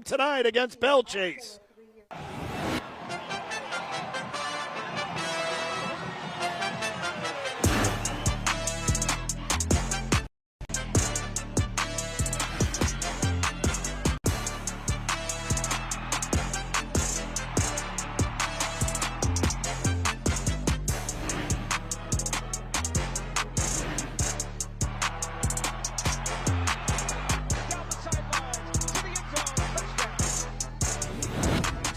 tonight against Belle Chasse.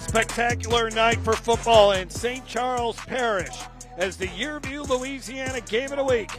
Spectacular night for football in St. Charles Parish as the Yearview, Louisiana Game of the Week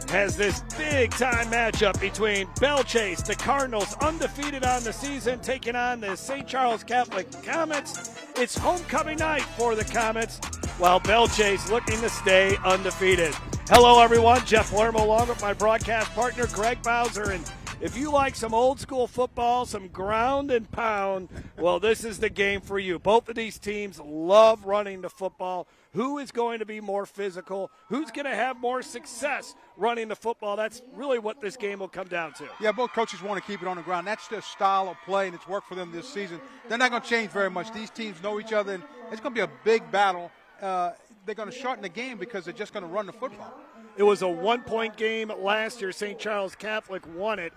has this big-time matchup between Belle Chasse, the Cardinals, undefeated on the season, taking on the St. Charles Catholic Comets. It's homecoming night for the Comets, while Belle Chasse looking to stay undefeated. Hello, everyone. Jeff Lermo along with my broadcast partner, Greg Bowser, and if you like some old school football, some ground and pound, well, this is the game for you. Both of these teams love running the football. Who is going to be more physical? Who's going to have more success running the football? That's really what this game will come down to. Yeah, both coaches want to keep it on the ground. That's their style of play, and it's worked for them this season. They're not going to change very much. These teams know each other, and it's going to be a big battle. They're going to shorten the game because they're just going to run the football. It was a one-point game last year. St. Charles Catholic won it.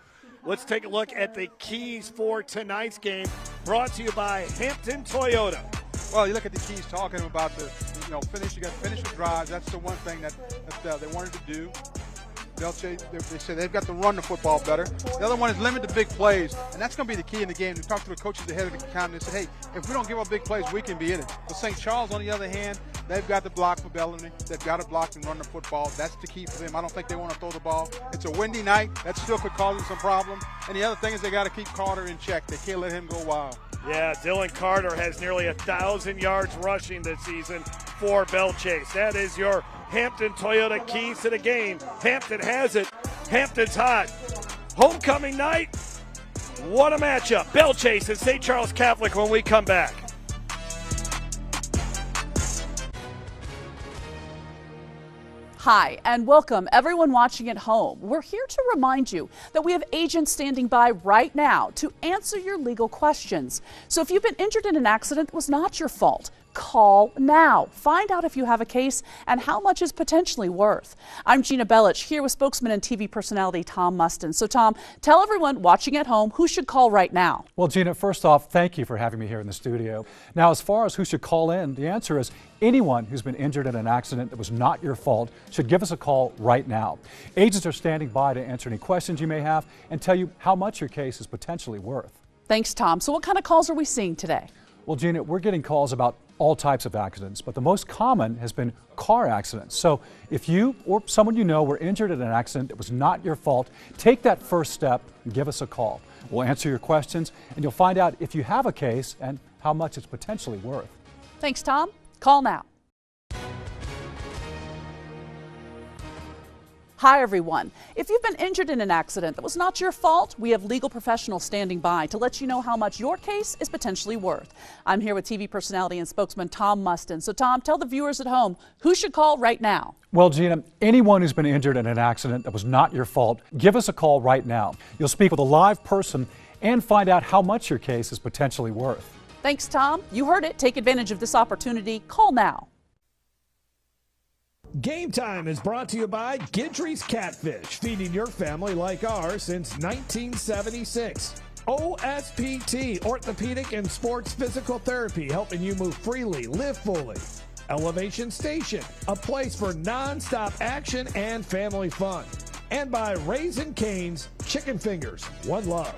Let's take a look at the keys for tonight's game, brought to you by Hampton Toyota. Well, you look at the keys talking about the, finish. You got to finish the drives. That's the one thing that they wanted to do. They say they've got to run the football better. The other one is limit the big plays, and that's going to be the key in the game. We talked to the coaches ahead of the count and they said, hey, if we don't give up big plays, we can be in it. But St. Charles, on the other hand, they've got to block for Bellamy. They've got to block and run the football. That's the key for them. I don't think they want to throw the ball. It's a windy night. That still could cause them some problems. And the other thing is they got to keep Carter in check. They can't let him go wild. Yeah, Dylan Carter has nearly 1,000 yards rushing this season for Belle Chasse. That is your Hampton Toyota keys to the game. Hampton has it. Hampton's hot. Homecoming night. What a matchup. Belle Chasse and St. Charles Catholic when we come back. Hi, and welcome everyone watching at home. We're here to remind you that we have agents standing by right now to answer your legal questions. So if you've been injured in an accident that was not your fault, call now. Find out if you have a case and how much is potentially worth. I'm Gina Bellich here with spokesman and TV personality Tom Mustin. So Tom, tell everyone watching at home who should call right now. Well, Gina, first off, thank you for having me here in the studio. Now, as far as who should call in, the answer is anyone who's been injured in an accident that was not your fault should give us a call right now. Agents are standing by to answer any questions you may have and tell you how much your case is potentially worth. Thanks, Tom. So what kind of calls are we seeing today? Well, Gina, we're getting calls about all types of accidents, but the most common has been car accidents. So if you or someone you know were injured in an accident that was not your fault, take that first step and give us a call. We'll answer your questions and you'll find out if you have a case and how much it's potentially worth. Thanks, Tom. Call now. Hi, everyone. If you've been injured in an accident that was not your fault, we have legal professionals standing by to let you know how much your case is potentially worth. I'm here with TV personality and spokesman Tom Mustin. So, Tom, tell the viewers at home who should call right now. Well, Gina, anyone who's been injured in an accident that was not your fault, give us a call right now. You'll speak with a live person and find out how much your case is potentially worth. Thanks, Tom. You heard it. Take advantage of this opportunity. Call now. Game Time is brought to you by Gidry's Catfish, feeding your family like ours since 1976. OSPT, Orthopedic and Sports Physical Therapy, helping you move freely, live fully. Elevation Station, a place for non-stop action and family fun. And by Raising Cane's Chicken Fingers. One love.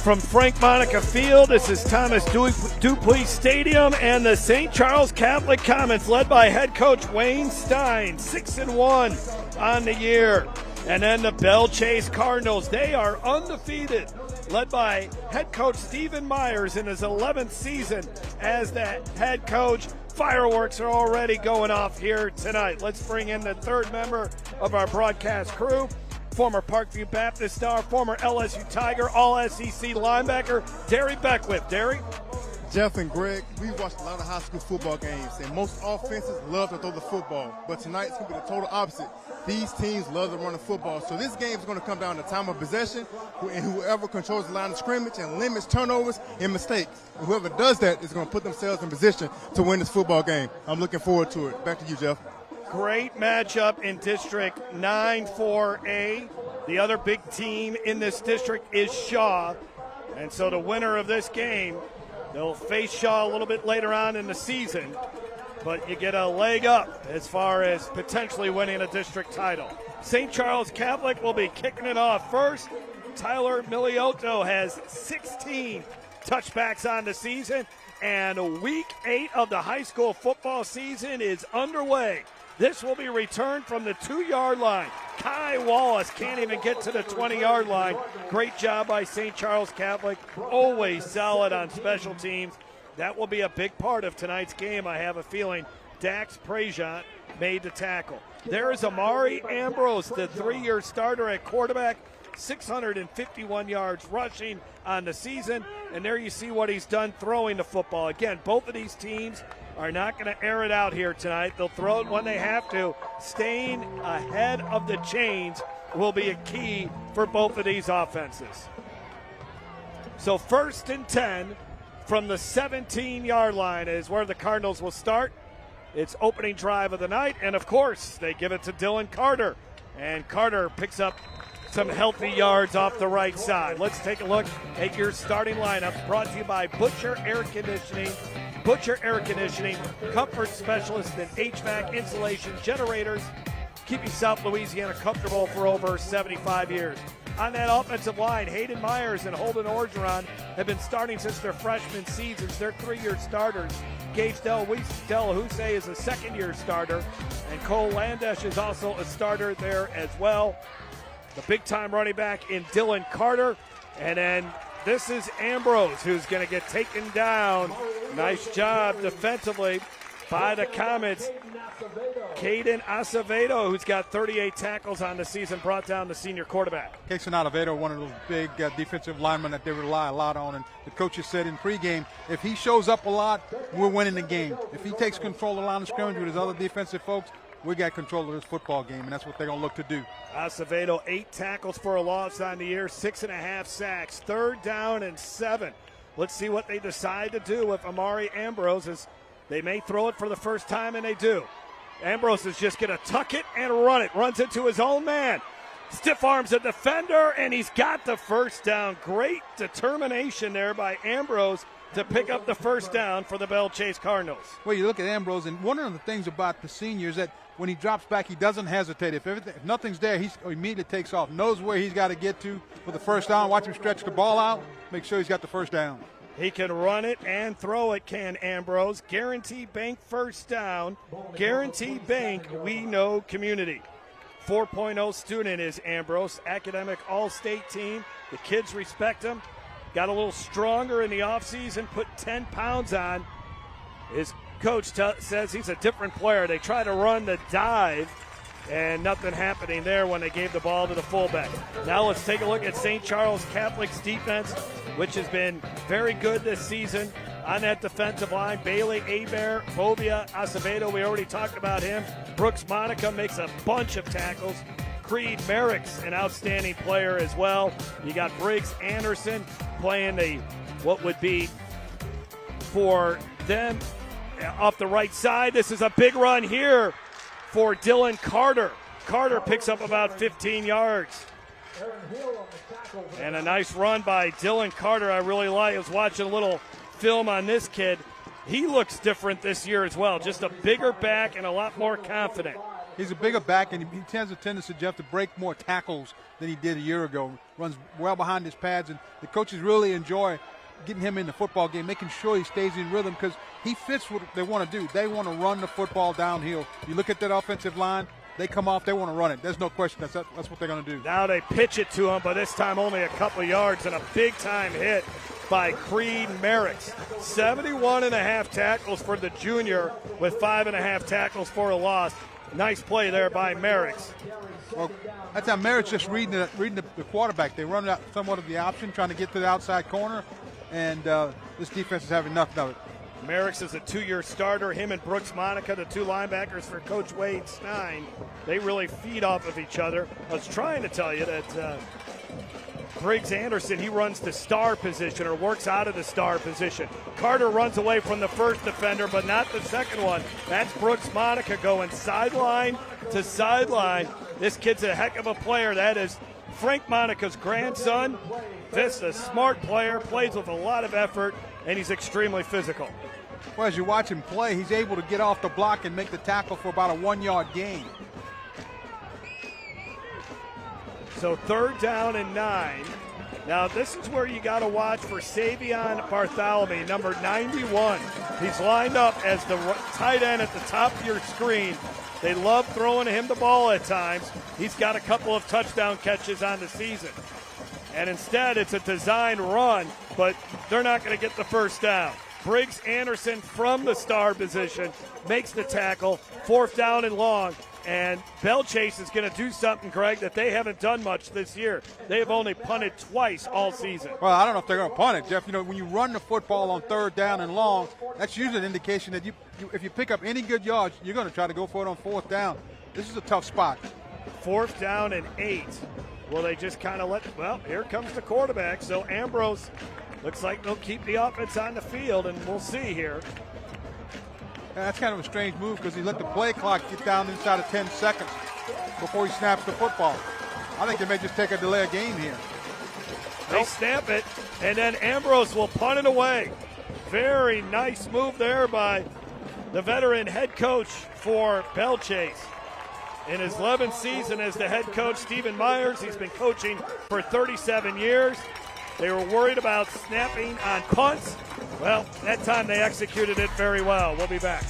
From Frank Monica Field, this is Thomas Dupuis Stadium and the St. Charles Catholic Comets, led by head coach Wayne Stein, 6-1 on the year. And then the Belle Chasse Cardinals, they are undefeated, led by head coach Stephen Myers in his 11th season as the head coach. Fireworks are already going off here tonight. Let's bring in the third member of our broadcast crew, former Parkview Baptist star, former LSU Tiger, All-SEC linebacker, Derry Beckwith. Derry? Jeff and Greg, we watched a lot of high school football games, and most offenses love to throw the football. But tonight, it's going to be the total opposite. these teams love to run the football. So this game is going to come down to time of possession, and whoever controls the line of scrimmage and limits turnovers and mistakes. And whoever does that is going to put themselves in position to win this football game. I'm looking forward to it. Back to you, Jeff. Great matchup in District 9-4A. The other big team in this district is Shaw. And so the winner of this game, they'll face Shaw a little bit later on in the season. But you get a leg up as far as potentially winning a district title. St. Charles Catholic will be kicking it off first. Tyler Miliotto has 16 touchbacks on the season. And week 8 of the high school football season is underway. This will be returned from the 2-yard line. Kai Wallace can't even get to the 20-yard line. Great job by St. Charles Catholic. Always solid on special teams. That will be a big part of tonight's game, I have a feeling. Dax Prejean made the tackle. There is Amari Ambrose, the 3-year starter at quarterback. 651 yards rushing on the season. And there you see what he's done throwing the football. Again, both of these teams are not going to air it out here tonight. They'll throw it when they have to. Staying ahead of the chains will be a key for both of these offenses. So 1st and 10 from the 17-yard line is where the Cardinals will start. It's opening drive of the night, and of course, they give it to Dylan Carter. And Carter picks up some healthy yards off the right side. Let's take a look at your starting lineup, brought to you by Butcher Air Conditioning. Butcher Air Conditioning, comfort specialist in HVAC, insulation, generators, keeping South Louisiana comfortable for over 75 years. On that offensive line, Hayden Myers and Holden Orgeron have been starting since their freshman seasons. They're 3-year starters. Gage Del Houssaye is a 2nd-year starter, and Cole Landesh is also a starter there as well. The big-time running back in Dylan Carter, and then this is Ambrose, who's going to get taken down. Nice job defensively by the Comets. Caden Acevedo, who's got 38 tackles on the season, brought down the senior quarterback. Caden Acevedo, one of those big defensive linemen that they rely a lot on. And the coaches said in pregame, if he shows up a lot, we're winning the game. If he takes control of the line of scrimmage with his other defensive folks, we got control of this football game, and that's what they're going to look to do. Acevedo, 8 tackles for a loss on the year, 6.5 sacks, 3rd down and 7. Let's see what they decide to do with Amari Ambrose, as they may throw it for the first time, and they do. Ambrose is just going to tuck it and run it. Runs into his own man. Stiff arms a defender, and he's got the first down. Great determination there by Ambrose to pick up the first down for the Belle Chasse Cardinals. Well, you look at Ambrose, and one of the things about the seniors that when he drops back, he doesn't hesitate. If nothing's there, he immediately takes off, knows where he's got to get to for the first down. Watch him stretch the ball out, make sure he's got the first down. He can run it and throw it, can Ambrose. Guarantee Bank first down. Guarantee Bank, we know community. 4.0 student is Ambrose, academic all-state team. The kids respect him. Got a little stronger in the offseason, put 10 pounds on. His coach says he's a different player. They try to run the dive, and nothing happening there when they gave the ball to the fullback. Now let's take a look at St. Charles Catholic's defense, which has been very good this season. On that defensive line, Bailey Hebert, Bovia Acevedo, we already talked about him. Brooks Monica makes a bunch of tackles. Creed Merrick's an outstanding player as well. You got Briggs Anderson playing what would be for them off the right side. This is a big run here for Dylan Carter. Carter picks up about 15 yards. And a nice run by Dylan Carter I really like. I was watching a little film on this kid. He looks different this year as well. Just a bigger back and a lot more confident. He's a bigger back, and he has a tendency, Jeff, to break more tackles than he did a year ago. Runs well behind his pads, and the coaches really enjoy getting him in the football game, making sure he stays in rhythm because he fits what they want to do. They want to run the football downhill. You look at that offensive line, they come off, they want to run it. There's no question that's what they're going to do. Now they pitch it to him, but this time only a couple yards, and a big-time hit by Creed Merrick's. 71.5 tackles for the junior with 5.5 tackles for a loss. Nice play there by Merrick's. Well, that's how Merrick's just reading the quarterback. They run out somewhat of the option, trying to get to the outside corner, and this defense is having nothing of it. Merrick's is a 2-year starter. Him and Brooks Monica, the 2 linebackers for Coach Wade Stein, they really feed off of each other. I was trying to tell you that Briggs Anderson, he runs the star position or works out of the star position. Carter runs away from the first defender, but not the second one. That's Brooks Monica going sideline to sideline. This kid's a heck of a player. That is Frank Monica's grandson. This is a smart player, plays with a lot of effort, and he's extremely physical. Well, as you watch him play, he's able to get off the block and make the tackle for about a 1-yard gain. So 3rd down and 9. Now this is where you got to watch for Savion Bartholomew, number 91. He's lined up as the tight end at the top of your screen. They love throwing him the ball at times. He's got a couple of touchdown catches on the season. And instead it's a design run, but they're not going to get the first down. Briggs Anderson from the star position makes the tackle, 4th down and long. And Belle Chasse is going to do something, Greg, that they haven't done much this year. They have only punted twice all season. Well, I don't know if they're going to punt it, Jeff. You know, when you run the football on 3rd down and long, that's usually an indication that if you pick up any good yards, you're going to try to go for it on 4th down. This is a tough spot. 4th down and 8. Well, they just kind of well, here comes the quarterback. So Ambrose looks like they'll keep the offense on the field, and we'll see here. That's kind of a strange move because he let the play clock get down inside of 10 seconds before he snaps the football. I think they may just take a delay of game here. They snap it, and then Ambrose will punt it away. Very nice move there by the veteran head coach for Belle Chasse. In his 11th season as the head coach, Stephen Myers, he's been coaching for 37 years. They were worried about snapping on punts. Well, that time they executed it very well. We'll be back.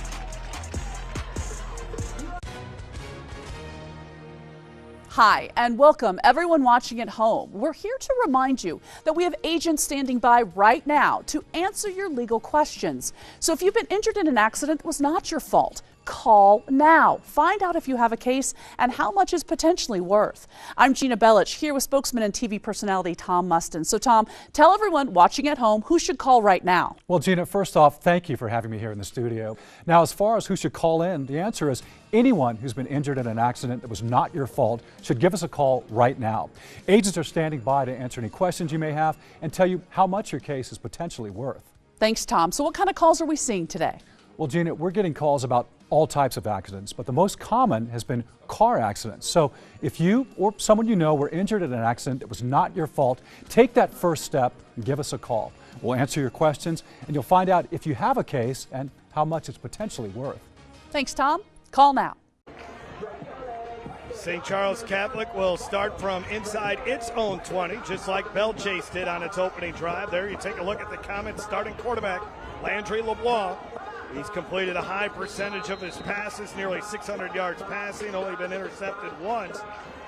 Hi, and welcome everyone watching at home. We're here to remind you that we have agents standing by right now to answer your legal questions. So if you've been injured in an accident that was not your fault, call now. Find out if you have a case and how much is potentially worth. I'm Gina Bellich here with spokesman and TV personality Tom Mustin. So Tom, tell everyone watching at home who should call right now. Well, Gina, first off, thank you for having me here in the studio. Now, as far as who should call in, the answer is anyone who's been injured in an accident that was not your fault should give us a call right now. Agents are standing by to answer any questions you may have and tell you how much your case is potentially worth. Thanks, Tom. So what kind of calls are we seeing today? Well, Gina, we're getting calls about all types of accidents, but the most common has been car accidents. So if you or someone you know were injured in an accident that was not your fault, take that first step and give us a call. We'll answer your questions and you'll find out if you have a case and how much it's potentially worth. Thanks, Tom. Call now. St. Charles Catholic will start from inside its own 20, just like Belle Chasse did on its opening drive. There you take a look at the Comets starting quarterback, Landry LeBlanc. He's completed a high percentage of his passes, nearly 600 yards passing, only been intercepted once.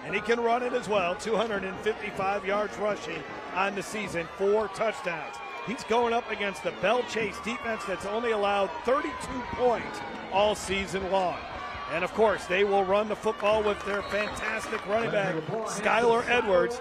And he can run it as well, 255 yards rushing on the season, 4 touchdowns. He's going up against the Belle Chasse defense that's only allowed 32 points all season long. And, of course, they will run the football with their fantastic running back, Skylar Edwards.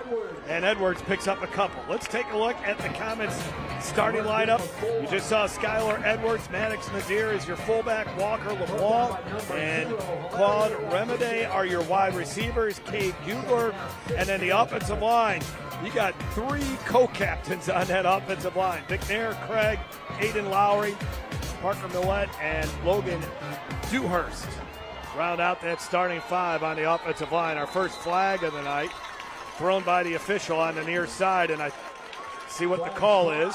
And Edwards picks up a couple. Let's take a look at the Comets starting lineup. You just saw Skylar Edwards. Maddox Nadir is your fullback. Walker LeBlanc and Claude Remede are your wide receivers. Cade Hubler. And then the offensive line. You got 3 co-captains on that offensive line. McNair, Craig, Aiden Lowry, Parker Millette, and Logan Dewhurst. Round out that starting 5 on the offensive line. Our first flag of the night thrown by the official on the near side, and I see what the call is.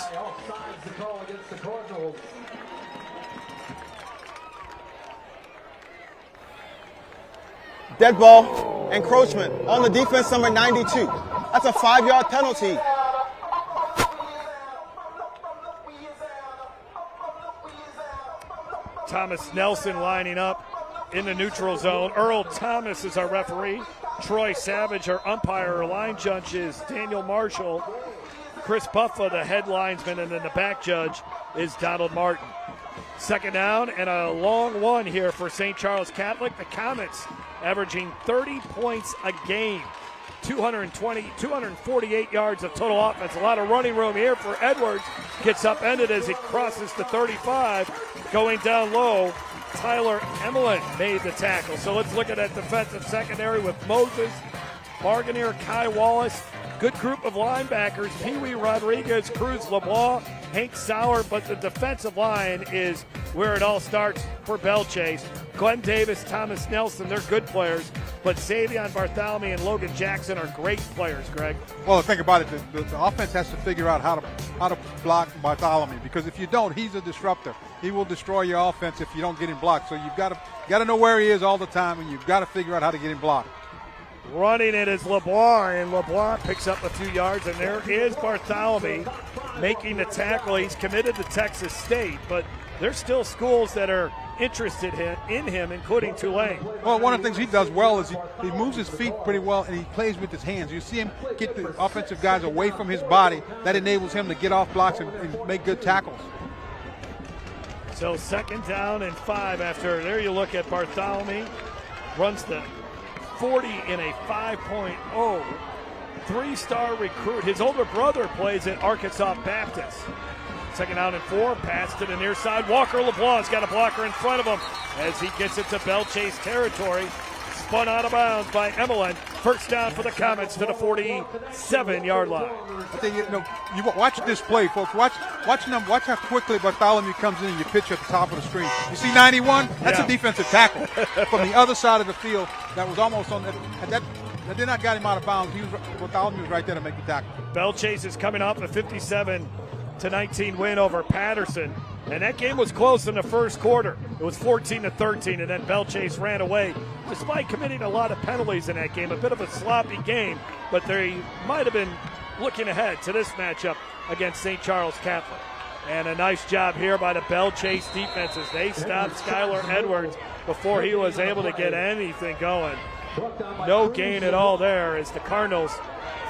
Dead ball, encroachment on the defense, number 92. That's a 5-yard penalty. Thomas Nelson lining up in the neutral zone. Earl Thomas is our referee. Troy Savage, our umpire. Our line judge is Daniel Marshall. Chris Buffa, the head linesman, and then the back judge is Donald Martin. Second down and a long one here for St. Charles Catholic. The Comets averaging 30 points a game. 248 yards of total offense. A lot of running room here for Edwards. gets upended as he crosses the 35. Going down low, Tyler Emmelin made the tackle. So let's look at that defensive secondary with Moses, Barganier, Kai Wallace. Good group of linebackers, Pee Wee Rodriguez, Cruz LeBlanc, Hank Sauer, but the defensive line is where it all starts for Belle Chasse. Glenn Davis, Thomas Nelson, they're good players, but Savion Bartholomew and Logan Jackson are great players, Greg. Well, think about it. The offense has to figure out how to block Bartholomew, because if you don't, he's a disruptor. He will destroy your offense if you don't get him blocked. So you've got to know where he is all the time, and you've got to figure out how to get him blocked. Running it is LeBlanc, and LeBlanc picks up a few yards, and there is Bartholomew making the tackle. He's committed to Texas State, but there's still schools that are interested in him, including Tulane. Well, one of the things he does well is he moves his feet pretty well, and he plays with his hands. You see him get the offensive guys away from his body. That enables him to get off blocks and make good tackles. So 2nd down and 5 after there. You look at Bartholomew, runs the 40 in a 5.0. 3-star recruit. His older brother plays at Arkansas Baptist. 2nd down and 4. Pass to the near side. Walker LeBlanc's got a blocker in front of him as he gets it to Belle Chasse territory. Spun out of bounds by Emmelin. 1st down for the Comets to the 47-yard line. I think you watch this play, folks. Watch how quickly Bartholomew comes in and you pitch at the top of the screen. You see 91? That's a defensive tackle from the other side of the field. That was almost on that did not get him out of bounds. Bartholomew was right there to make the tackle. Belle Chasse is coming off a 57-19 win over Patterson. And that game was close in the first quarter. It was 14-13, and then Belle Chasse ran away, despite committing a lot of penalties in that game. A bit of a sloppy game, but they might have been looking ahead to this matchup against St. Charles Catholic. And a nice job here by the Belle Chasse defenses. They stopped Skylar Edwards before he was able to get anything going. No gain at all there as the Cardinals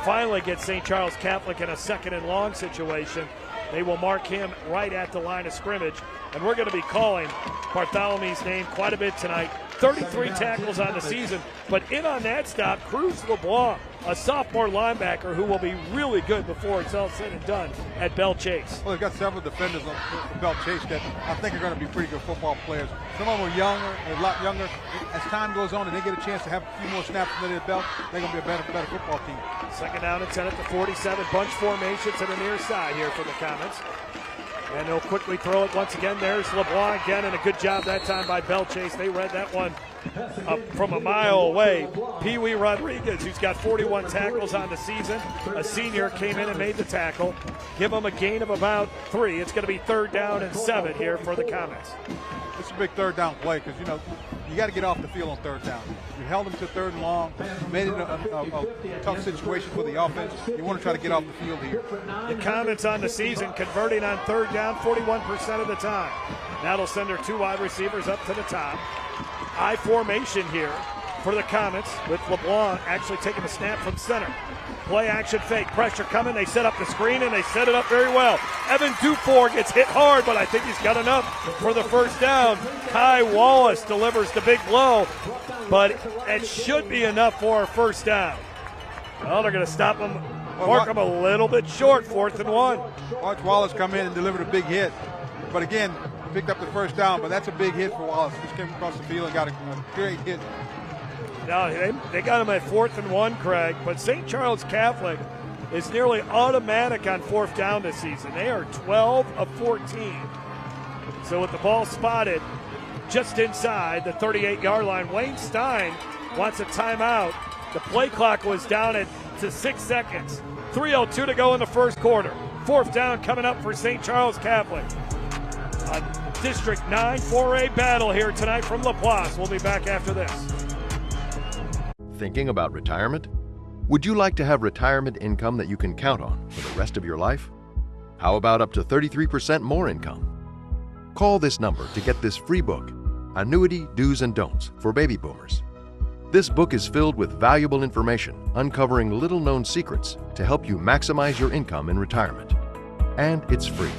finally get St. Charles Catholic in a 2nd and long situation. They will mark him right at the line of scrimmage. And we're going to be calling Bartholomew's name quite a bit tonight. 33 tackles on the season. But in on that stop, Cruz LeBlanc, a sophomore linebacker who will be really good before it's all said and done at Belle Chasse. Well, they've got several defenders on Belle Chasse that I think are going to be pretty good football players. Some of them are younger, a lot younger. As time goes on and they get a chance to have a few more snaps under their belt, they're going to be a better football team. 2nd down and 10 at the 47. Bunch formation to the near side here for the Comets. And they'll quickly throw it once again. There's LeBlanc again, and a good job that time by Belle Chasse. They read that one up from a mile away. Pee Wee Rodriguez, who's got 41 tackles on the season, a senior, came in and made the tackle. Give him a gain of about 3. It's going to be 3rd down and 7 here for the Comets. It's a big 3rd down play because, you got to get off the field on 3rd down. You held them to 3rd and long, made it a tough situation for the offense. You want to try to get off the field here. The Comets on the season converting on 3rd down 41% of the time. That'll send their 2 wide receivers up to the top. I formation here for the Comets with LeBlanc actually taking the snap from center. Play action fake, pressure coming. They set up the screen and they set it up very well. Evan Dufour gets hit hard, but I think he's got enough for the 1st down. Kai Wallace delivers the big blow, but it should be enough for a 1st down. Well, they're going to stop him, mark him a little bit short, 4th and 1. Watch Wallace come in and deliver a big hit. But again, picked up the 1st down, but that's a big hit for Wallace. Just came across the field and got a great hit. Now, they got him at 4th and 1, Craig, but St. Charles Catholic is nearly automatic on 4th down this season. They are 12 of 14. So with the ball spotted just inside the 38-yard line, Wayne Stein wants a timeout. The play clock was down to 6 seconds. 3:02 to go in the first quarter. 4th down coming up for St. Charles Catholic. A District 9 4A battle here tonight from LaPlace. We'll be back after this. Thinking about retirement? Would you like to have retirement income that you can count on for the rest of your life? How about up to 33% more income? Call this number to get this free book, Annuity Do's and Don'ts for Baby Boomers. This book is filled with valuable information uncovering little-known secrets to help you maximize your income in retirement. And it's free.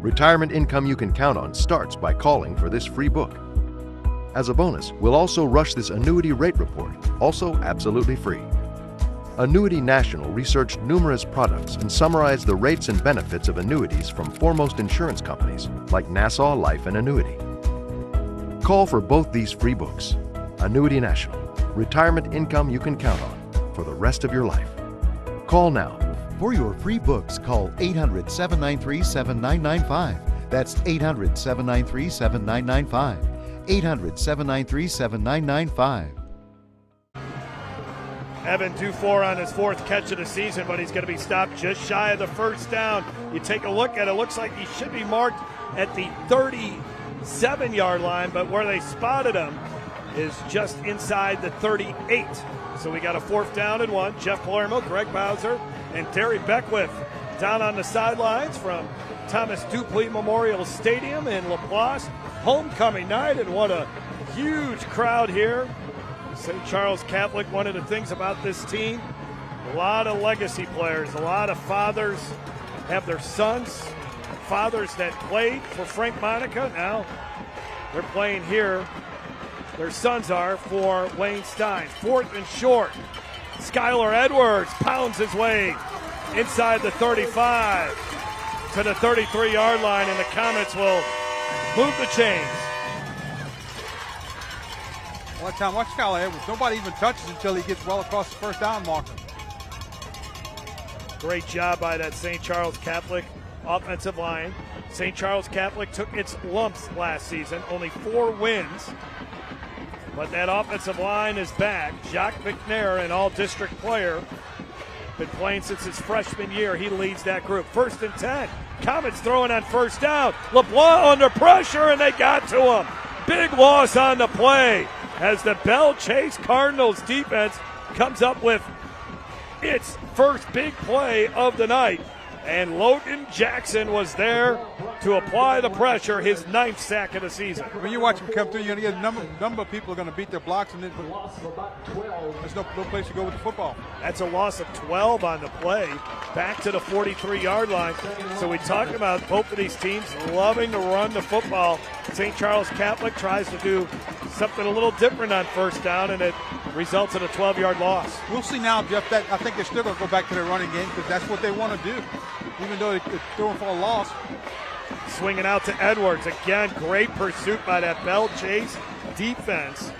Retirement income you can count on starts by calling for this free book. As a bonus, we'll also rush this annuity rate report, also absolutely free. Annuity National researched numerous products and summarized the rates and benefits of annuities from foremost insurance companies like Nassau Life and Annuity. Call for both these free books. Annuity National, retirement income you can count on for the rest of your life. Call now. For your free books, call 800-793-7995. That's 800-793-7995. 800-793-7995. Evan Dufour on his 4th catch of the season, but he's going to be stopped just shy of the first down. You take a look at it, looks like he should be marked at the 37-yard line, but where they spotted him is just inside the 38. So we got a 4th down and 1. Jeff Palermo, Greg Bowser, and Terry Beckwith down on the sidelines from Thomas Dupley Memorial Stadium in LaPlace. Homecoming night, and what a huge crowd here. St. Charles Catholic, one of the things about this team, a lot of legacy players, a lot of fathers have their sons, fathers that played for Frank Monica. Now they're playing here. Their sons are for Wayne Stein. 4th and short. Skylar Edwards pounds his way inside the 35 to the 33-yard line, and the Comets will move the chains. One time, watch Skylar Edwards. Nobody even touches until he gets well across the first down marker. Great job by that St. Charles Catholic offensive line. St. Charles Catholic took its lumps last season, only 4 wins. But that offensive line is back. Jacques McNair, an all-district player, been playing since his freshman year. He leads that group. 1st and 10. Comets throwing on first down. LeBlanc under pressure, and they got to him. Big loss on the play as the Belle Chasse Cardinals defense comes up with its first big play of the night. And Logan Jackson was there to apply the pressure, his 9th sack of the season. When you watch him come through, you're going to get a number of people are going to beat their blocks, and there's no place to go with the football. That's a loss of 12 on the play, back to the 43-yard line. So we talked about both of these teams loving to run the football. St. Charles Catholic tries to do something a little different on first down, and it results in a 12-yard loss. We'll see now, Jeff, that I think they're still going to go back to their running game because that's what they want to do, even though they're throwing for a loss. Swinging out to Edwards. Again, great pursuit by that Belle Chasse defense.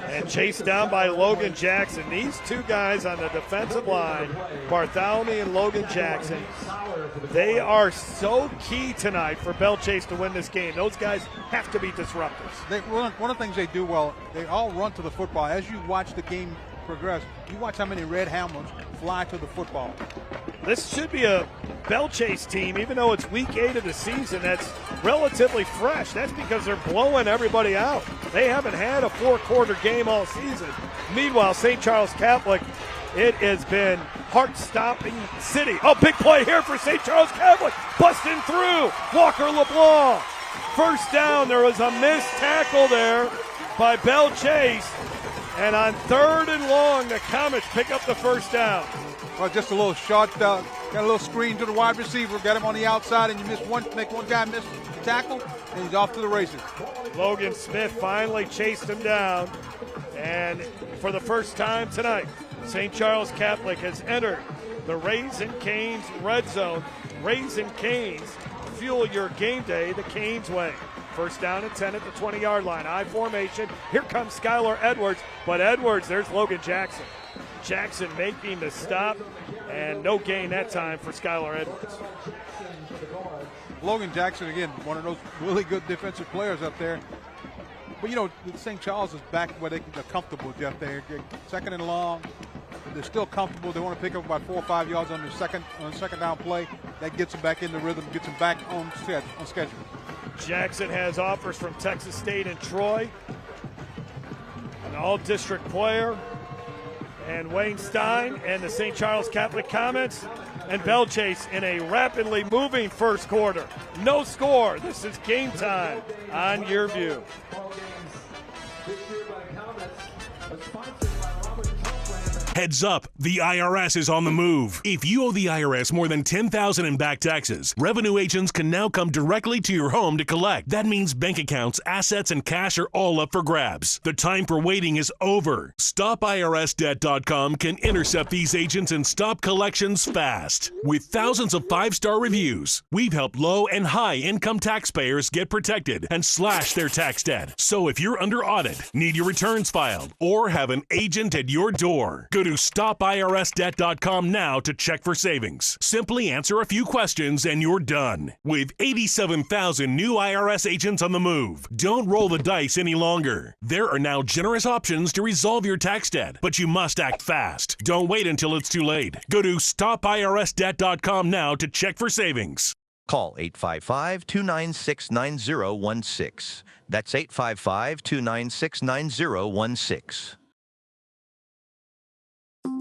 And chased down by Logan Jackson. These two guys on the defensive line, Bartholomew and Logan Jackson, they are so key tonight for Belle Chasse to win this game. Those guys have to be disruptors. One of the things they do well, they all run to the football. As you watch the game progress, you watch how many red helmets fly to the football. This should be a Belle Chasse team, even though it's week 8 of the season, that's relatively fresh. That's because they're blowing everybody out. They haven't had a 4-quarter game all season. Meanwhile, St. Charles Catholic, it has been heart-stopping city. Oh, big play here for St. Charles Catholic. Busting through. Walker LeBlanc. First down. There was a missed tackle there by Belle Chasse. And on 3rd and long, the Comets pick up the first down. Well, just a little short, got a little screen to the wide receiver, got him on the outside, and you make one guy miss the tackle, and he's off to the races. Logan Smith finally chased him down, and for the first time tonight, St. Charles Catholic has entered the Raising Cane's red zone. Raising Cane's, fuel your game day the Cane's way. First down and 10 at the 20-yard line. I formation. Here comes Skylar Edwards. But Edwards, there's Logan Jackson. Jackson making the stop, and no gain that time for Skylar Edwards. Logan Jackson, again, one of those really good defensive players up there. But, you know, St. Charles is back where they're comfortable, Jeff. They're 2nd and long. They're still comfortable. They want to pick up about 4 or 5 yards on the second down play. That gets them back in the rhythm, gets them back on schedule. Jackson has offers from Texas State and Troy. An all-district player. And Wayne Stein and the St. Charles Catholic Comets and Belle Chasse in a rapidly moving first quarter. No score. This is game time on YurView. Heads up, the IRS is on the move. If you owe the IRS more than $10,000 in back taxes, revenue agents can now come directly to your home to collect. That means bank accounts, assets, and cash are all up for grabs. The time for waiting is over. StopIRSDebt.com can intercept these agents and stop collections fast. With thousands of 5-star reviews, we've helped low and high income taxpayers get protected and slash their tax debt. So if you're under audit, need your returns filed, or have an agent at your door, go to StopIRSDebt.com now to check for savings. Simply answer a few questions and you're done. With 87,000 new IRS agents on the move, don't roll the dice any longer. There are now generous options to resolve your tax debt, but you must act fast. Don't wait until it's too late. Go to StopIRSDebt.com now to check for savings. Call 855-296-9016. That's 855-296-9016.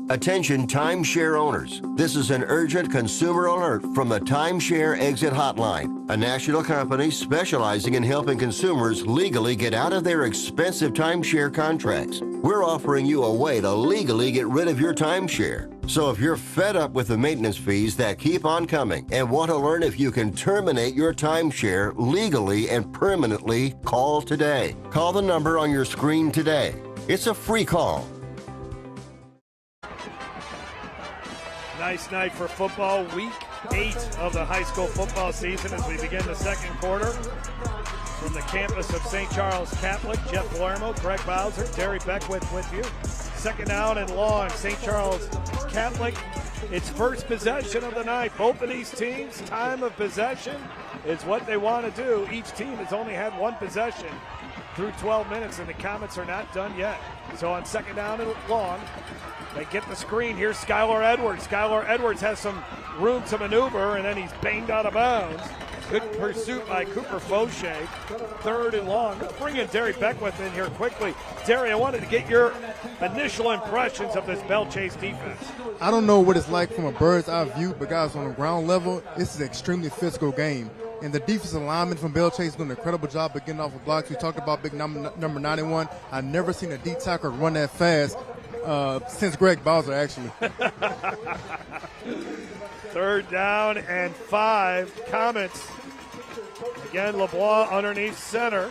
Attention timeshare owners. This is an urgent consumer alert from the Timeshare Exit Hotline, a national company specializing in helping consumers legally get out of their expensive timeshare contracts. We're offering you a way to legally get rid of your timeshare. So if you're fed up with the maintenance fees that keep on coming and want to learn if you can terminate your timeshare legally and permanently, call today. Call the number on your screen today. It's a free call. Nice night for football. Week 8 of the high school football season as we begin the second quarter. From the campus of St. Charles Catholic, Jeff Palermo, Greg Bowser, Terry Beckwith with you. Second down and long, St. Charles Catholic. Its first possession of the night. Both of these teams, time of possession is what they want to do. Each team has only had one possession through 12 minutes, and the Comets are not done yet. So on second down and long, they get the screen. Here's Skylar Edwards. Skylar Edwards has some room to maneuver, and then he's banged out of bounds. Good pursuit by Cooper Fauché. Third and long. Let's bring in Derry Beckwith in here quickly. Derry, I wanted to get your initial impressions of this Belle Chasse defense. I don't know what it's like from a bird's eye view, but guys, on the ground level, this is an extremely physical game. And the defensive lineman from Belle Chasse doing an incredible job of getting off of blocks. We talked about big number 91. I've never seen a D tackle run that fast since Greg Bowser, actually. Third down and 5. Comets. Again, LeBlanc underneath center.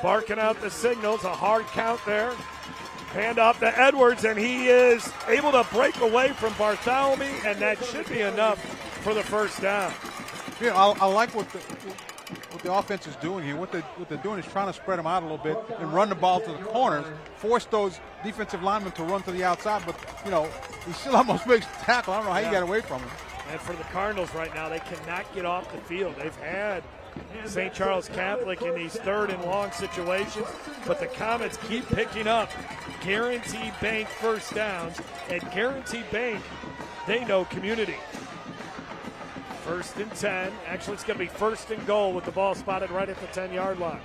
Barking out the signals. A hard count there. Hand off to Edwards, and he is able to break away from Bartholomew, and that should be enough for the first down. Yeah, I like what the offense is doing here. What they're doing is trying to spread them out a little bit and run the ball to the corners, force those defensive linemen to run to the outside. But, you know, he still almost makes the tackle. I don't know how you got away from him. And for the Cardinals right now, they cannot get off the field. They've had St. Charles Catholic in these third and long situations, but the Comets keep picking up Guarantee Bank first downs. At Guarantee Bank, they know community. First and 10. Actually, it's going to be first and goal with the ball spotted right at the 10-yard line.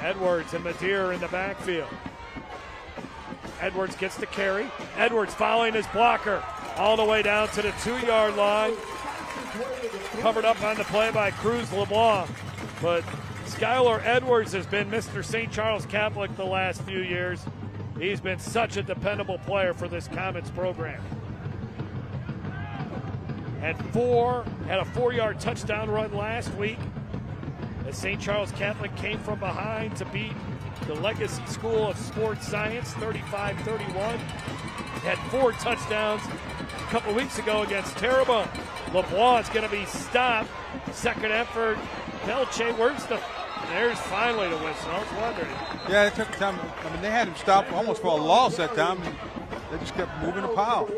Edwards and Madeir in the backfield. Edwards gets the carry. Edwards following his blocker all the way down to the 2-yard line. Covered up on the play by Cruz LeBlanc. But Skylar Edwards has been Mr. St. Charles Catholic the last few years. He's been such a dependable player for this Comets program. Had a 4-yard touchdown run last week as St. Charles Catholic came from behind to beat the Legacy School of Sports Science 35-31. Had 4 touchdowns a couple weeks ago against Terrebonne. LeBlanc's going to be stopped. Second effort. Belle Chasse, there's finally the whistle. I was wondering. Yeah, it took time. I mean, they had him stopped almost for a loss that time. They just kept moving the pile.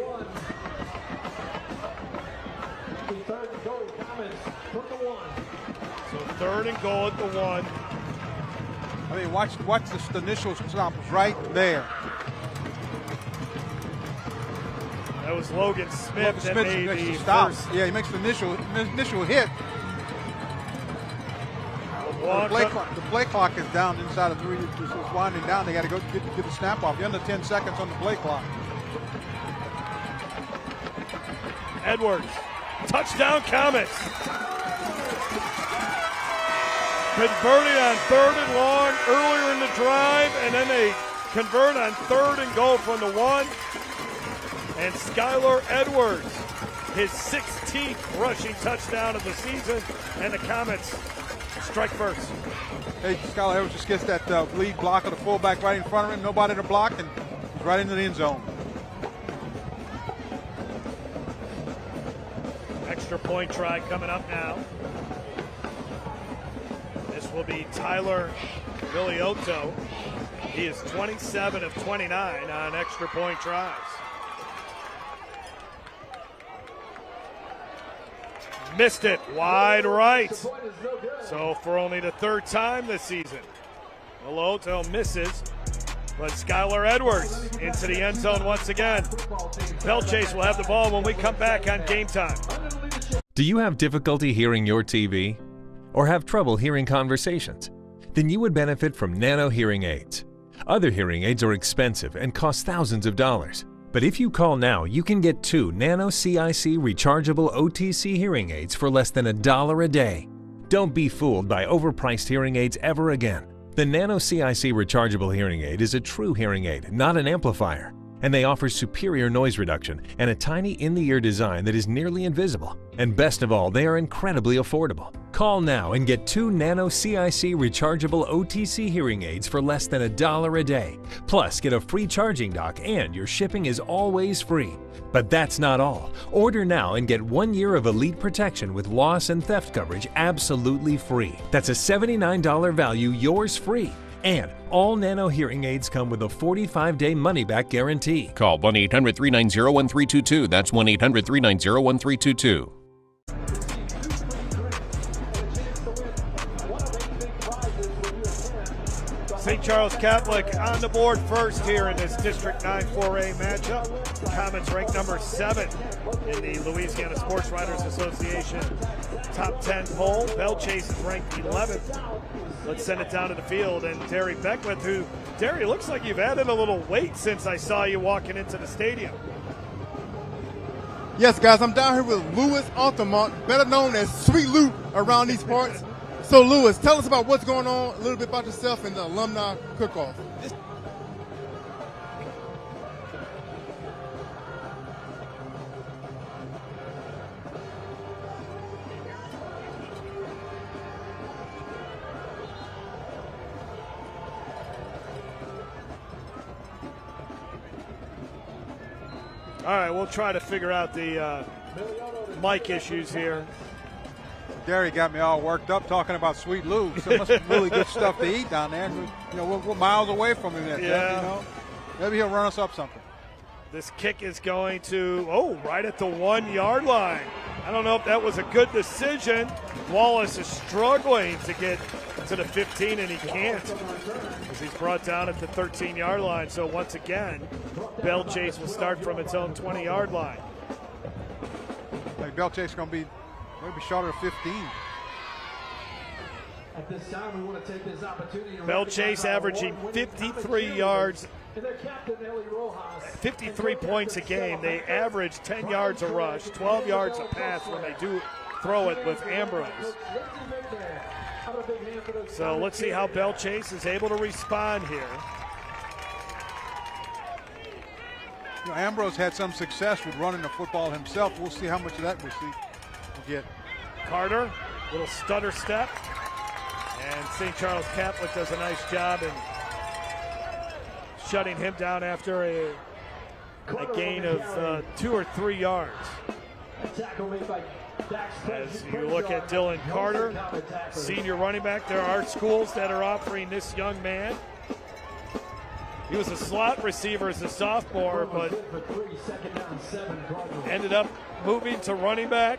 So third and goal at the 1. I mean, watch the initial stop was right there. That was Logan Smith that made the stop. first. Yeah, he makes the initial hit. The play clock is down inside of 3. It's winding down. They got to go get the snap off. You're under 10 seconds on the play clock. Edwards. Touchdown Comets. Converted on third and long earlier in the drive, and then they convert on 3rd and goal from the 1. And Skylar Edwards, his 16th rushing touchdown of the season. And the Comets strike first. Hey, Skylar Edwards just gets that lead block of the fullback right in front of him. Nobody to block, and he's right into the end zone. Extra point try coming up now. This will be Tyler Villioto. He is 27 of 29 on extra point tries. Missed it wide right. So for only the 3rd time this season, Villioto misses, but Skylar Edwards into the end zone once again. Belle Chasse will have the ball when we come back on Game Time. Do you have difficulty hearing your TV? Or have trouble hearing conversations? Then you would benefit from Nano hearing aids. Other hearing aids are expensive and cost thousands of dollars. But if you call now, you can get 2 Nano CIC rechargeable OTC hearing aids for less than $1 a day. Don't be fooled by overpriced hearing aids ever again. The Nano CIC rechargeable hearing aid is a true hearing aid, not an amplifier. And they offer superior noise reduction and a tiny in-the-ear design that is nearly invisible. And best of all, they are incredibly affordable. Call now and get 2 Nano CIC rechargeable OTC hearing aids for less than $1 a day. Plus, get a free charging dock and your shipping is always free. But that's not all. Order now and get 1 year of elite protection with loss and theft coverage absolutely free. That's a $79 value, yours free. And all Nano hearing aids come with a 45-day money-back guarantee. Call 1-800-390-1322. That's 1-800-390-1322. St. Charles Catholic on the board first here in this District 9 4A matchup. Comets ranked number 7 in the Louisiana Sports Writers Association top 10 poll. Belle Chasse is ranked 11th. Let's send it down to the field, and Terry Beckwith, who, Terry, looks like you've added a little weight since I saw you walking into the stadium. Yes, guys, I'm down here with Louis Altamont, better known as Sweet Lou around these parts. So, Louis, tell us about what's going on, a little bit about yourself and the alumni cook-off. All right, we'll try to figure out the mic issues here. Derry got me all worked up talking about Sweet Lou. So it must be really good stuff to eat down there. You know, we're miles away from him. You know, maybe he'll run us up something. This kick is going to, right at the 1 yard line. I don't know if that was a good decision. Wallace is struggling to get to the 15, and he can't as he's brought down at the 13 yard line. So once again, Belle Chasse will start from its own 20 yard line. Like Belle Chasse is going to be maybe shorter of 15. At this time, we want to take this opportunity. Belle Chasse averaging 53 yards, 53 points a game. They average 10 yards a rush, 12 yards a pass when they do throw it with Ambrose. So let's see how Belle Chasse is able to respond here. You know, Ambrose had some success with running the football himself. We'll see how much of that we'll get. Carter, little stutter step. And St. Charles Catholic does a nice job in shutting him down after a gain of 2 or 3 yards. As you look at Dylan Carter, senior running back, there are schools that are offering this young man. He was a slot receiver as a sophomore, but ended up moving to running back.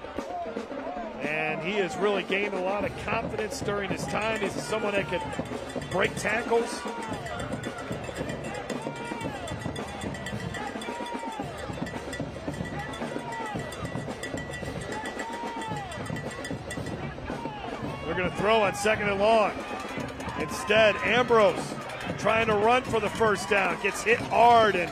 And he has really gained a lot of confidence during his time. He's someone that can break tackles. They're going to throw on 2nd and long. Instead, Ambrose trying to run for the first down. Gets hit hard, and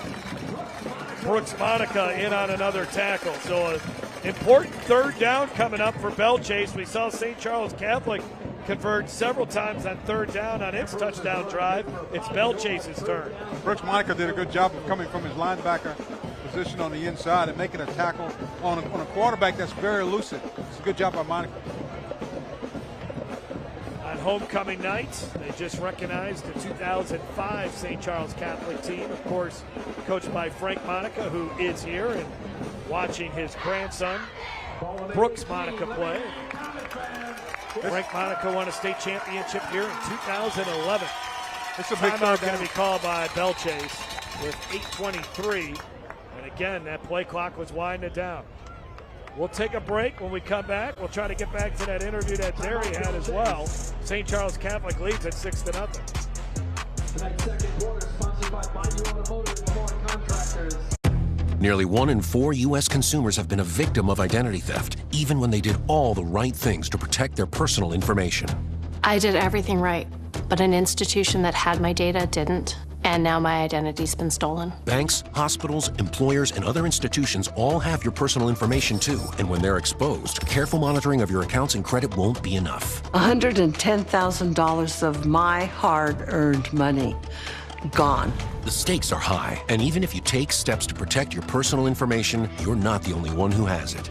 Brooks Monica in on another tackle. So an important 3rd down coming up for Belle Chasse. We saw St. Charles Catholic convert several times on third down on its touchdown drive. It's Belle Chase's turn. Brooks Monica did a good job of coming from his linebacker position on the inside and making a tackle on a quarterback that's very elusive. It's a good job by Monica. On homecoming night, they just recognized the 2005 St. Charles Catholic team, of course, coached by Frank Monica, who is here and watching his grandson, Brooks Monica, play. Frank Monica won a state championship here in 2011. It's a big timeout going to be called by Belle Chasse with 8:23. And again, that play clock was winding down. We'll take a break. When we come back, we'll try to get back to that interview that Derry had as well. St. Charles Catholic leads at 6-0. Tonight's second quarter sponsored by Find You Automotive and Foreign Contractors. Nearly 1 in 4 U.S. consumers have been a victim of identity theft, even when they did all the right things to protect their personal information. I did everything right, but an institution that had my data didn't, and now my identity's been stolen. Banks, hospitals, employers, and other institutions all have your personal information too, and when they're exposed, careful monitoring of your accounts and credit won't be enough. $110,000 of my hard-earned money gone. The stakes are high, and even if you take steps to protect your personal information, you're not the only one who has it.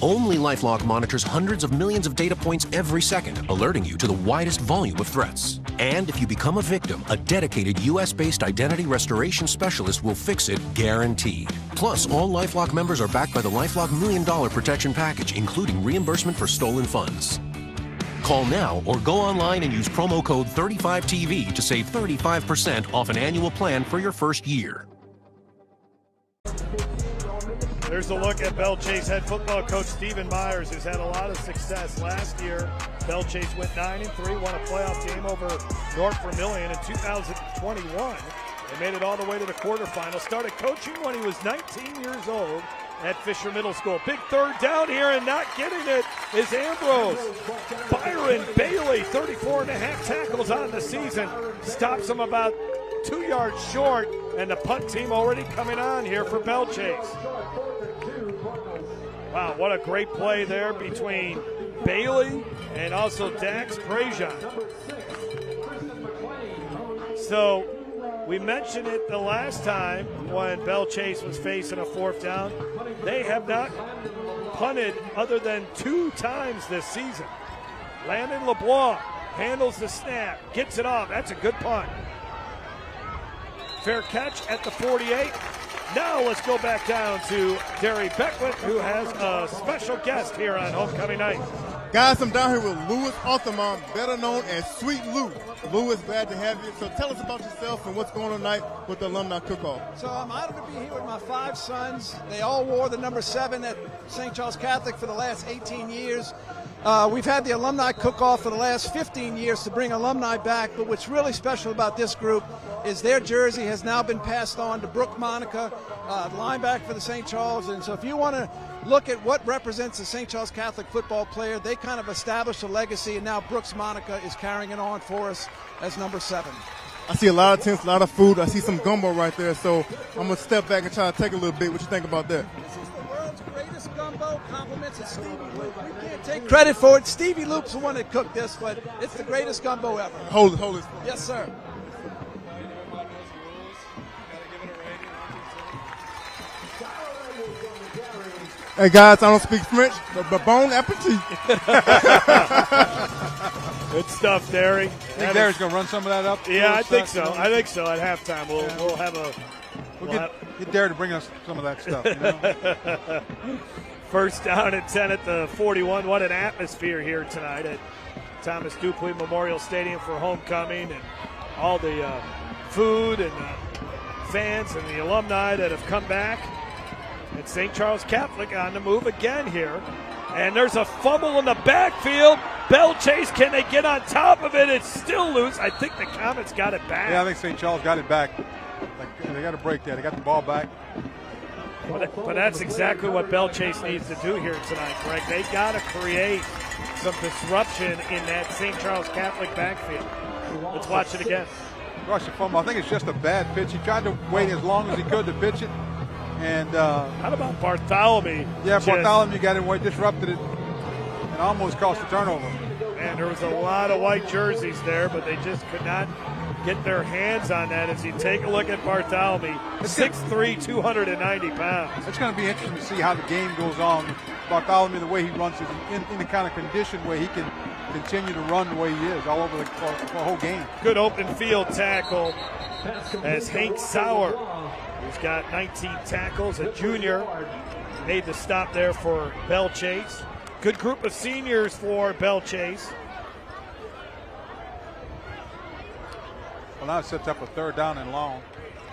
Only LifeLock monitors hundreds of millions of data points every second, alerting you to the widest volume of threats. And if you become a victim, a dedicated U.S.-based identity restoration specialist will fix it, guaranteed. Plus, all LifeLock members are backed by the LifeLock $1 Million Protection Package, including reimbursement for stolen funds. Call now or go online and use promo code 35TV to save 35% off an annual plan for your first year. There's a look at Belle Chasse head football coach Stephen Myers, who's had a lot of success. Last year, Belle Chasse went 9-3, won a playoff game over North Vermillion in 2021. They made it all the way to the quarterfinals. Started coaching when he was 19 years old at Fisher Middle School. Big third down here, and not getting it is Ambrose. Byron Bailey, 34 and a half tackles on the season. Stops him about 2 yards short, and the punt team already coming on here for Belle Chasse. Wow, what a great play there between Bailey and also Dax Prejean. So we mentioned it the last time when Belle Chasse was facing a fourth down. They have not punted other than 2 times this season. Landon LeBlanc handles the snap, gets it off. That's a good punt. Fair catch at the 48. Now let's go back down to Derry Beckwith, who has a special guest here on homecoming night. Guys, I'm down here with Louis Othermont, better known as Sweet Lou. Louis, glad to have you. So tell us about yourself and what's going on tonight with the alumni cook-off. So I'm honored to be here with my 5 sons. They all wore the number 7 at St. Charles Catholic for the last 18 years. We've had the alumni cook-off for the last 15 years to bring alumni back, but what's really special about this group is their jersey has now been passed on to Brooke Monica, linebacker for the St. Charles. And so if you want to look at what represents the St. Charles Catholic football player, they kind of established a legacy, and now Brooks Monica is carrying it on for us as number 7. I see a lot of tents, a lot of food. I see some gumbo right there, so I'm going to step back and try to take a little bit. What you think about that? This is the world's greatest gumbo. Compliments of Stevie Loop. We can't take credit for it. Stevie Loop's the one that cooked this, but it's the greatest gumbo ever. Hold it. Yes, sir. Hey guys, I don't speak French, but bon appetit. Good stuff, Derry. Think Derry's going to run some of that up? Yeah, I think so. I think so. At halftime, we'll have a. Get Derry to bring us some of that stuff. You know? First down and 10 at the 41. What an atmosphere here tonight at Thomas Dupuy Memorial Stadium for homecoming, and all the food and fans and the alumni that have come back. And St. Charles Catholic on the move again here. And there's a fumble in the backfield. Belle Chasse, can they get on top of it? It's still loose. I think the Comets got it back. Yeah, I think St. Charles got it back. They got a break there. They got the ball back. But that's exactly what Belle Chasse needs to do here tonight, Greg. They got to create some disruption in that St. Charles Catholic backfield. Let's watch it again. Rush the fumble. I think it's just a bad pitch. He tried to wait as long as he could to pitch it. And how about Bartholomew? Yeah, Bartholomew got in way, disrupted it, and almost cost the turnover. And there was a lot of white jerseys there, but they just could not get their hands on that. As you take a look at Bartholomew, 6'3", 290 pounds. It's going to be interesting to see how the game goes on. Bartholomew, the way he runs, is in the kind of condition where he can continue to run the way he is all over the whole game. Good open field tackle as Hank Sauer, who's got 19 tackles, a junior, made the stop there for Belle Chasse. Good group of seniors for Belle Chasse. Well, now it sets up a 3rd down and long.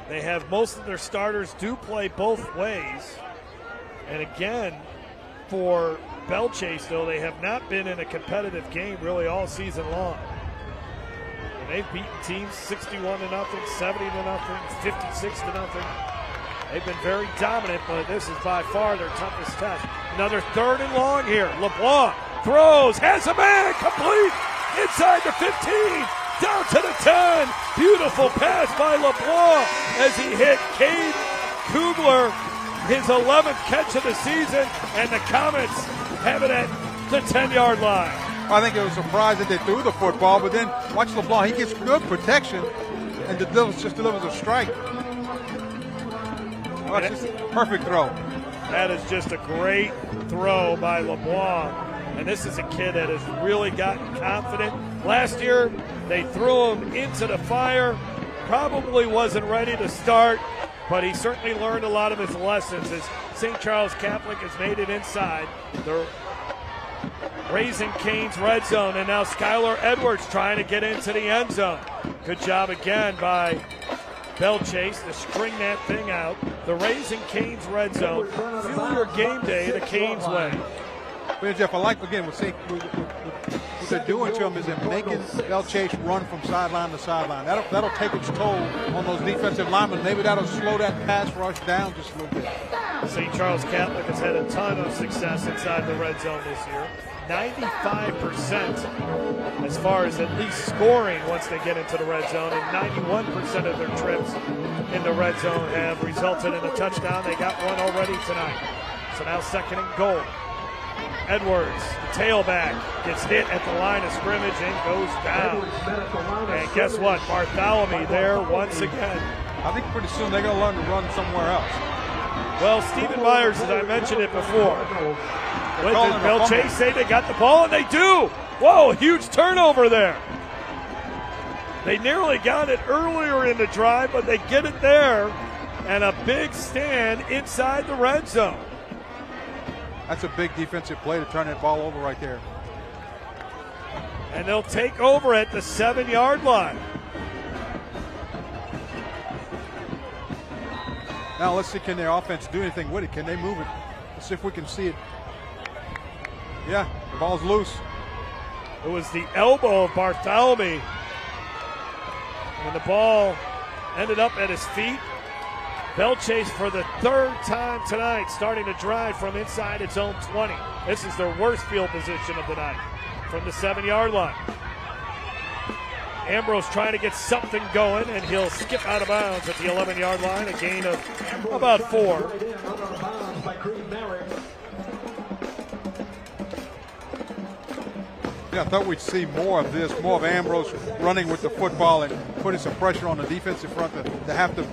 They have most of their starters do play both ways. And again, for Belle Chasse, though, they have not been in a competitive game really all season long. And they've beaten teams 61-0, 70-0, 56-0. They've been very dominant, but this is by far their toughest test. Another 3rd and long here. LeBlanc throws, has a man, complete, inside the 15, down to the 10. Beautiful pass by LeBlanc as he hit Cade Kugler, his 11th catch of the season, and the Comets have it at the 10-yard line. I think it was a surprise that they threw the football, but then watch LeBlanc. He gets good protection and delivers a strike. Oh, it's just a perfect throw. That is just a great throw by LeBlanc. And this is a kid that has really gotten confident. Last year, they threw him into the fire. Probably wasn't ready to start, but he certainly learned a lot of his lessons as St. Charles Catholic has made it inside the Raising Cane's red zone. And now Skylar Edwards trying to get into the end zone. Good job again by Belle Chasse to string that thing out. The Raising Cane's red zone. Feel your game day the Canes way. But Jeff, I like, again, what they're doing to him is they're making Belle Chasse run from sideline to sideline. That'll take its toll on those defensive linemen. Maybe that'll slow that pass rush down just a little bit. St. Charles Catholic has had a ton of success inside the red zone this year. 95% as far as at least scoring once they get into the red zone, and 91% of their trips in the red zone have resulted in a touchdown. They got one already tonight. So now 2nd and goal. Edwards, the tailback, gets hit at the line of scrimmage and goes down. And guess what? Bartholomew there once again. I think pretty soon they're going to learn to run somewhere else. Well, Stephen Myers, as I mentioned it before. What did Belle Chasse say? They got the ball, and they do. Whoa, huge turnover there. They nearly got it earlier in the drive, but they get it there. And a big stand inside the red zone. That's a big defensive play to turn that ball over right there. And they'll take over at the 7-yard line. Now let's see, can their offense do anything with it? Can they move it? Let's see if we can see it. Yeah, the ball's loose. It was the elbow of Bartholomew. And the ball ended up at his feet. Belle Chasse for the 3rd time tonight starting to drive from inside its own 20. This is their worst field position of the night from the 7-yard line. Ambrose trying to get something going, and he'll skip out of bounds at the 11-yard line, a gain of about 4. Yeah, I thought we'd see more of this, more of Ambrose running with the football and putting some pressure on the defensive front to have to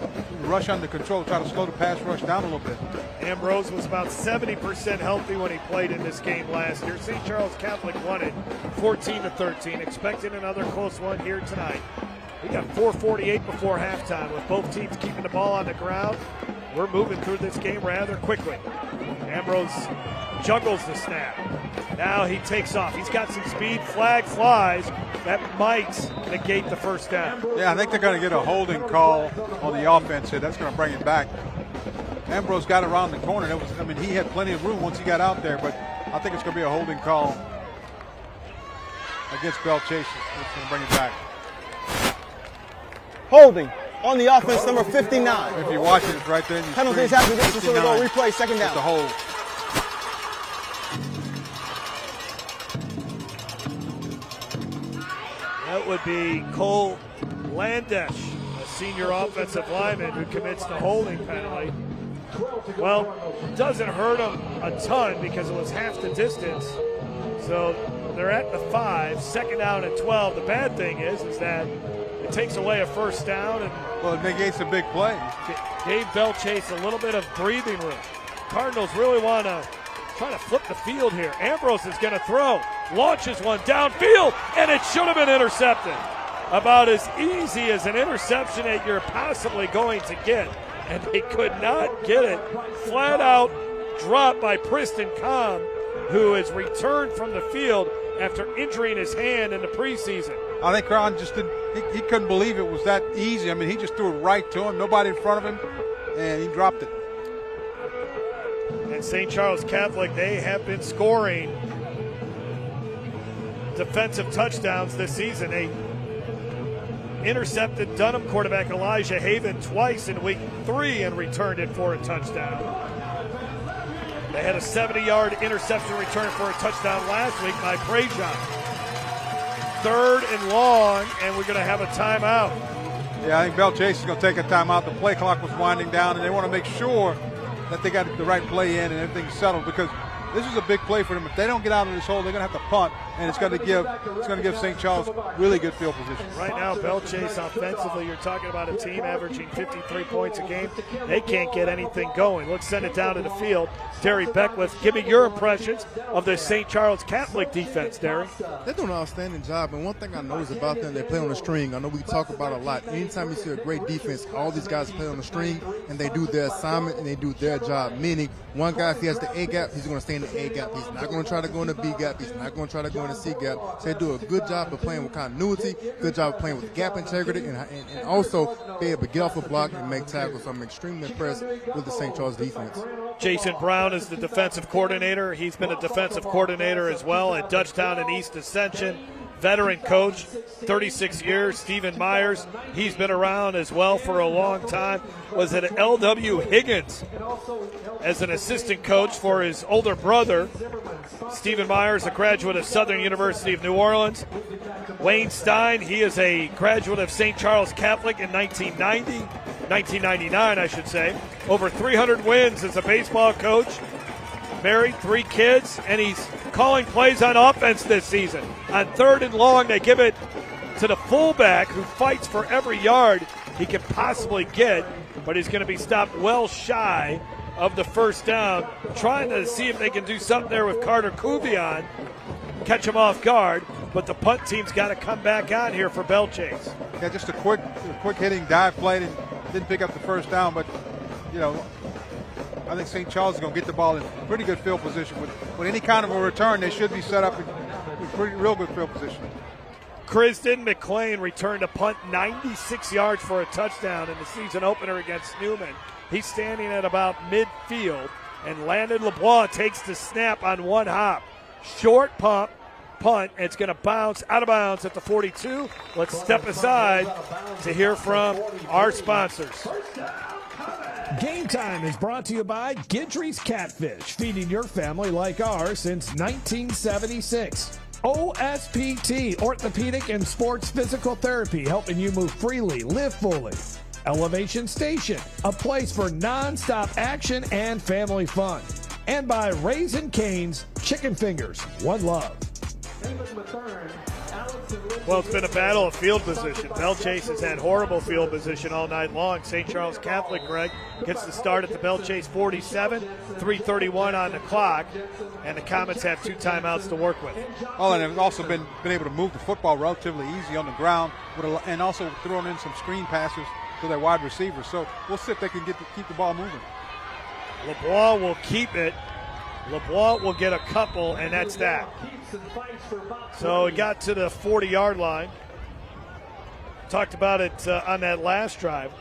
rush under control, try to slow the pass rush down a little bit. Ambrose was about 70% healthy when he played in this game last year. St. Charles Catholic won it 14-13, expecting another close one here tonight. We got 4:48 before halftime with both teams keeping the ball on the ground. We're moving through this game rather quickly. Ambrose juggles the snap. Now he takes off. He's got some speed. Flag flies. That might negate the first down. Yeah, I think they're going to get a holding call on the offense here. That's going to bring it back. Ambrose got around the corner. He had plenty of room once he got out there, but I think it's going to be a holding call against Belle Chasse. It's going to bring it back. Holding on the offense, number 59. If you watch it, it's right there. Penalties have to get so they go replay, 2nd down. It's a hold. That would be Cole Landesh, a senior offensive lineman who commits the holding penalty. Well, it doesn't hurt them a ton because it was half the distance. So they're at the 5, second down and 12. The bad thing is that it takes away a first down. And well, it negates a big play. Gave Belle Chasse a little bit of breathing room. Cardinals really want to try to flip the field here. Ambrose is going to throw, launches one downfield, and it should have been intercepted. About as easy as an interception that you're possibly going to get, and they could not get it. Flat out dropped by Preston Comm, who has returned from the field after injuring his hand in the preseason. I think Cron just didn't, he couldn't believe it was that easy. I mean, he just threw it right to him, nobody in front of him, and he dropped it. And St. Charles Catholic, they have been scoring defensive touchdowns this season. They intercepted Dunham quarterback Elijah Haven twice in week 3 and returned it for a touchdown. They had a 70-yard interception return for a touchdown last week by Prejean. 3rd and long, and we're going to have a timeout. Yeah, I think Belle Chasse is going to take a timeout. The play clock was winding down, and they want to make sure that they got the right play in and everything's settled, because this is a big play for them. If they don't get out of this hole, they're going to have to punt, and it's going to give St. Charles really good field position. Right now, Belle Chasse offensively, you're talking about a team averaging 53 points a game. They can't get anything going. Let's send it down to the field. Derry Beckwith, give me your impressions of the St. Charles Catholic defense, Derry. They're doing an outstanding job, and one thing I notice about them, they play on the string. I know we talk about it a lot. Anytime you see a great defense, all these guys play on the string, and they do their assignment, and they do their job, meaning one guy, if he has the A gap, he's going to stay in the A gap. He's not going to try to go in the B gap. He's not going to try to go in the C gap. So they do a good job of playing with continuity, good job of playing with gap integrity, and also be able to get off a block and make tackles. So I'm extremely impressed with the St. Charles defense. Jason Brown is the defensive coordinator. He's been a defensive coordinator as well at Dutchtown and East Ascension. Veteran coach, 36 years. Stephen Myers, he's been around as well for a long time. Was at L.W. Higgins as an assistant coach for his older brother. Stephen Myers, a graduate of Southern University of New Orleans. Wayne Stein, he is a graduate of St. Charles Catholic in 1999, I should say. Over 300 wins as a baseball coach. Married, 3 kids, and he's calling plays on offense this season. On 3rd and long, they give it to the fullback who fights for every yard he can possibly get, but he's going to be stopped well shy of the first down, trying to see if they can do something there with Carter Kuvion, catch him off guard, but the punt team's got to come back on here for Belle Chasse. Yeah, just a quick hitting dive play, and didn't pick up the first down, but, you know, I think St. Charles is going to get the ball in pretty good field position. With any kind of a return, they should be set up in real good field position. Krisden McClain returned a punt 96 yards for a touchdown in the season opener against Newman. He's standing at about midfield, and Landon LeBlanc takes the snap on one hop. Short punt, and it's going to bounce out of bounds at the 42. Let's step aside to hear from our sponsors. Game Time is brought to you by Guidry's Catfish, feeding your family like ours since 1976. OSPT, Orthopedic and Sports Physical Therapy, helping you move freely, live fully. Elevation Station, a place for non-stop action and family fun. And by Raising Cane's Chicken Fingers, one love. Well, it's been a battle of field position. Belle Chasse has had horrible field position all night long. St. Charles Catholic, Greg, gets the start at the Belle Chasse 47, 3:31 on the clock, and the Comets have 2 timeouts to work with. Oh, and they've also been able to move the football relatively easy on the ground, and also throwing in some screen passes to their wide receivers. So we'll see if they can keep the ball moving. LeBlanc will keep it. LeBlanc will get a couple, and that's that. So it got to the 40-yard line. Talked about it on that last drive.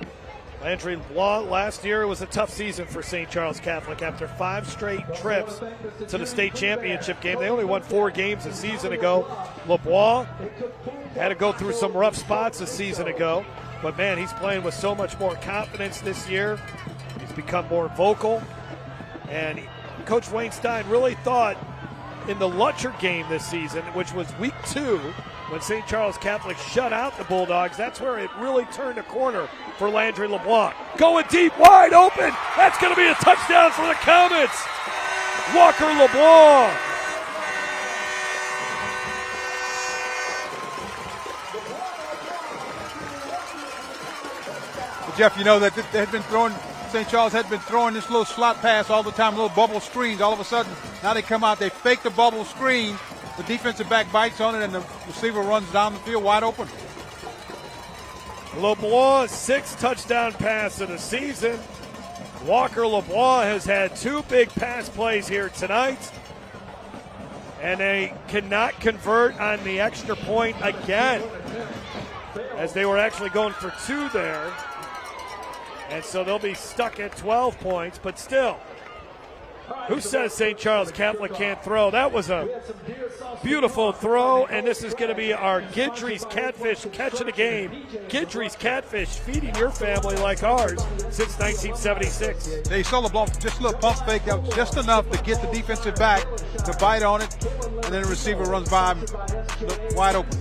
Landry LeBlanc, last year it was a tough season for St. Charles Catholic. After 5 straight trips to the state championship game, they only won 4 games a season ago. LeBlanc had to go through some rough spots a season ago, but man, he's playing with so much more confidence this year. He's become more vocal, and Coach Wayne Stein really thought in the Lutcher game this season, which was week 2, when St. Charles Catholic shut out the Bulldogs, that's where it really turned a corner for Landry LeBlanc. Going deep, wide open. That's going to be a touchdown for the Comets. Walker LeBlanc. Jeff, you know that they had been throwing, St. Charles had been throwing this little slot pass all the time, little bubble screens. All of a sudden, now they come out, they fake the bubble screen. The defensive back bites on it, and the receiver runs down the field wide open. LeBlanc, 6 touchdown pass of the season. Walker LeBlanc has had 2 big pass plays here tonight. And they cannot convert on the extra point again, as they were actually going for 2 there. And so they'll be stuck at 12 points, but still, who says St. Charles Catholic can't throw? That was a beautiful throw, and this is going to be our Guidry's Catfish catch of the game. Guidry's Catfish, feeding your family like ours since 1976. They saw LeBlanc, just a little pump fake that was just enough to get the defensive back to bite on it, and then the receiver runs by him wide open.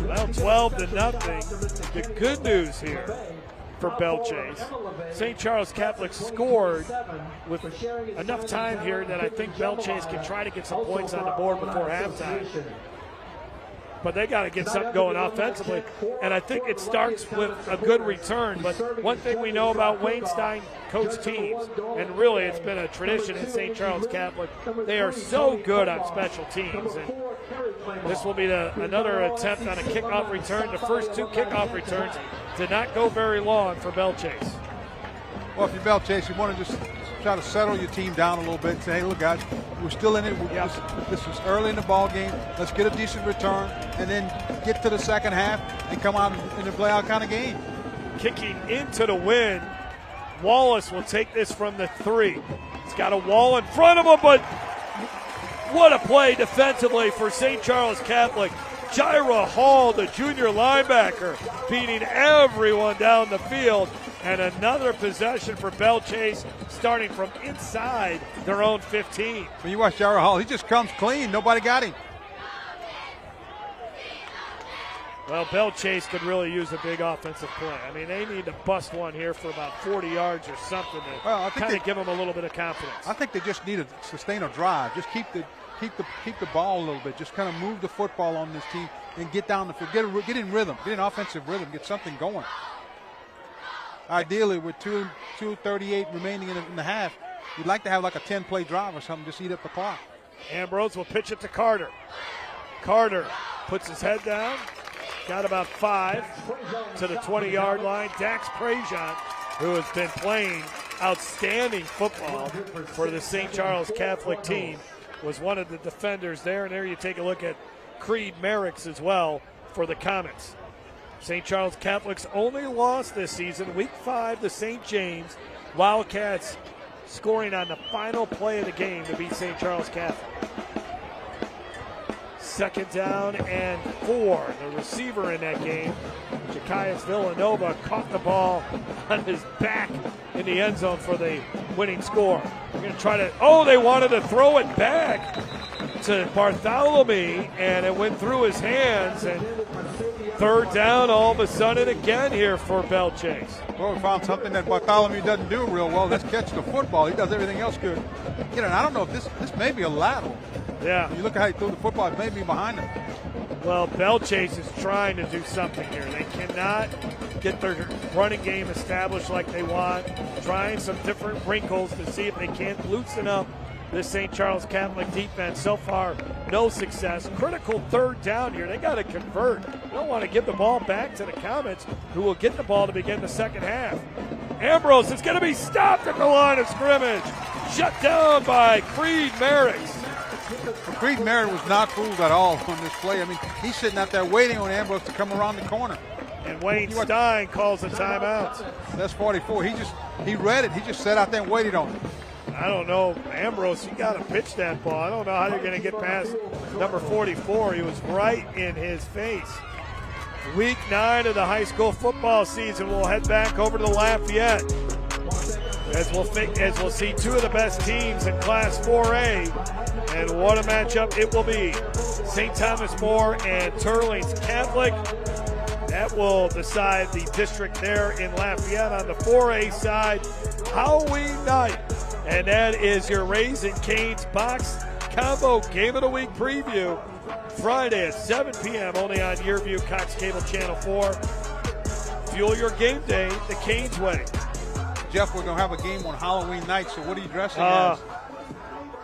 Well, 12-0. The good news here for Belle Chasse, St. Charles Catholic scored with enough time here that I think Belle Chasse can try to get some points on the board before halftime. But they got to get something going offensively, and I think it starts with a good return. But one thing we know about Wayne Stein coach teams, and really it's been a tradition in St. Charles Catholic, they are so good on special teams. And this will be another attempt on a kickoff return. The first 2 kickoff returns did not go very long for Belle Chasse. Well, if you're Belle Chasse, you want to just try to settle your team down a little bit and say, hey, look, guys, we're still in it. This is early in the ball game. Let's get a decent return and then get to the second half and come out in a playout kind of game. Kicking into the wind, Wallace will take this from the 3. He's got a wall in front of him, but what a play defensively for St. Charles Catholic. Jaira Hall, the junior linebacker, beating everyone down the field. And another possession for Belle Chasse, starting from inside their own 15. When you watch Jaira Hall, he just comes clean. Nobody got him. Well, Belle Chasse could really use a big offensive play. I mean, they need to bust one here for about 40 yards or something to kind of give them a little bit of confidence. I think they just need to sustain a drive. Just keep the ball a little bit. Just kind of move the football on this team and get down the field. Get in rhythm. Get in offensive rhythm. Get something going. Ideally, with 2:38 remaining in the half, you'd like to have like a 10-play drive or something. Just eat up the clock. Ambrose will pitch it to Carter. Carter puts his head down. Got about 5 to the 20-yard line. Dax Prejean, who has been playing outstanding football for the St. Charles Catholic team, was one of the defenders there. And there you take a look at Creed Merricks as well for the Comets. St. Charles Catholic's only loss this season, Week 5 to St. James. Wildcats scoring on the final play of the game to beat St. Charles Catholic. 2nd down and 4. The receiver in that game, Jakias Villanova, caught the ball on his back in the end zone for the winning score. We're going to try to, they wanted to throw it back to Bartholomew, and it went through his hands, and 3rd down all of a sudden again here for Belle Chasse. Well, we found something that Bartholomew doesn't do real well. Let's catch the football. He does everything else good. You know, and I don't know if this may be a lateral. Yeah. When you look at how he threw the football, it may be behind him. Well, Belle Chasse is trying to do something here. They cannot get their running game established like they want. Trying some different wrinkles to see if they can't loosen up this St. Charles Catholic defense. So far, no success. Critical 3rd down here. They got to convert. They don't want to give the ball back to the Comets, who will get the ball to begin the second half. Ambrose is going to be stopped at the line of scrimmage. Shut down by Creed Merricks. Well, Creed Merritt was not fooled at all on this play. I mean, he's sitting out there waiting on Ambrose to come around the corner. And Wayne Stein calls a timeout. That's 44. He read it. He just sat out there and waited on it. I don't know, Ambrose, you got to pitch that ball. I don't know how you're going to get past number 44. He was right in his face. Week 9 of the high school football season. We'll head back over to Lafayette as we'll see 2 of the best teams in Class 4A And what a matchup it will be. St. Thomas More and Turlings Catholic. That will decide the district there in Lafayette on the 4A side. Halloween night. And that is your Raising Cane's Box Combo Game of the Week preview. Friday at 7 p.m. only on YurView, Cox Cable Channel 4. Fuel your game day the Canes way. Jeff, we're going to have a game on Halloween night, so what are you dressing as?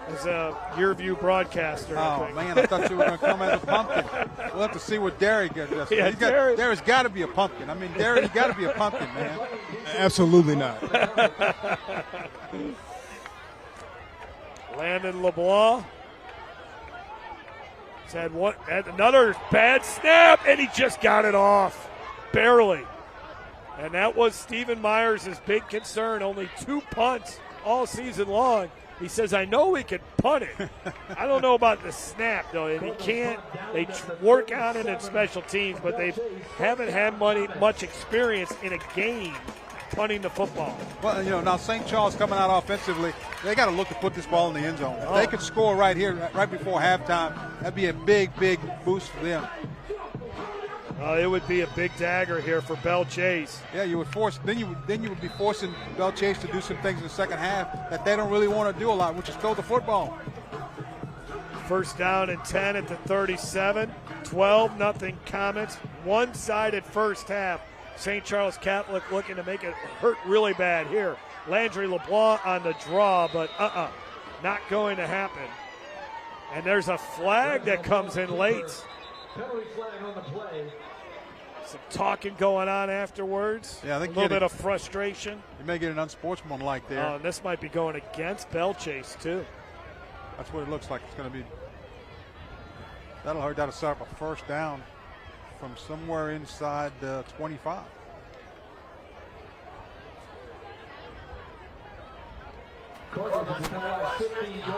As a YurView broadcaster. Oh, man, I thought you were going to come as a pumpkin. We'll have to see what Derek gets dressed as. Derek's got to be a pumpkin. I mean, Derek, you got to be a pumpkin, man. Absolutely not. Landon LeBlanc had another bad snap, and he just got it off. Barely. And that was Stephen Myers' big concern. Only 2 punts all season long. He says, I know we can punt it. I don't know about the snap, though. And he can't. They work on it in special teams, but they haven't had much experience in a game punting the football. Well, now St. Charles coming out offensively, they got to look to put this ball in the end zone. If they could score right here, right before halftime, that'd be a big, big boost for them. It would be a big dagger here for Belle Chasse. Yeah, you would force. Then you would be forcing Belle Chasse to do some things in the second half that they don't really want to do a lot, which is throw the football. First down and 10 at the 37. 12-0 Comets. One-sided first half. St. Charles Catholic looking to make it hurt really bad here. Landry LeBlanc on the draw, but not going to happen. And there's a flag that comes in late. Penalty flag on the play. Some talking going on afterwards. Yeah, I think a little bit of frustration. You may get an unsportsmanlike there. And this might be going against Belle Chasse, too. That's what it looks like it's going to be. That'll set up a first down from somewhere inside 25.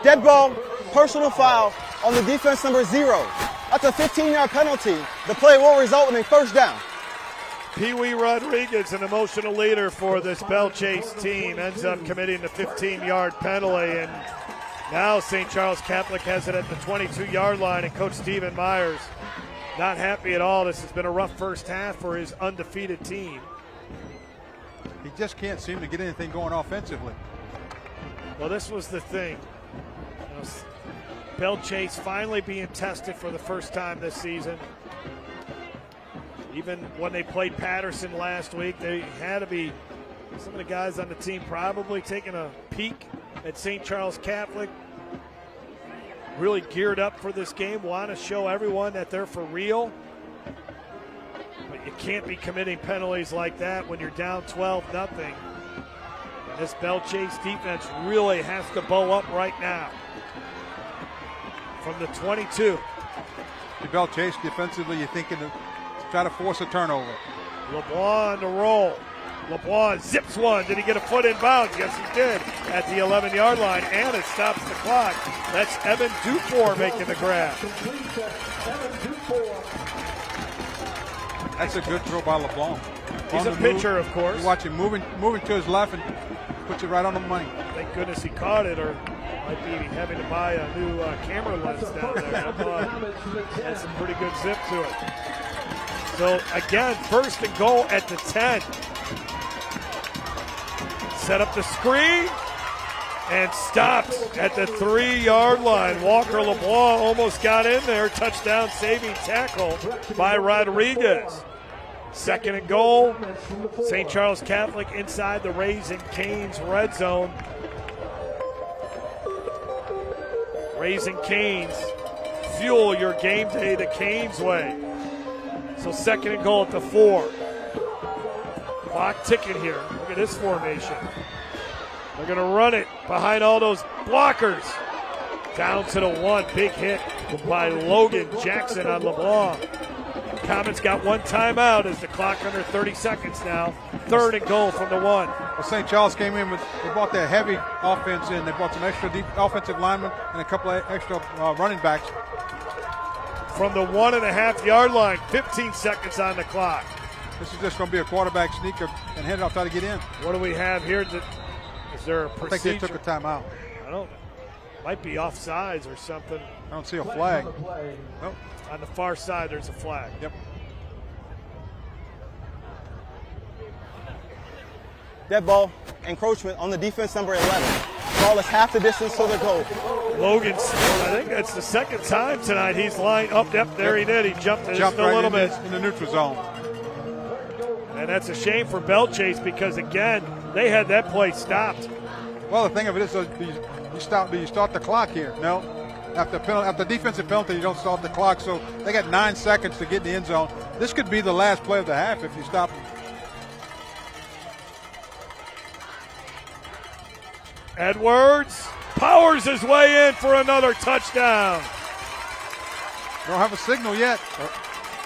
Dead ball, personal foul on the defense number 0. That's a 15-yard penalty. The play will result in a first down. Pee Wee Rodriguez, an emotional leader for this Belle Chasse team, ends up committing the 15-yard penalty. And now St. Charles Catholic has it at the 22-yard line, and Coach Stephen Myers not happy at all. This has been a rough first half for his undefeated team. He just can't seem to get anything going offensively. Well, this was the thing. Belle Chasse finally being tested for the first time this season. Even when they played Patterson last week, they had to be, some of the guys on the team probably taking a peek at St. Charles Catholic. Really geared up for this game, want to show everyone that they're for real. But you can't be committing penalties like that when you're down 12-0. And this Belle Chasse defense really has to bow up right now. From the 22. Belle Chasse defensively, you're thinking to try to force a turnover. LeBlanc on the roll. LeBlanc zips one. Did he get a foot in bounds? Yes, he did at the 11-yard line, and it stops the clock. That's Evan Dufour making the grab. That's a good throw by LeBlanc. He's a pitcher, of course. You watch him moving to his left and puts it right on the money. Thank goodness he caught it, or might be having to buy a new camera lens down there. That's some pretty good zip to it. So, again, first and goal at the 10. Set up the screen and stopped at the 3-yard line. Walker LeBlanc almost got in there. Touchdown saving tackle by Rodriguez. Second and goal. St. Charles Catholic inside the Raising Cane's red zone. Raising Cane's. Fuel your game day the Cane's way. So second and goal at the 4. Clock ticking here. Look at this formation. They're going to run it behind all those blockers. Down to the 1. Big hit by Logan Jackson on LeBlanc. Comets got one timeout as the clock under 30 seconds now. Third and goal from the 1. Well, St. Charles came in they brought their heavy offense in. They brought some extra deep offensive linemen and a couple of extra running backs. From the 1.5-yard line, 15 seconds on the clock. This is just going to be a quarterback sneaker and head off, try to get in. What do we have here? Is there a procedure? I think they took a timeout. I don't. Might be offsides or something. I don't see a flag. Nope. On the far side, there's a flag. Yep. Dead ball, encroachment on the defense number 11. Ball is half the distance to the goal. Logan, I think that's the second time tonight he's lined up. Yep, there he did. He jumped just Jumped a right little bit. in the neutral zone. And that's a shame for Belle Chasse because, again, they had that play stopped. Well, the thing of it is, do you start the clock here? No. After defensive penalty, you don't start the clock. So they got 9 seconds to get in the end zone. This could be the last play of the half if you stop them. Edwards powers his way in for another touchdown. Don't have a signal yet.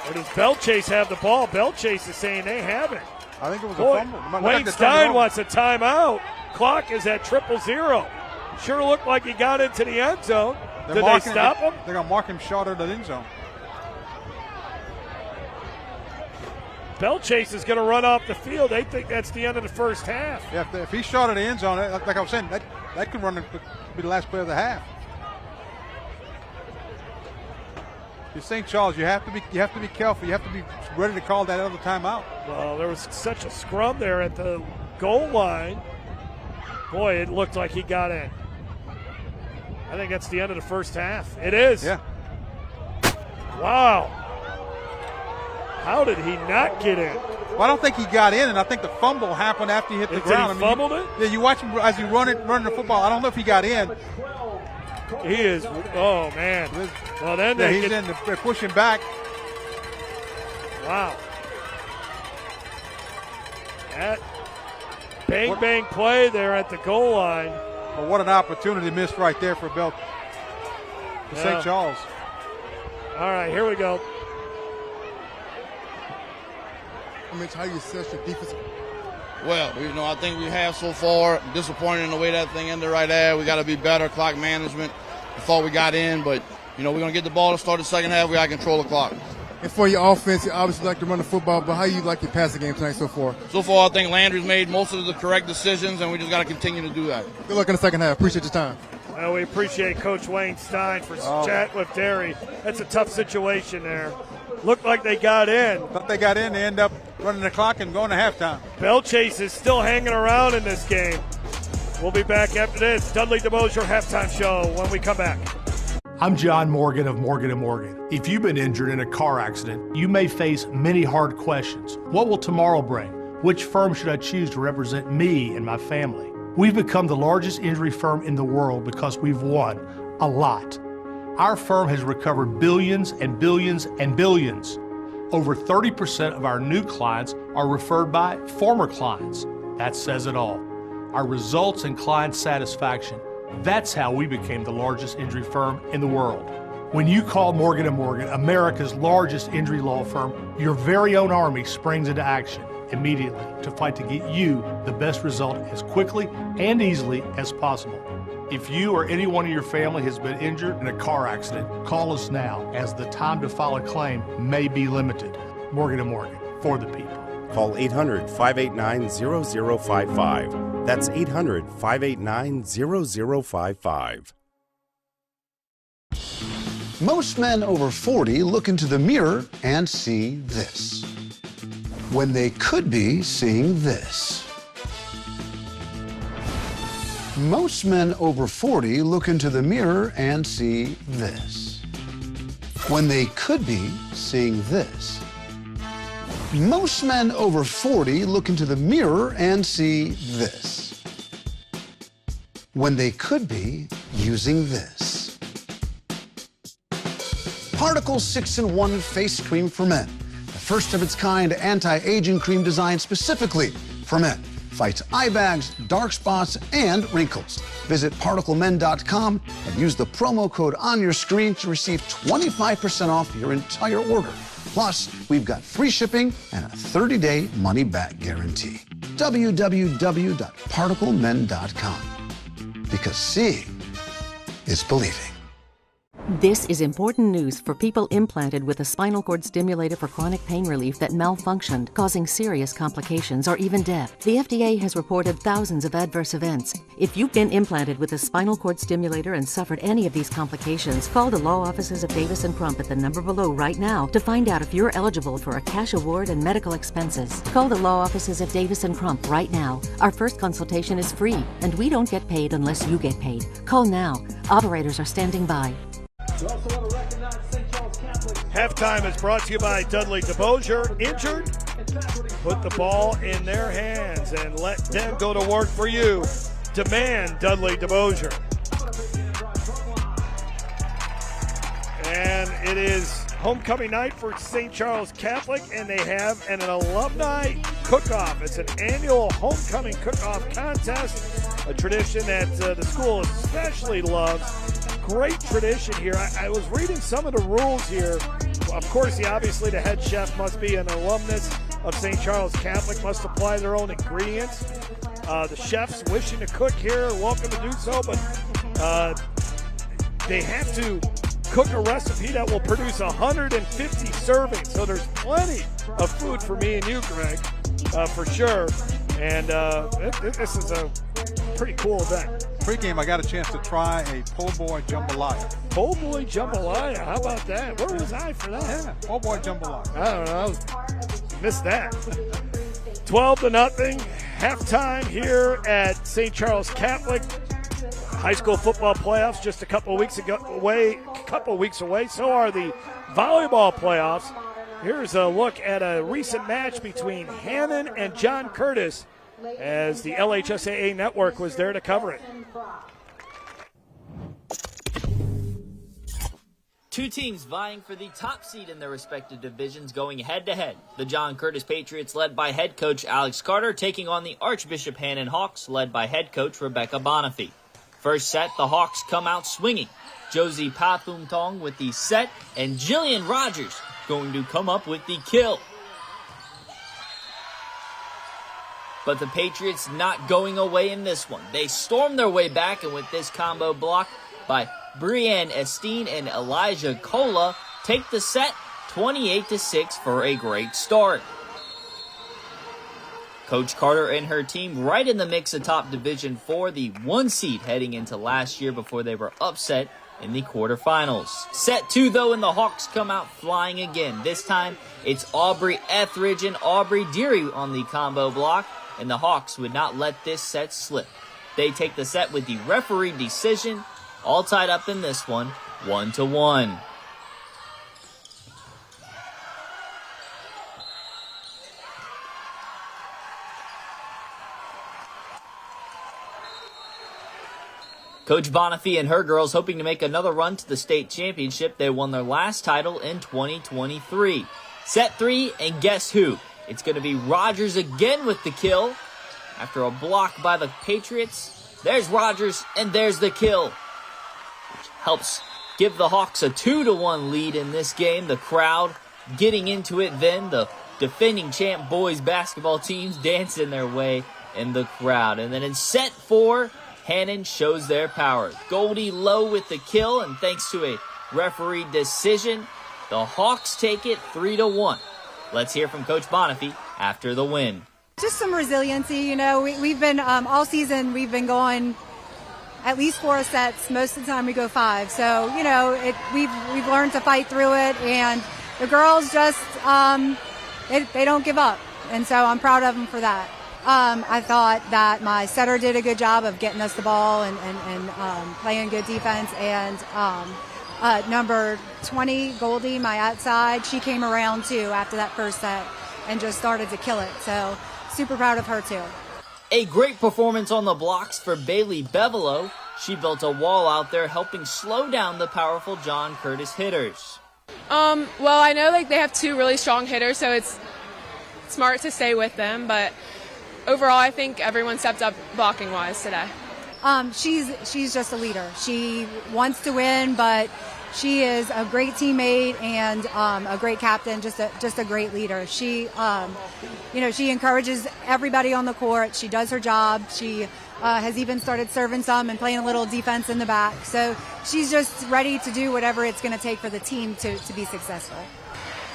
Or does Belle Chasse have the ball? Belle Chasse is saying they haven't. I think it was a fumble. Wayne Stein wants a timeout. Clock is at 0-0. Sure looked like he got into the end zone. Did they stop him? They're going to mark him short of the end zone. Belle Chasse is going to run off the field. They think that's the end of the first half. Yeah, if he's short of the end zone, like I was saying, that could be the last play of the half. You're St. Charles, you have to be careful. You have to be ready to call that other timeout. Well, there was such a scrum there at the goal line. Boy, it looked like he got in. I think that's the end of the first half. It is. Yeah. Wow. How did he not get in? Well, I don't think he got in, and I think the fumble happened after he hit the ground. He fumbled it? Yeah, you watch him as he running the football. I don't know if he got in. He is. Oh man. Well, then they're pushing back. Wow. That bang play there at the goal line. Well, what an opportunity missed right there for St. Charles. All right, here we go. Mitch, how you assess your defense? Well, I think we have so far. Disappointed in the way that thing ended right there. We got to be better clock management. I thought we got in, but we're going to get the ball to start the second half. We got to control the clock. And for your offense, you obviously like to run the football, but how you like your passing game tonight so far? So far, I think Landry's made most of the correct decisions, and we just got to continue to do that. Good luck in the second half. Appreciate your time. Well, we appreciate Coach Wayne Stein for chatting with Derry. That's a tough situation there. Looked like they got in. Thought they got in. They end up running the clock and going to halftime. Belle Chasse is still hanging around in this game. We'll be back after this. Dudley DeMosier halftime show when we come back. I'm John Morgan of Morgan & Morgan. If you've been injured in a car accident, you may face many hard questions. What will tomorrow bring? Which firm should I choose to represent me and my family? We've become the largest injury firm in the world because we've won a lot. Our firm has recovered billions and billions and billions. Over 30% of our new clients are referred by former clients. That says it all. Our results and client satisfaction, that's how we became the largest injury firm in the world. When you call Morgan & Morgan, America's largest injury law firm, your very own army springs into action immediately to fight to get you the best result as quickly and easily as possible. If you or anyone in your family has been injured in a car accident, call us now, as the time to file a claim may be limited. Morgan & Morgan, for the people. Call 800-589-0055. That's 800-589-0055. Most men over 40 look into the mirror and see this, when they could be seeing this. Most men over 40 look into the mirror and see this, when they could be seeing this. Most men over 40 look into the mirror and see this, when they could be using this. Particle 6-in-1 Face Cream for Men, the first of its kind anti-aging cream designed specifically for men. Fights eye bags, dark spots, and wrinkles. Visit ParticleMen.com and use the promo code on your screen to receive 25% off your entire order. Plus, we've got free shipping and a 30-day money-back guarantee. www.particlemen.com. Because seeing is believing. This is important news for people implanted with a spinal cord stimulator for chronic pain relief that malfunctioned, causing serious complications or even death. The FDA has reported thousands of adverse events. If you've been implanted with a spinal cord stimulator and suffered any of these complications, call the law offices of Davis & Crump at the number below right now to find out if you're eligible for a cash award and medical expenses. Call the law offices of Davis & Crump right now. Our first consultation is free, and we don't get paid unless you get paid. Call now. Operators are standing by. We also want to recognize St. Charles Catholic. Halftime is brought to you by Dudley DeBosier. Injured? Put the ball in their hands and let them go to work for you. Demand Dudley DeBosier. And it is homecoming night for St. Charles Catholic, and they have an alumni cook-off. It's an annual homecoming cook-off contest, a tradition that the school especially loves. Great tradition here. I was reading some of the rules here. Of course, obviously the head chef must be an alumnus of St. Charles Catholic, must supply their own ingredients. The chefs wishing to cook here are welcome to do so, but they have to cook a recipe that will produce 150 servings. So there's plenty of food for me and you, Greg, for sure. And this is a pretty cool event. Pre-game, I got a chance to try a po' boy jambalaya. Po' boy jambalaya, how about that? Where was I for that? Yeah, po' boy jambalaya. I don't know, missed that. 12-0, halftime here at St. Charles Catholic. High school football playoffs just a couple weeks away. So are the volleyball playoffs. Here's a look at a recent match between Hannon and John Curtis, as the LHSAA network was there to cover it. Two teams vying for the top seed in their respective divisions going head-to-head. The John Curtis Patriots, led by head coach Alex Carter, taking on the Archbishop Hannon Hawks, led by head coach Rebecca Bonifay. First set, the Hawks come out swinging. Josie Pathumtong with the set, and Jillian Rogers going to come up with the kill. But the Patriots not going away in this one. They storm their way back, and with this combo block by Brianne Esteen and Elijah Cola, take the set 28-6 for a great start. Coach Carter and her team right in the mix atop Division 4, the 1 seed heading into last year before they were upset in the quarterfinals. Set 2, though, and the Hawks come out flying again. This time, it's Aubrey Etheridge and Aubrey Deary on the combo block, and the Hawks would not let this set slip. They take the set with the referee decision, all tied up in this one, 1-1. Coach Bonifay and her girls hoping to make another run to the state championship. They won their last title in 2023. Set 3, and guess who? It's going to be Rogers again with the kill. After a block by the Patriots, there's Rogers, and there's the kill, which helps give the Hawks a 2-1 lead in this game. The crowd getting into it then. The defending champ boys basketball teams dancing their way in the crowd. And then in set 4, Hannon shows their power. Goldie Lowe with the kill, and thanks to a referee decision, the Hawks take it 3-1. Let's hear from Coach Bonifay after the win. Just some resiliency, you know. We've been all season. We've been going at least 4 sets. Most of the time we go 5. So you know, we've learned to fight through it, and the girls just they don't give up, and so I'm proud of them for that. I thought that my setter did a good job of getting us the ball and playing good defense. And number 20, Goldie, my outside, she came around too after that first set and just started to kill it. So super proud of her too. A great performance on the blocks for Bailey Bevelow. She built a wall out there, helping slow down the powerful John Curtis hitters. Well, I know they have 2 really strong hitters, so it's smart to stay with them, but overall, I think everyone stepped up blocking-wise today. She's just a leader. She wants to win, but She is a great teammate and a great captain, just a great leader. She, she encourages everybody on the court. She does her job. She has even started serving some and playing a little defense in the back. So she's just ready to do whatever it's going to take for the team to be successful.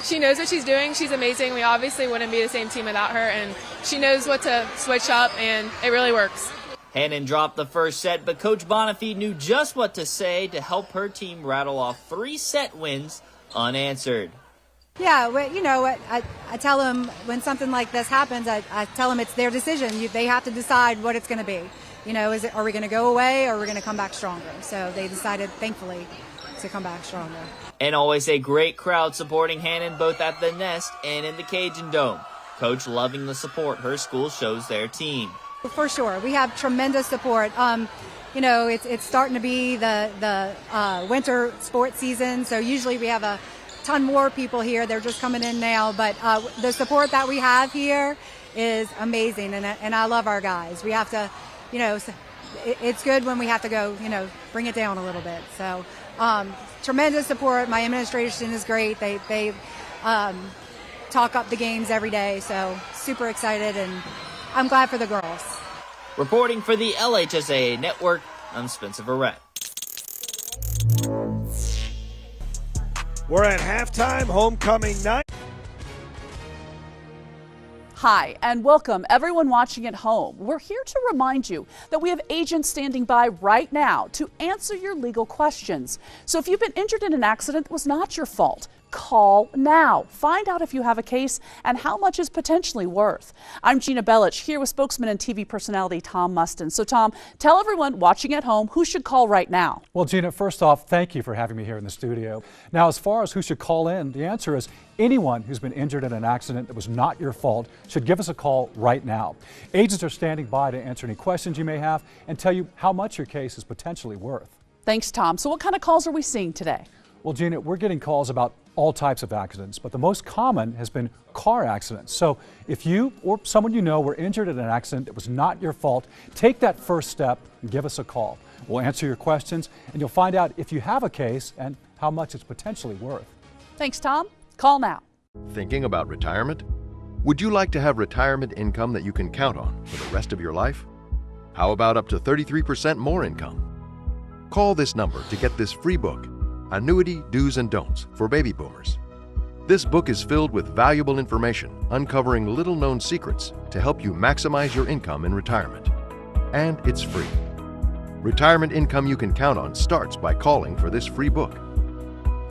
She knows what she's doing. She's amazing. We obviously wouldn't be the same team without her, and she knows what to switch up, and it really works. Hannon dropped the first set, but Coach Bonifay knew just what to say to help her team rattle off 3 set wins unanswered. Yeah, I tell them when something like this happens, I tell them it's their decision. They have to decide what it's going to be. Are we going to go away or are we going to come back stronger? So they decided, thankfully, to come back stronger. And always a great crowd supporting Hannon both at the Nest and in the Cajun Dome. Coach loving the support her school shows their team. For sure. We have tremendous support. It's starting to be the winter sports season, so usually we have a ton more people here. They're just coming in now, but the support that we have here is amazing, and I love our guys. We have to, it's good when we have to go, bring it down a little bit. So tremendous support. My administration is great. They talk up the games every day, so super excited, and I'm glad for the girls. Reporting for the LHSAA Network, I'm Spencer Verrett. We're at halftime, homecoming night. Hi, and welcome everyone watching at home. We're here to remind you that we have agents standing by right now to answer your legal questions. So if you've been injured in an accident that was not your fault, call now. Find out if you have a case and how much is potentially worth. I'm Gina Bellich here with spokesman and TV personality Tom Mustin. So Tom, tell everyone watching at home who should call right now. Well, Gina, first off, thank you for having me here in the studio. Now, as far as who should call in, the answer is anyone who's been injured in an accident that was not your fault should give us a call right now. Agents are standing by to answer any questions you may have and tell you how much your case is potentially worth. Thanks, Tom. So what kind of calls are we seeing today? Well, Gina, we're getting calls about all types of accidents, but the most common has been car accidents. So if you or someone you know were injured in an accident that was not your fault, take that first step and give us a call. We'll answer your questions and you'll find out if you have a case and how much it's potentially worth. Thanks, Tom. Call now. Thinking about retirement? Would you like to have retirement income that you can count on for the rest of your life? How about up to 33% more income? Call this number to get this free book, Annuity Do's and Don'ts for Baby Boomers. This book is filled with valuable information uncovering little-known secrets to help you maximize your income in retirement. And it's free. Retirement income you can count on starts by calling for this free book.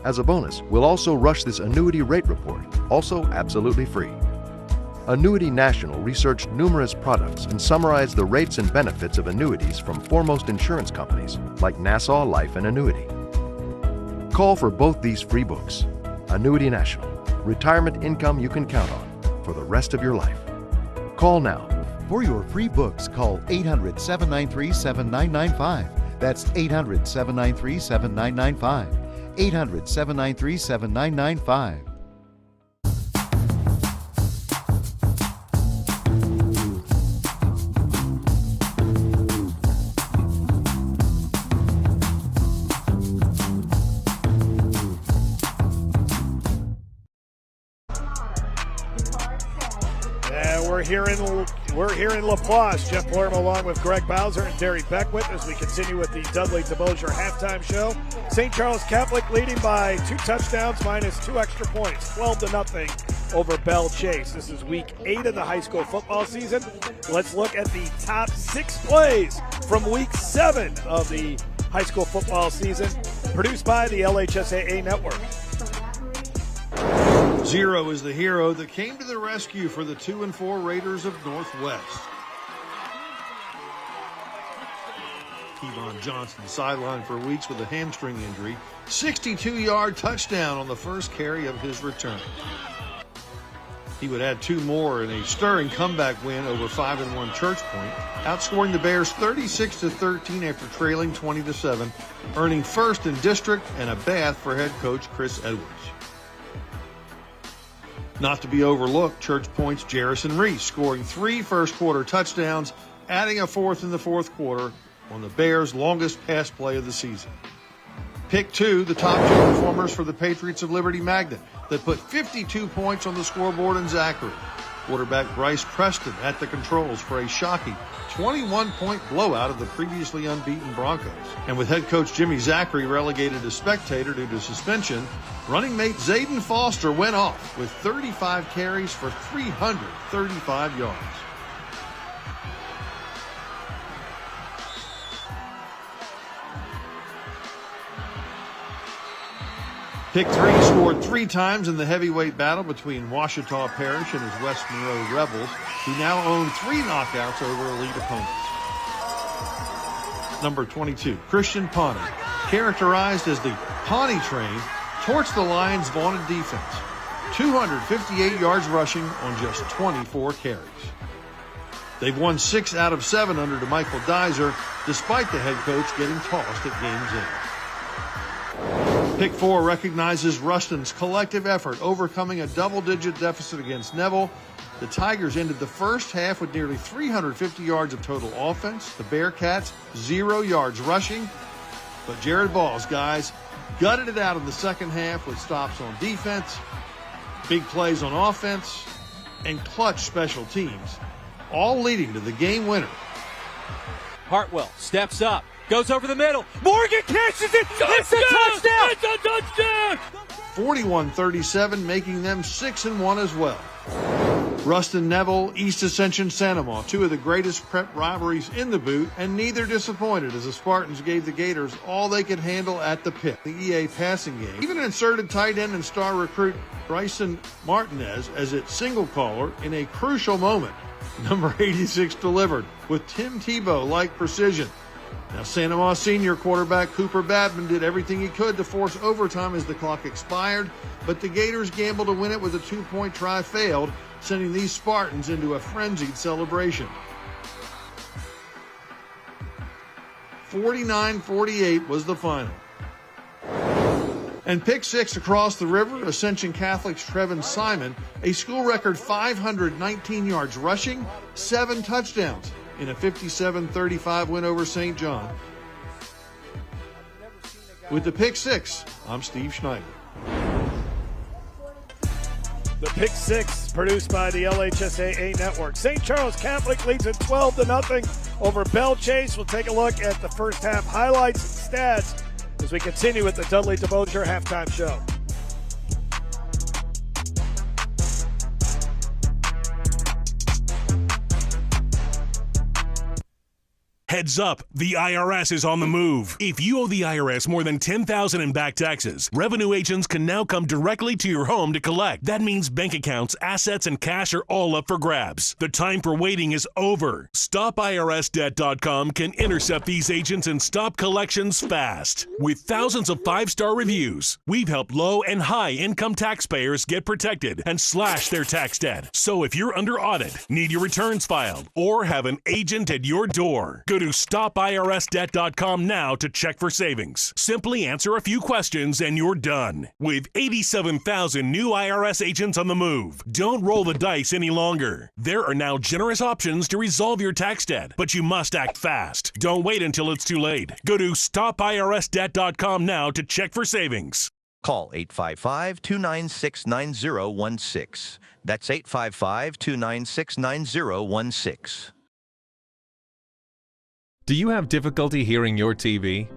As a bonus, we'll also rush this annuity rate report, also absolutely free. Annuity National researched numerous products and summarized the rates and benefits of annuities from foremost insurance companies like Nassau Life and Annuity. Call for both these free books, Annuity National, retirement income you can count on for the rest of your life. Call now. For your free books, call 800-793-7995. That's 800-793-7995. 800-793-7995. We're here in La Place. Jeff Palermo along with Greg Bowser and Derry Beckwith as we continue with the Dudley DeBosier halftime show. St. Charles Catholic leading by 2 touchdowns minus 2 extra points, 12-0 over Belle Chasse. This is week 8 of the high school football season. Let's look at the top 6 plays from week 7 of the high school football season, produced by the LHSAA Network. Zero is the hero that came to the rescue for the 2-4 Raiders of Northwest. Kevon Johnson sidelined for weeks with a hamstring injury. 62-yard touchdown on the first carry of his return. He would add 2 more in a stirring comeback win over 5-1 Church Point, outscoring the Bears 36-13 after trailing 20-7, earning first in district and a bath for head coach Chris Edwards. Not to be overlooked, Church Point's Jarrison Reese scoring 3 first-quarter touchdowns, adding a 4th in the 4th quarter on the Bears' longest pass play of the season. Pick 2, the top 2 performers for the Patriots of Liberty Magnet that put 52 points on the scoreboard in Zachary. Quarterback Bryce Preston at the controls for a shocking 21-point blowout of the previously unbeaten Broncos. And with head coach Jimmy Zachary relegated as spectator due to suspension, running mate Zayden Foster went off with 35 carries for 335 yards. Pick 3 scored 3 times in the heavyweight battle between Ouachita Parish and his West Monroe Rebels, who now own 3 knockouts over elite opponents. Number 22, Christian Pawnee, characterized as the Pawnee Train, torched the Lions' vaunted defense. 258 yards rushing on just 24 carries. They've won 6 out of 7 under DeMichael Dizer, despite the head coach getting tossed at game's end. Pick 4 recognizes Ruston's collective effort, overcoming a double-digit deficit against Neville. The Tigers ended the first half with nearly 350 yards of total offense. The Bearcats, 0 yards rushing. But Jared Ball's guys gutted it out in the second half with stops on defense, big plays on offense, and clutch special teams, all leading to the game winner. Hartwell steps up. Goes over the middle. Morgan catches it. It's a touchdown. It's a touchdown. 41-37, making them 6-1 as well. Ruston Neville, East Ascension Sanoma, 2 of the greatest prep rivalries in the boot, and neither disappointed as the Spartans gave the Gators all they could handle at the pit. The EA passing game even inserted tight end and star recruit Bryson Martinez as its single caller in a crucial moment. Number 86 delivered with Tim Tebow-like precision. Now, Sanoma senior quarterback Cooper Badman did everything he could to force overtime as the clock expired, but the Gators gambled to win it with a 2-point try failed, sending these Spartans into a frenzied celebration. 49-48 was the final. And pick 6 across the river, Ascension Catholic's Trevin Simon, a school record 519 yards rushing, 7 touchdowns. In a 57-35 win over St. John. With the Pick 6, I'm Steve Schneider. The Pick 6, produced by the LHSAA Network. St. Charles Catholic leads at 12-0 over Belle Chasse. We'll take a look at the first half highlights and stats as we continue with the Dudley DeBosier halftime show. Heads up, the IRS is on the move. If you owe the IRS more than $10,000 in back taxes, revenue agents can now come directly to your home to collect. That means bank accounts, assets, and cash are all up for grabs. The time for waiting is over. StopIRSDebt.com can intercept these agents and stop collections fast. With thousands of 5-star reviews, we've helped low and high income taxpayers get protected and slash their tax debt. So if you're under audit, need your returns filed, or have an agent at your door, go to StopIRSDebt.com now to check for savings. Simply answer a few questions and you're done. With 87,000 new IRS agents on the move, don't roll the dice any longer. There are now generous options to resolve your tax debt, but you must act fast. Don't wait until it's too late. Go to StopIRSDebt.com now to check for savings. Call 855-296-9016. That's 855-296-9016. Do you have difficulty hearing your TV?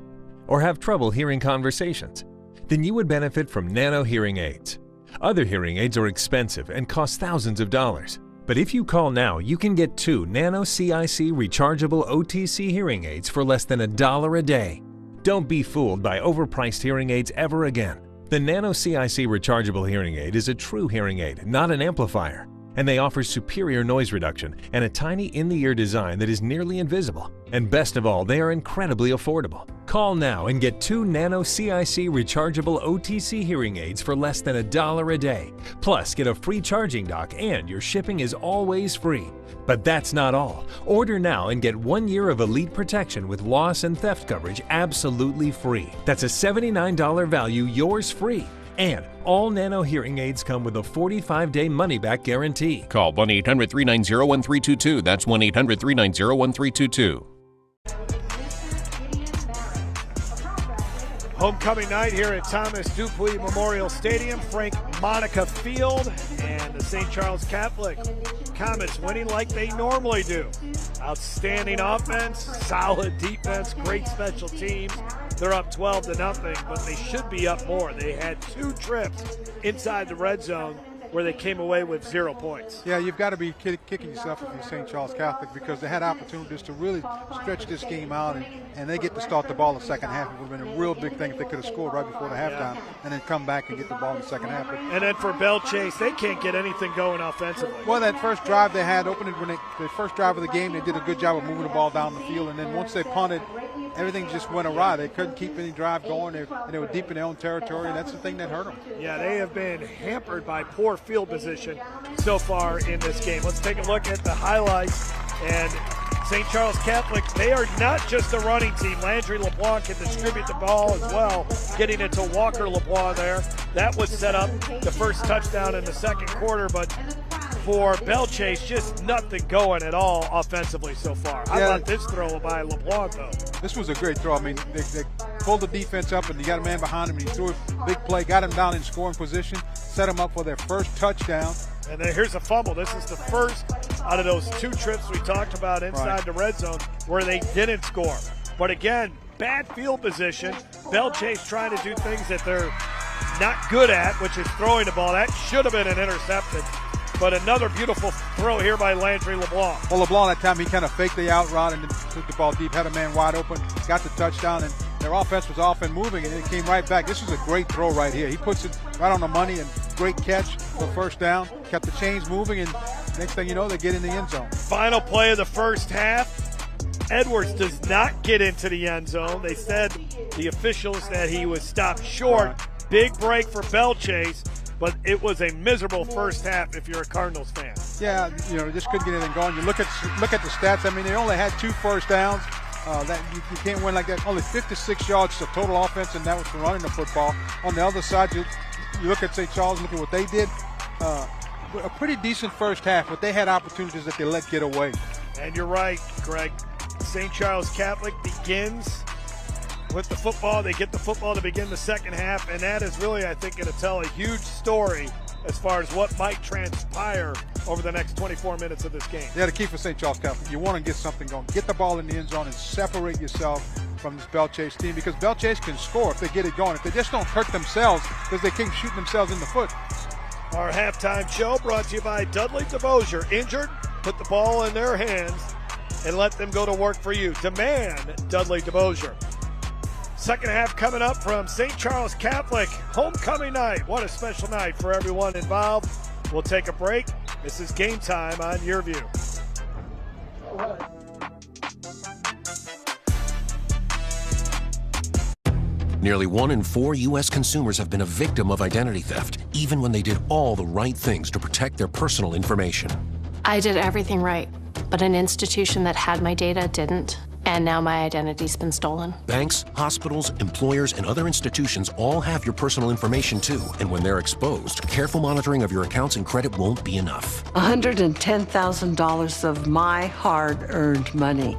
Or have trouble hearing conversations? Then you would benefit from Nano hearing aids. Other hearing aids are expensive and cost thousands of dollars. But if you call now, you can get 2 Nano CIC rechargeable OTC hearing aids for less than $1 a day. Don't be fooled by overpriced hearing aids ever again. The Nano CIC rechargeable hearing aid is a true hearing aid, not an amplifier. And they offer superior noise reduction and a tiny in-the-ear design that is nearly invisible. And best of all, they are incredibly affordable. Call now and get 2 Nano CIC rechargeable OTC hearing aids for less than $1 a day. Plus, get a free charging dock and your shipping is always free. But that's not all. Order now and get 1 year of elite protection with loss and theft coverage absolutely free. That's a $79 value, yours free. And all Nano hearing aids come with a 45-day money-back guarantee. Call 1-800-390-1322. That's 1-800-390-1322. Homecoming night here at Thomas Dupuy Memorial Stadium, Frank Monica Field, and the St. Charles Catholic Comets winning like they normally do. Outstanding offense, solid defense, great special teams. They're up 12-0, but they should be up more. They had 2 trips inside the red zone where they came away with 0 points. Yeah, you've got to be kicking yourself if you're St. Charles Catholic, because they had opportunities to really stretch this game out, and they get to start the ball in the second half. It would have been a real big thing if they could have scored right before the halftime and then come back and get the ball in the second half. And then for Belle Chasse, they can't get anything going offensively. Well, that first drive they had, the first drive of the game, they did a good job of moving the ball down the field, and then once they punted, everything just went awry. They couldn't keep any drive going. They were deep in their own territory, and that's the thing that hurt them. Yeah, they have been hampered by poor field position so far in this game. Let's take a look at the highlights. And St. Charles Catholic, they are not just a running team. Landry LeBlanc can distribute the ball as well, getting it to Walker LeBlanc there. That would set up the first touchdown in the second quarter, but for Belle Chasse, just nothing going at all offensively so far. How about this throw by LeBlanc, though? This was a great throw. I mean, they pulled the defense up, and you got a man behind him, and he threw a big play, got him down in scoring position, set him up for their first touchdown. And then here's a fumble. This is the first out of those 2 trips we talked about inside the red zone where they didn't score. But again, bad field position. Belle Chasse trying to do things that they're not good at, which is throwing the ball. That should have been an interception. But another beautiful throw here by Landry LeBlanc. Well, LeBlanc that time, he kind of faked the out route and then took the ball deep, had a man wide open, got the touchdown, and their offense was off and moving, and it came right back. This was a great throw right here. He puts it right on the money, and great catch for first down. Kept the chains moving, and next thing you know, they get in the end zone. Final play of the first half. Edwards does not get into the end zone. They said, the officials, that he was stopped short. Big break for Belle Chasse. But it was a miserable first half if you're a Cardinals fan. Yeah, just couldn't get anything going. You look at the stats. I mean, they only had 2 first downs. That you can't win like that. Only 56 yards to total offense, and that was for running the football. On the other side, you look at St. Charles, look at what they did. A pretty decent first half, but they had opportunities that they let get away. And you're right, Greg. St. Charles Catholic begins with the football. They get the football to begin the second half, and that is really, I think, going to tell a huge story as far as what might transpire over the next 24 minutes of this game. Yeah, the key for St. Charles Catholic, you want to get something going. Get the ball in the end zone and separate yourself from this Belle Chasse team, because Belle Chasse can score if they get it going. If they just don't hurt themselves, because they keep shooting themselves in the foot. Our halftime show brought to you by Dudley DeBosier. Injured? Put the ball in their hands and let them go to work for you. Demand Dudley DeBosier. Second half coming up from St. Charles Catholic. Homecoming night. What a special night for everyone involved. We'll take a break. This is Game Time on YurView. Nearly 1 in 4 U.S. consumers have been a victim of identity theft, even when they did all the right things to protect their personal information. I did everything right, but an institution that had my data didn't. And now my identity's been stolen. Banks, hospitals, employers, and other institutions all have your personal information too. And when they're exposed, careful monitoring of your accounts and credit won't be enough. $110,000 of my hard-earned money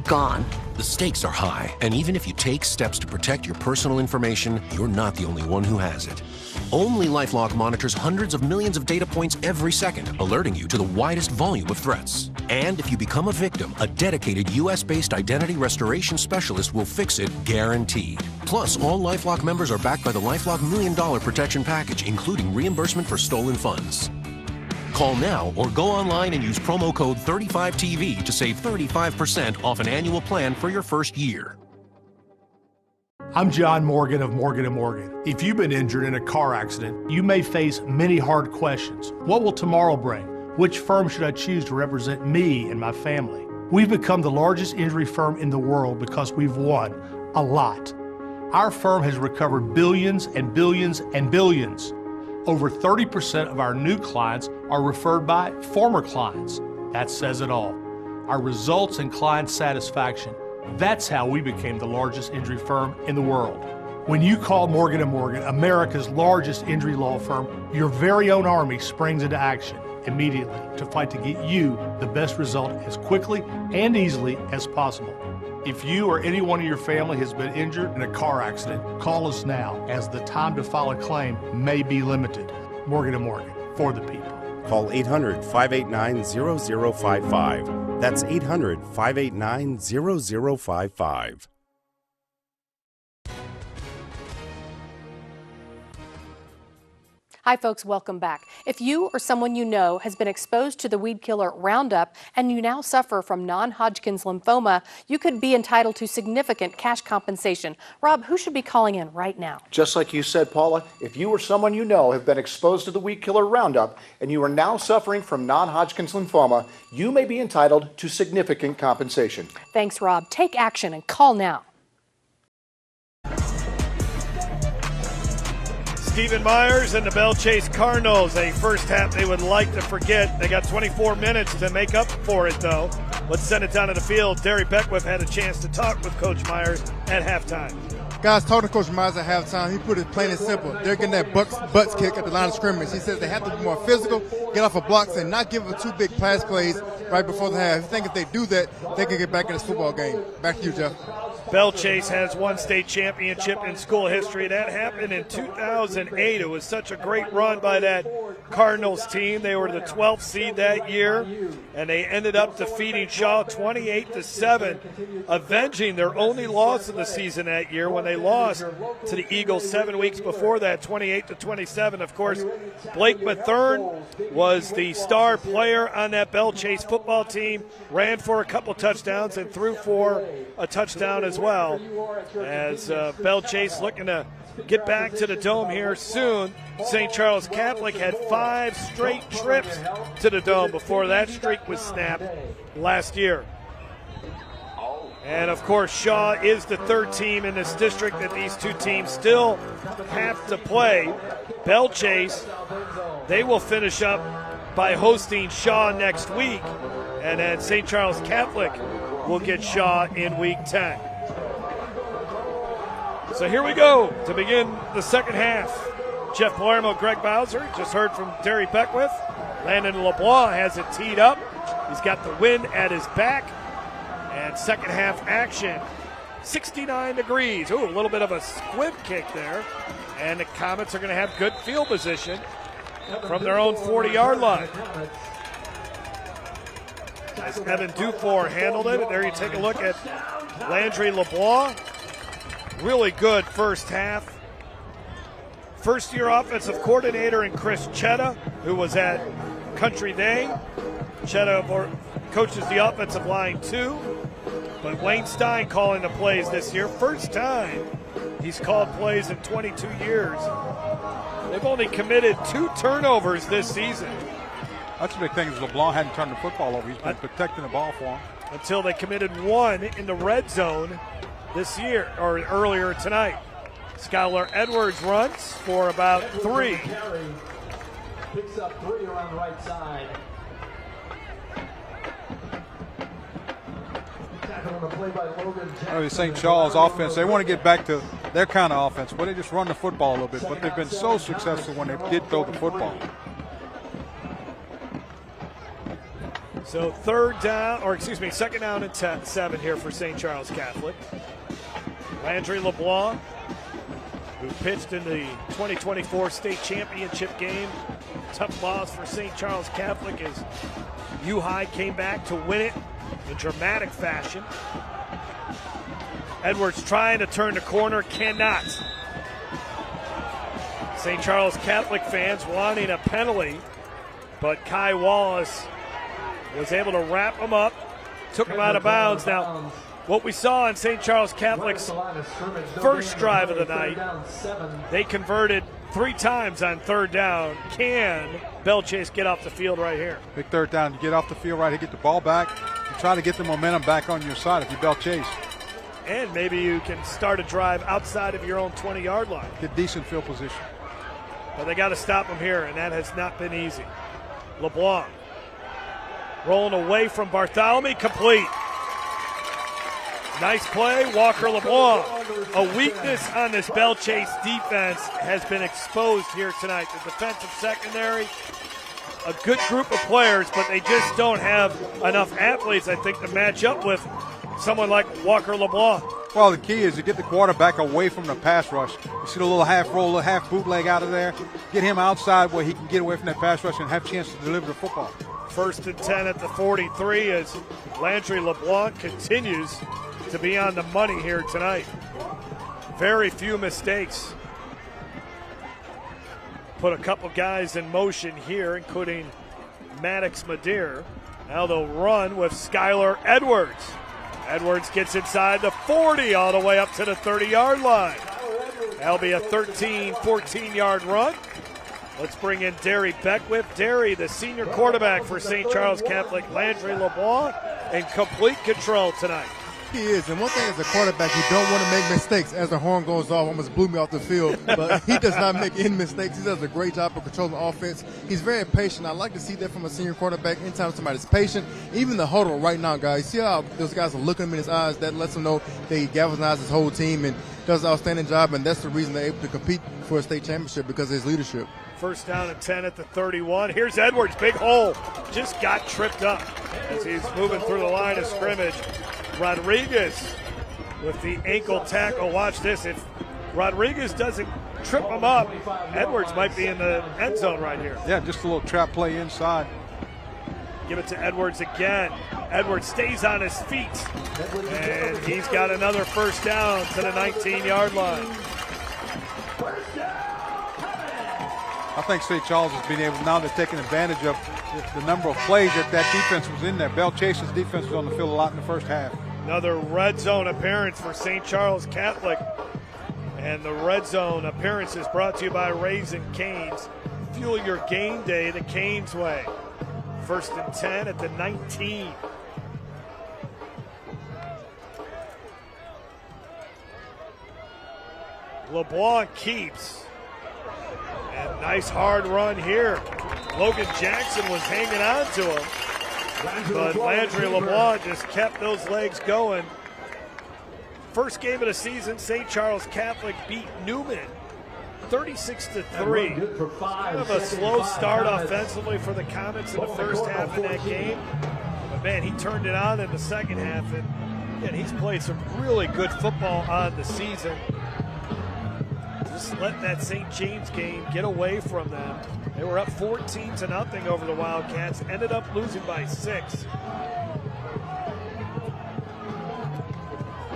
gone. The stakes are high, and even if you take steps to protect your personal information, you're not the only one who has it. Only LifeLock monitors hundreds of millions of data points every second, alerting you to the widest volume of threats. And if you become a victim, a dedicated U.S.-based identity restoration specialist will fix it, guaranteed. Plus, all LifeLock members are backed by the LifeLock $1 Million Protection Package, including reimbursement for stolen funds. Call now or go online and use promo code 35TV to save 35% off an annual plan for your first year. I'm John Morgan of Morgan & Morgan. If you've been injured in a car accident, you may face many hard questions. What will tomorrow bring? Which firm should I choose to represent me and my family? We've become the largest injury firm in the world because we've won a lot. Our firm has recovered billions and billions and billions. Over 30% of our new clients are referred by former clients. That says it all. Our results and client satisfaction. That's how we became the largest injury firm in the world. When you call Morgan & Morgan, America's largest injury law firm, your very own army springs into action immediately to fight to get you the best result as quickly and easily as possible. If you or anyone in your family has been injured in a car accident, call us now, as the time to file a claim may be limited. Morgan & Morgan, for the people. Call 800-589-0055. That's 800-589-0055. Hi folks, welcome back. If you or someone you know has been exposed to the weed killer Roundup and you now suffer from non-Hodgkin's lymphoma, you could be entitled to significant cash compensation. Rob, who should be calling in right now? Just like you said, Paula, if you or someone you know have been exposed to the weed killer Roundup and you are now suffering from non-Hodgkin's lymphoma, you may be entitled to significant compensation. Thanks, Rob. Take action and call now. Stephen Myers and the Belle Chasse Cardinals, a first half they would like to forget. They got 24 minutes to make up for it, though. Let's send it down to the field. Derry Beckwith had a chance to talk with Coach Myers at halftime. Guys, talking to Coach Myers at halftime, he put it plain and simple. They're getting that butts kick at the line of scrimmage. He says they have to be more physical, get off of blocks, and not give them two big pass plays right before the half. I think if they do that, they can get back in this football game. Back to you, Jeff. Belle Chasse has one state championship in school history. That happened in 2008. It was such a great run by that Cardinals team. They were the 12th seed that year, and they ended up defeating Shaw 28-7, avenging their only loss of the season that year when they lost to the Eagles 7 weeks before that, 28-27. Of course, Blake Mathern was the star player on that Belle Chasse football team, ran for a couple touchdowns and threw for a touchdown as well, as Belle Chasse looking to get back to the Dome here soon. St. Charles Catholic had 5 straight trips to the Dome before that streak was snapped last year. And, of course, Shaw is the third team in this district that these two teams still have to play. Belle Chasse, they will finish up by hosting Shaw next week, and then St. Charles Catholic will get Shaw in Week 10. So here we go to begin the second half. Jeff Palermo, Greg Bowser, just heard from Derry Beckwith. Landon LeBlanc has it teed up. He's got the wind at his back. And second half action, 69 degrees. Ooh, a little bit of a squib kick there. And the Comets are going to have good field position from their own 40-yard line. As Evan Dufour handled it. There you take a look at Landry LeBlanc. Really good first half. First-year offensive coordinator in Chris Chetta, who was at Country Day. Chetta coaches the offensive line too. But Wayne Stein calling the plays this year. First time he's called plays in 22 years. They've only committed 2 turnovers this season. That's the big thing is LeBlanc hadn't turned the football over. He's been protecting the ball for him. Until they committed 1 in the red zone this year, or earlier tonight. Skylar Edwards runs for about 3. Picks up 3 around the right side. St. Charles offense, they want to get back to their kind of offense, but they just run the football a little bit. But they've been so successful when they did throw the football. So second down and 7 here for St. Charles Catholic. Landry LeBlanc, who pitched in the 2024 state championship game. Tough loss for St. Charles Catholic as U-High came back to win it in dramatic fashion. Edwards trying to turn the corner, cannot. St. Charles Catholic fans wanting a penalty, but Kai Wallace was able to wrap him up, took him out of bounds. Now, what we saw in St. Charles Catholic's first drive of the night, they converted 3 times on third down. Can Belle Chasse get off the field right here? Big third down. You get off the field right here, get the ball back, and try to get the momentum back on your side if you're Belle Chasse. And maybe you can start a drive outside of your own 20-yard line. Get decent field position. But they got to stop him here, and that has not been easy. LeBlanc rolling away from Bartholomew, complete. Nice play, Walker LeBlanc. A weakness on this Belle Chasse defense has been exposed here tonight. The defensive secondary, a good group of players, but they just don't have enough athletes, I think, to match up with someone like Walker LeBlanc? Well, the key is to get the quarterback away from the pass rush. You see the little half roll, little half bootleg out of there. Get him outside where he can get away from that pass rush and have a chance to deliver the football. 1st and 10 at the 43 as Landry LeBlanc continues to be on the money here tonight. Very few mistakes. Put a couple guys in motion here, including Maddox Madeir. Now they'll run with Skylar Edwards. Edwards gets inside the 40 all the way up to the 30-yard line. That'll be a 13, 14-yard run. Let's bring in Derry Beckwith. Derry, the senior quarterback for St. Charles Catholic, Landry LeBlanc, in complete control tonight. He is, and one thing as a quarterback, you don't want to make mistakes. As the horn goes off, almost blew me off the field, but he does not make any mistakes. He does a great job of controlling the offense. He's very patient. I like to see that from a senior quarterback. Anytime somebody's patient, even the huddle right now, guys, see how those guys are looking him in his eyes? That lets him know that he galvanizes his whole team and does an outstanding job, and that's the reason they're able to compete for a state championship, because of his leadership. 1st down and 10 at the 31. Here's Edwards, big hole. Just got tripped up as he's moving through the line of scrimmage. Rodriguez with the ankle tackle. Watch this. If Rodriguez doesn't trip him up, Edwards might be in the end zone right here. Yeah, just a little trap play inside. Give it to Edwards again. Edwards stays on his feet, and he's got another 1st down to the 19-yard line. I think St. Charles has been able, now they're taking advantage of the number of plays that defense was in there. Belle Chase's defense was on the field a lot in the first half. Another red zone appearance for St. Charles Catholic. And the red zone appearance is brought to you by Raising Cane's. Fuel your game day the Cane's way. 1st and 10 at the 19. LeBlanc keeps. And nice hard run here. Logan Jackson was hanging on to him, but Landry LeBlanc just kept those legs going. First game of the season, St. Charles Catholic beat Newman 36-3. Kind of a slow start offensively for the Comets in the first half of that game. But man, he turned it on in the second half, and he's played some really good football on the season. Just let that St. James game get away from them. They were up 14-0 over the Wildcats, ended up losing by 6.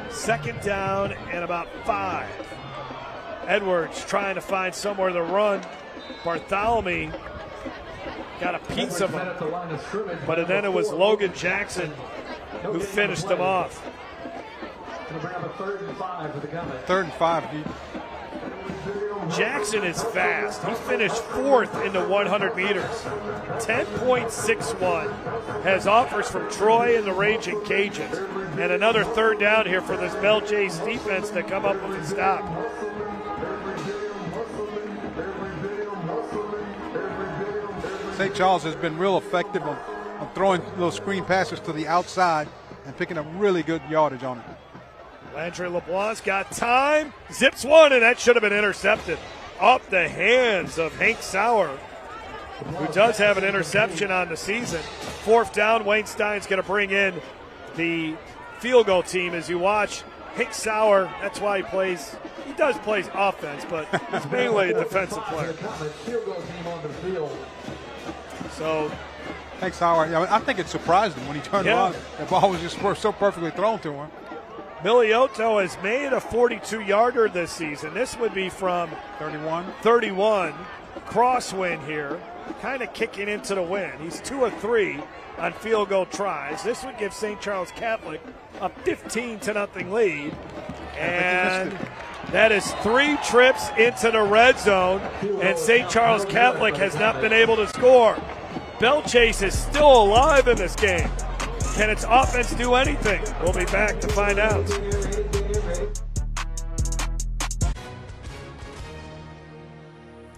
2nd down and about 5. Edwards trying to find somewhere to run. Bartholomew got a piece of him, but then it was Logan Jackson who finished him off. 3rd and 5 for the Comets. 3rd and 5. Jackson is fast. He finished 4th in the 100 meters. 10.61. Has offers from Troy and the Raging Cajuns. And another 3rd down here for this Belle Chasse defense to come up with a stop. St. Charles has been real effective on throwing little screen passes to the outside and picking up really good yardage on it. Landry LeBlanc's got time, zips one, and that should have been intercepted off the hands of Hank Sauer, who does have an interception on the season. 4th down, Wayne Stein's going to bring in the field goal team. As you watch, Hank Sauer, that's why he does play offense, but he's mainly a defensive player. So Hank Sauer, I think it surprised him when he turned around. The ball was just so perfectly thrown to him. Miliotto has made a 42-yarder this season. This would be from 31. Crosswind here, kind of kicking into the wind. He's 2 of 3 on field goal tries. This would give St. Charles Catholic a 15-0 lead. And that is 3 trips into the red zone, and St. Charles Catholic has not been able to score. Belle Chasse is still alive in this game. Can its offense do anything? We'll be back to find out.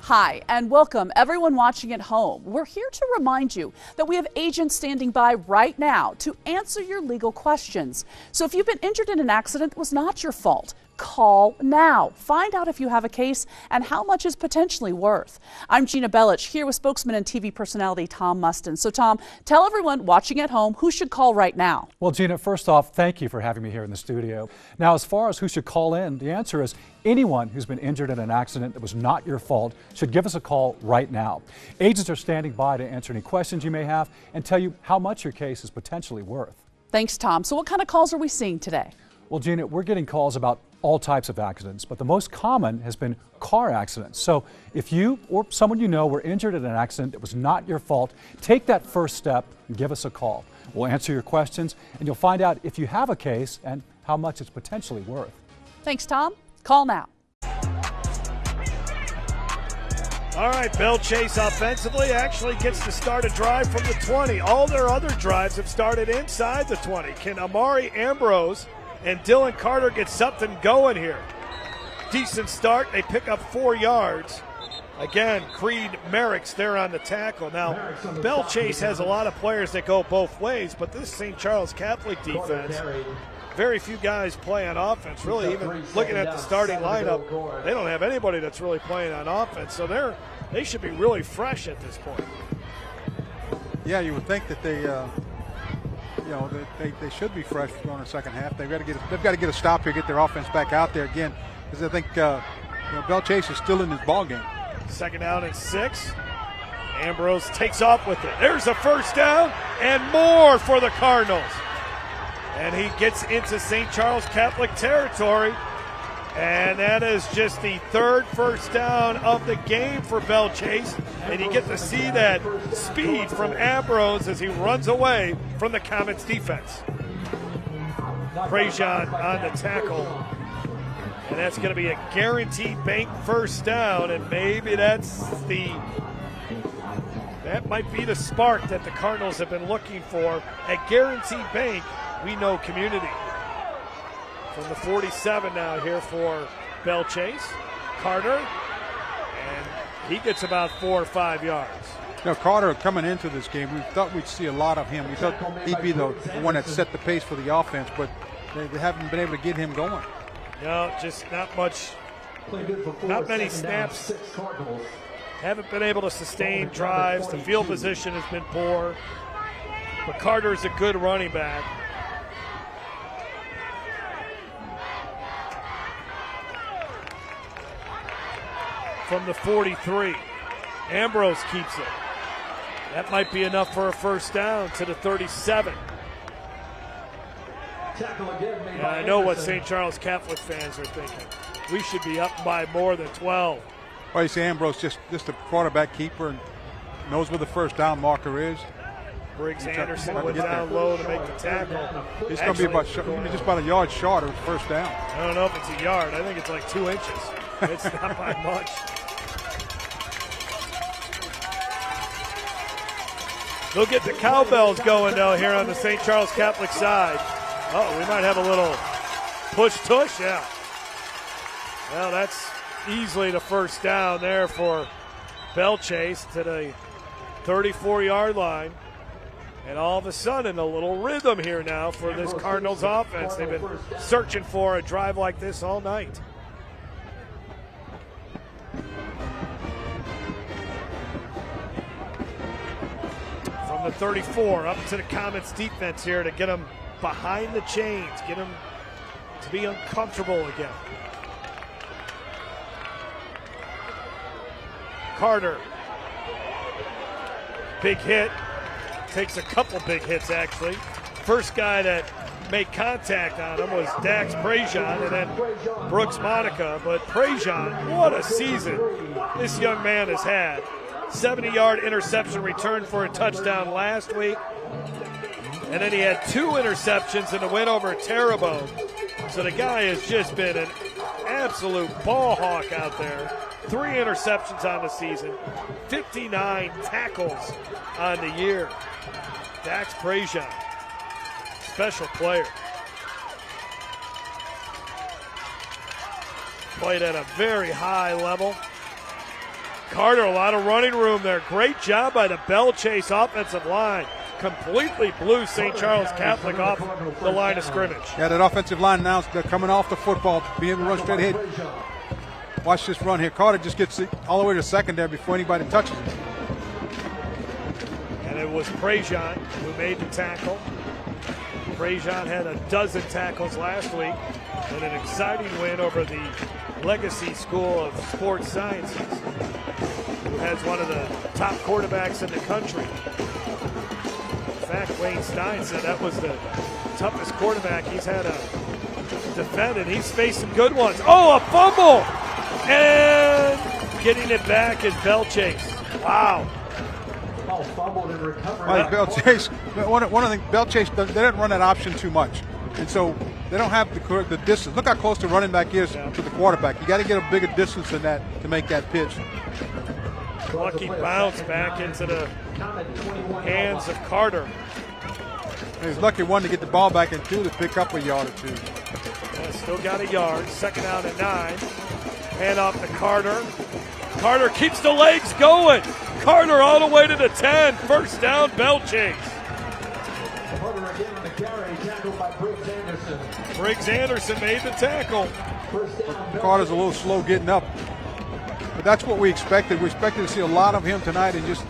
Hi, and welcome everyone watching at home. We're here to remind you that we have agents standing by right now to answer your legal questions. So if you've been injured in an accident that was not your fault, Call now. Find out if you have a case and how much is potentially worth. I'm Gina Bellich here with spokesman and TV personality Tom Mustin. So Tom, tell everyone watching at home who should call right now. Well, Gina, first off, thank you for having me here in the studio. Now, as far as who should call in, the answer is anyone who's been injured in an accident that was not your fault should give us a call right now. Agents are standing by to answer any questions you may have and tell you how much your case is potentially worth. Thanks, Tom. So what kind of calls are we seeing today? Well, Gina, we're getting calls about all types of accidents, but the most common has been car accidents. So if you or someone you know were injured in an accident that was not your fault, take that first step and give us a call. We'll answer your questions and you'll find out if you have a case and how much it's potentially worth. Thanks, Tom. Call now. All right, Belle Chasse offensively actually gets to start a drive from the 20. All their other drives have started inside the 20. Can Amari Ambrose and Dylan Carter get something going here? Decent start. They pick up 4 yards. Again, Creed Merrick's there on the tackle. Now, Belle Chasse has a lot of players that go both ways, but this St. Charles Catholic defense, very few guys play on offense. Really, even looking at the starting lineup, they don't have anybody that's really playing on offense. So they should be really fresh at this point. Yeah, you would think that they should be fresh going in the second half. They've got to get a stop here, get their offense back out there again, because I think Belle Chasse is still in this ball game. Second down and 6. Ambrose takes off with it. There's a first down and more for the Cardinals. And he gets into St. Charles Catholic territory. And that is just the 3rd first down of the game for Belle Chasse. And you get to see that speed from Ambrose as he runs away from the Comets defense. Prejean on the tackle. And that's going to be a guaranteed bank first down. And maybe that might be the spark that the Cardinals have been looking for. At guaranteed bank, we know community. From the 47 now here for Belle Chasse. Carter, and he gets about 4 or 5 yards. Carter coming into this game, we thought we'd see a lot of him. We thought he'd be the one that set the pace for the offense, but they haven't been able to get him going. No, just not much, not many snaps. Haven't been able to sustain drives. The field position has been poor. But Carter's a good running back. From the 43, Ambrose keeps it. That might be enough for a first down to the 37. Yeah, I know what St. Charles Catholic fans are thinking. We should be up by more than 12. Well, you see Ambrose just a quarterback keeper and knows where the first down marker is. Briggs Anderson went down low to make the tackle. It's going to be just about a yard short of first down. I don't know if it's a yard. I think it's like 2 inches. It's not by much. They'll get the cowbells going now here on the St. Charles Catholic side. Oh, we might have a little push-tush, yeah. Well, that's easily the first down there for Belle Chasse to the 34-yard line. And all of a sudden, a little rhythm here now for this Cardinals offense. They've been searching for a drive like this all night. From the 34 up to the Comets defense here to get them behind the chains, get them to be uncomfortable again. Carter, big hit, takes a couple big hits actually. First guy that made contact on him was Dax Prejean and then Brooks Monica, but Prejean, what a season this young man has had. 70-yard interception return for a touchdown last week. And then he had 2 interceptions in the win over Terrebonne. So the guy has just been an absolute ball hawk out there. 3 interceptions on the season, 59 tackles on the year. Dax Prejean, special player. Played at a very high level. Carter, a lot of running room there. Great job by the Belle Chasse offensive line. completely blew St. Charles Catholic off the line of scrimmage. Yeah, that offensive line now, they're coming off the football, being able to run straight ahead. Watch this run here. Carter just gets all the way to second there before anybody touches him. And it was Prejean who made the tackle. Prejean had a dozen tackles last week in an exciting win over the Legacy School of Sports Sciences, who has one of the top quarterbacks in the country. In fact, Wayne Stein said that was the toughest quarterback he's had to defend, and he's faced some good ones. Oh, a fumble! And getting it back is Belle Chasse. Wow. Well, Belle Chasse, one of the things, Belle Chasse, they didn't run that option too much. And so they don't have the distance. Look how close the running back is to the quarterback. You got to get a bigger distance than that to make that pitch. Lucky bounce back into the hands of Carter. He's lucky one to get the ball back and two to pick up a yard or two. Yeah, still got a yard. 2nd down and 9. Hand off to Carter. Carter keeps the legs going. Carter all the way to the 10. 1st down, Belle Chasse. Carter again on the carry, tackled by Briggs Anderson. Briggs Anderson made the tackle. Carter's a little slow getting up. But that's what we expected. We expected to see a lot of him tonight and just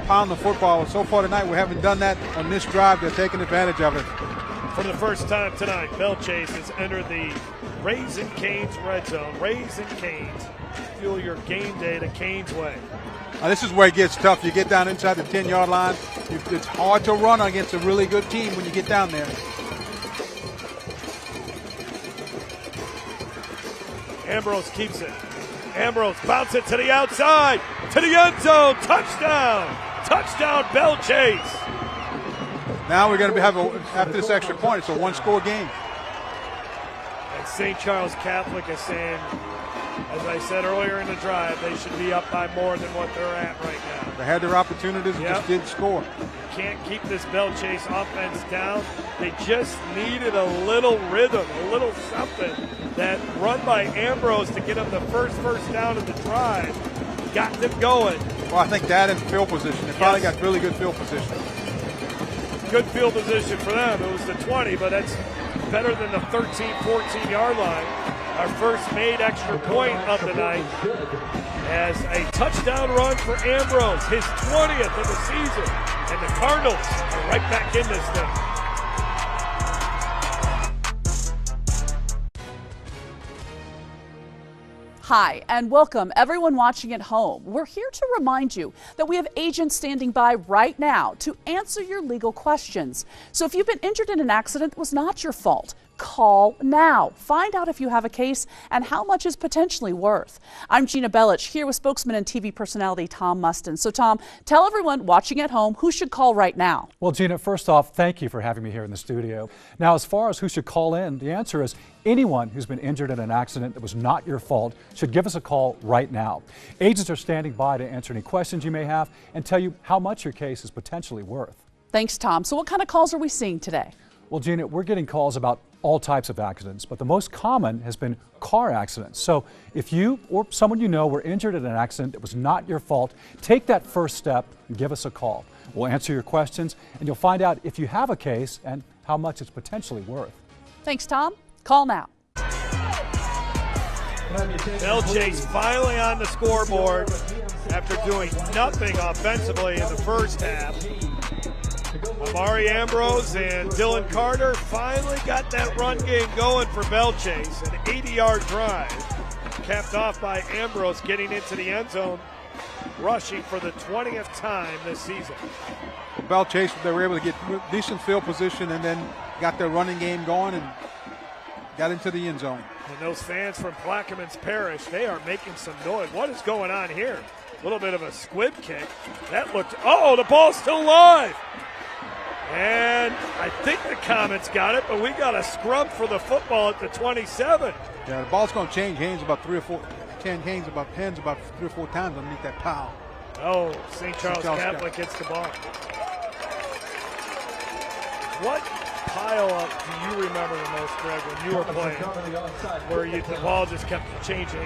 pound the football. So far tonight, we haven't done that on this drive. They're taking advantage of it. For the first time tonight, Belle Chasse has entered the Raising Cane's red zone. Raising Cane's. Fuel your game day the Cane's way. Now, this is where it gets tough. You get down inside the 10-yard line. It's hard to run against a really good team when you get down there. Ambrose keeps it. Ambrose bounces it to the outside, to the end zone. Touchdown. Touchdown, Belle Chasse. Now we're going to have, after this extra point, it's a one-score game. And St. Charles Catholic is saying, as I said earlier in the drive, they should be up by more than what they're at right now. They had their opportunities and just didn't score. Can't keep this Belle Chasse offense down. They just needed a little rhythm, a little something. That run by Ambrose to get them the first down of the drive got them going. Well, I think that and field position. They finally got really good field position. Good field position for them. It was the 20, but that's better than the 13, 14-yard line. Our first made extra point of the night as a touchdown run for Ambrose, his 20th of the season. And the Cardinals are right back in this thing. Hi, and welcome everyone watching at home. We're here to remind you that we have agents standing by right now to answer your legal questions. So if you've been injured in an accident that was not your fault, call now. Find out if you have a case and how much is potentially worth. I'm Gina Bellich here with spokesman and TV personality Tom Mustin. So Tom, tell everyone watching at home who should call right now. Well, Gina, first off, thank you for having me here in the studio. Now, as far as who should call in, the answer is anyone who's been injured in an accident that was not your fault should give us a call right now. Agents are standing by to answer any questions you may have and tell you how much your case is potentially worth. Thanks, Tom. So what kind of calls are we seeing today? Well, Gina, we're getting calls about all types of accidents, but the most common has been car accidents. So if you or someone you know were injured in an accident that was not your fault, take that first step and give us a call. We'll answer your questions and you'll find out if you have a case and how much it's potentially worth. Thanks, Tom. Call now. Belle Chasse finally on the scoreboard after doing nothing offensively in the first half. Amari Ambrose and Dylan Carter finally got that run game going for Belle Chasse. An 80-yard drive capped off by Ambrose getting into the end zone, rushing for the 20th time this season. Belle Chasse, they were able to get decent field position and then got their running game going and got into the end zone. And those fans from Plaquemines Parish, they are making some noise. What is going on here? A little bit of a squib kick. That looked, oh, the ball's still live. And I think the Comets got it, but we got a scrub for the football at the 27. Yeah, the ball's going to change hands about 3 or 4 times underneath that pile. Oh, St. Charles Catholic gets the ball. What pile up do you remember the most, Greg, when you were playing, where the ball just kept changing?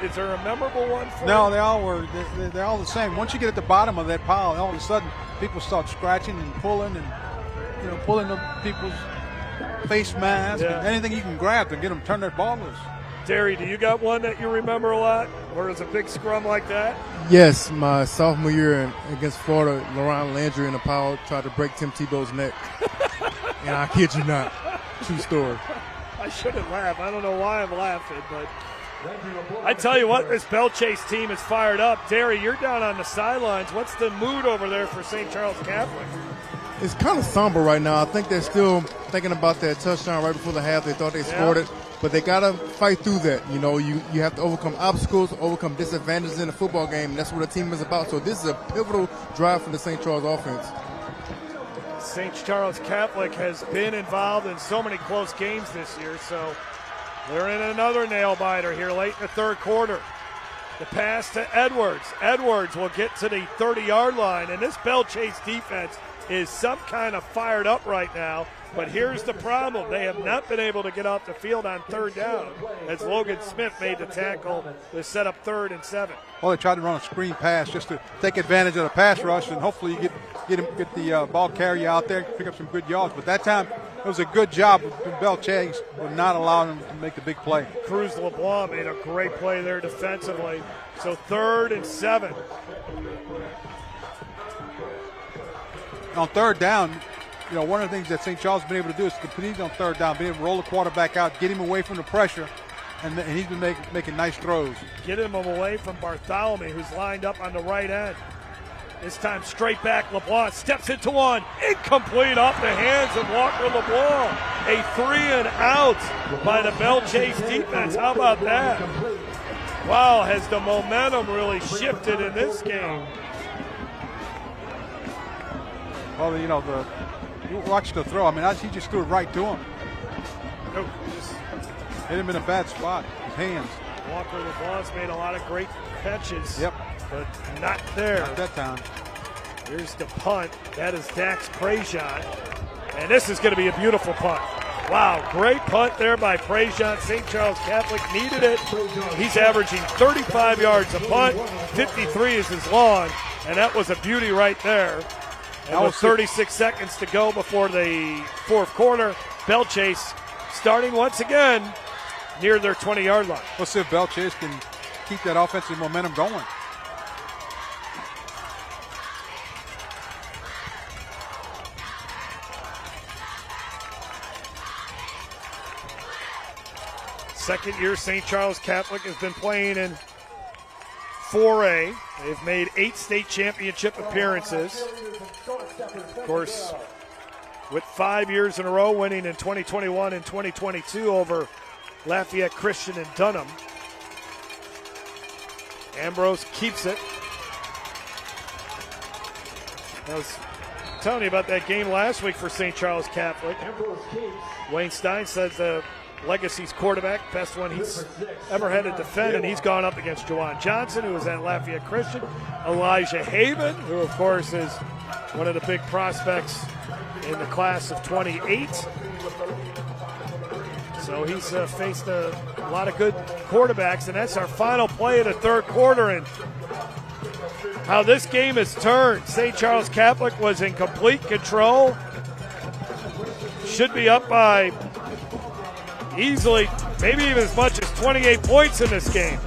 Is there a memorable one for No, you? they all were. They're all the same. Once you get at the bottom of that pile, all of a sudden people start scratching and pulling pulling the people's face masks and anything you can grab to get them turn their ball loose. Terry, do you got one that you remember a lot, where it's a big scrum like that? Yes, my sophomore year against Florida, Laurent Landry in the pile tried to break Tim Tebow's neck. And I kid you not, true story. I shouldn't laugh. I don't know why I'm laughing, but I tell you what, this Belle Chasse team is fired up. Terry, you're down on the sidelines. What's the mood over there for St. Charles Catholic? It's kind of somber right now. I think they're still thinking about that touchdown right before the half. They thought they scored it, but they got to fight through that. You know, you have to overcome obstacles, overcome disadvantages in a football game, and that's what a team is about. So this is a pivotal drive for the St. Charles offense. St. Charles Catholic has been involved in so many close games this year, so they're in another nail-biter here late in the third quarter. The pass to Edwards. Edwards will get to the 30-yard line, and this Belle Chasse defense is some kind of fired up right now. But here's the problem. They have not been able to get off the field on third down as Logan Smith made the tackle to set up 3rd and 7. Well, they tried to run a screen pass just to take advantage of the pass rush, and hopefully you get the ball carrier out there, pick up some good yards. But that time, it was a good job of Belle Chasse with not allowing them to make the big play. Cruz LeBlanc made a great play there defensively. So 3rd and 7. On third down, you know, one of the things that St. Charles has been able to do is compete on third down, being able to roll the quarterback out, get him away from the pressure, and he's been making nice throws. Getting him away from Bartholomew, who's lined up on the right end. This time straight back, LeBlanc steps into one. Incomplete off the hands of Walker LeBlanc. A 3-and-out by the Belle Chasse defense. How about that? Wow, has the momentum really shifted in this game? Well, you know, you watch the throw. I mean, he just threw it right to him. Nope, just hit him in a bad spot. His hands. Walker LeBlanc's made a lot of great catches. Yep. But not there. Not that time. Here's the punt. That is Dax Prejean. And this is going to be a beautiful punt. Wow, great punt there by Prejean. St. Charles Catholic needed it. He's averaging 35 yards a punt. 53 is his long. And that was a beauty right there. And with 36 seconds to go before the fourth quarter, Belle Chasse starting once again near their 20-yard line. Let's see if Belle Chasse can keep that offensive momentum going. Second year St. Charles Catholic has been playing in 4A. They've made 8 state championship appearances. Of course, with 5 years in a row, winning in 2021 and 2022 over Lafayette Christian and Dunham. Ambrose keeps it. I was telling you about that game last week for St. Charles Catholic. Wayne Stein says the Legacy's quarterback, best one he's ever had to defend, and he's gone up against Juwan Johnson, who was at Lafayette Christian. Elijah Haven, who of course is one of the big prospects in the class of 28. So he's faced a lot of good quarterbacks, and that's our final play of the third quarter. And how this game has turned. St. Charles Catholic was in complete control. Should be up by easily, maybe even as much as 28 points in this game.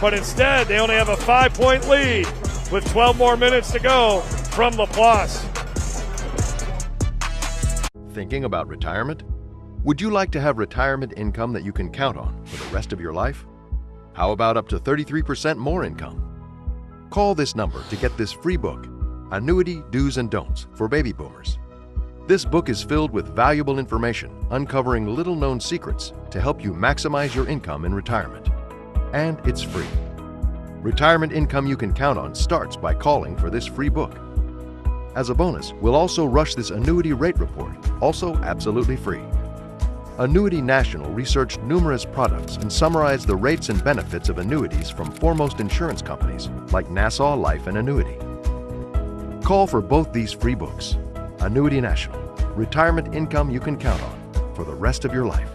But instead, they only have a 5-point lead with 12 more minutes to go from Laplace. Thinking about retirement? Would you like to have retirement income that you can count on for the rest of your life? How about up to 33% more income? Call this number to get this free book, Annuity Do's and Don'ts for Baby Boomers. This book is filled with valuable information, uncovering little-known secrets to help you maximize your income in retirement. And it's free. Retirement income you can count on starts by calling for this free book. As a bonus, we'll also rush this annuity rate report, also absolutely free. Annuity National researched numerous products and summarized the rates and benefits of annuities from foremost insurance companies like Nassau Life and Annuity. Call for both these free books. Annuity National, retirement income you can count on for the rest of your life.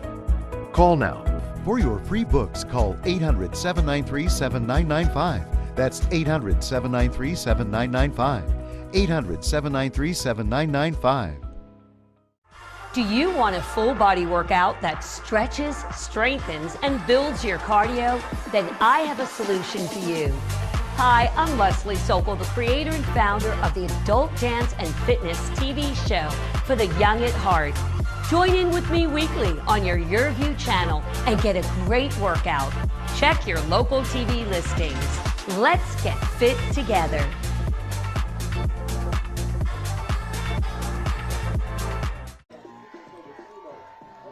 Call now. For your free books, call 800-793-7995. That's 800-793-7995. 800-793-7995. Do you want a full body workout that stretches, strengthens, and builds your cardio? Then I have a solution for you. Hi, I'm Leslie Sokol, the creator and founder of the Adult Dance and Fitness TV show for the young at heart. Join in with me weekly on your YurView channel and get a great workout. Check your local TV listings. Let's get fit together.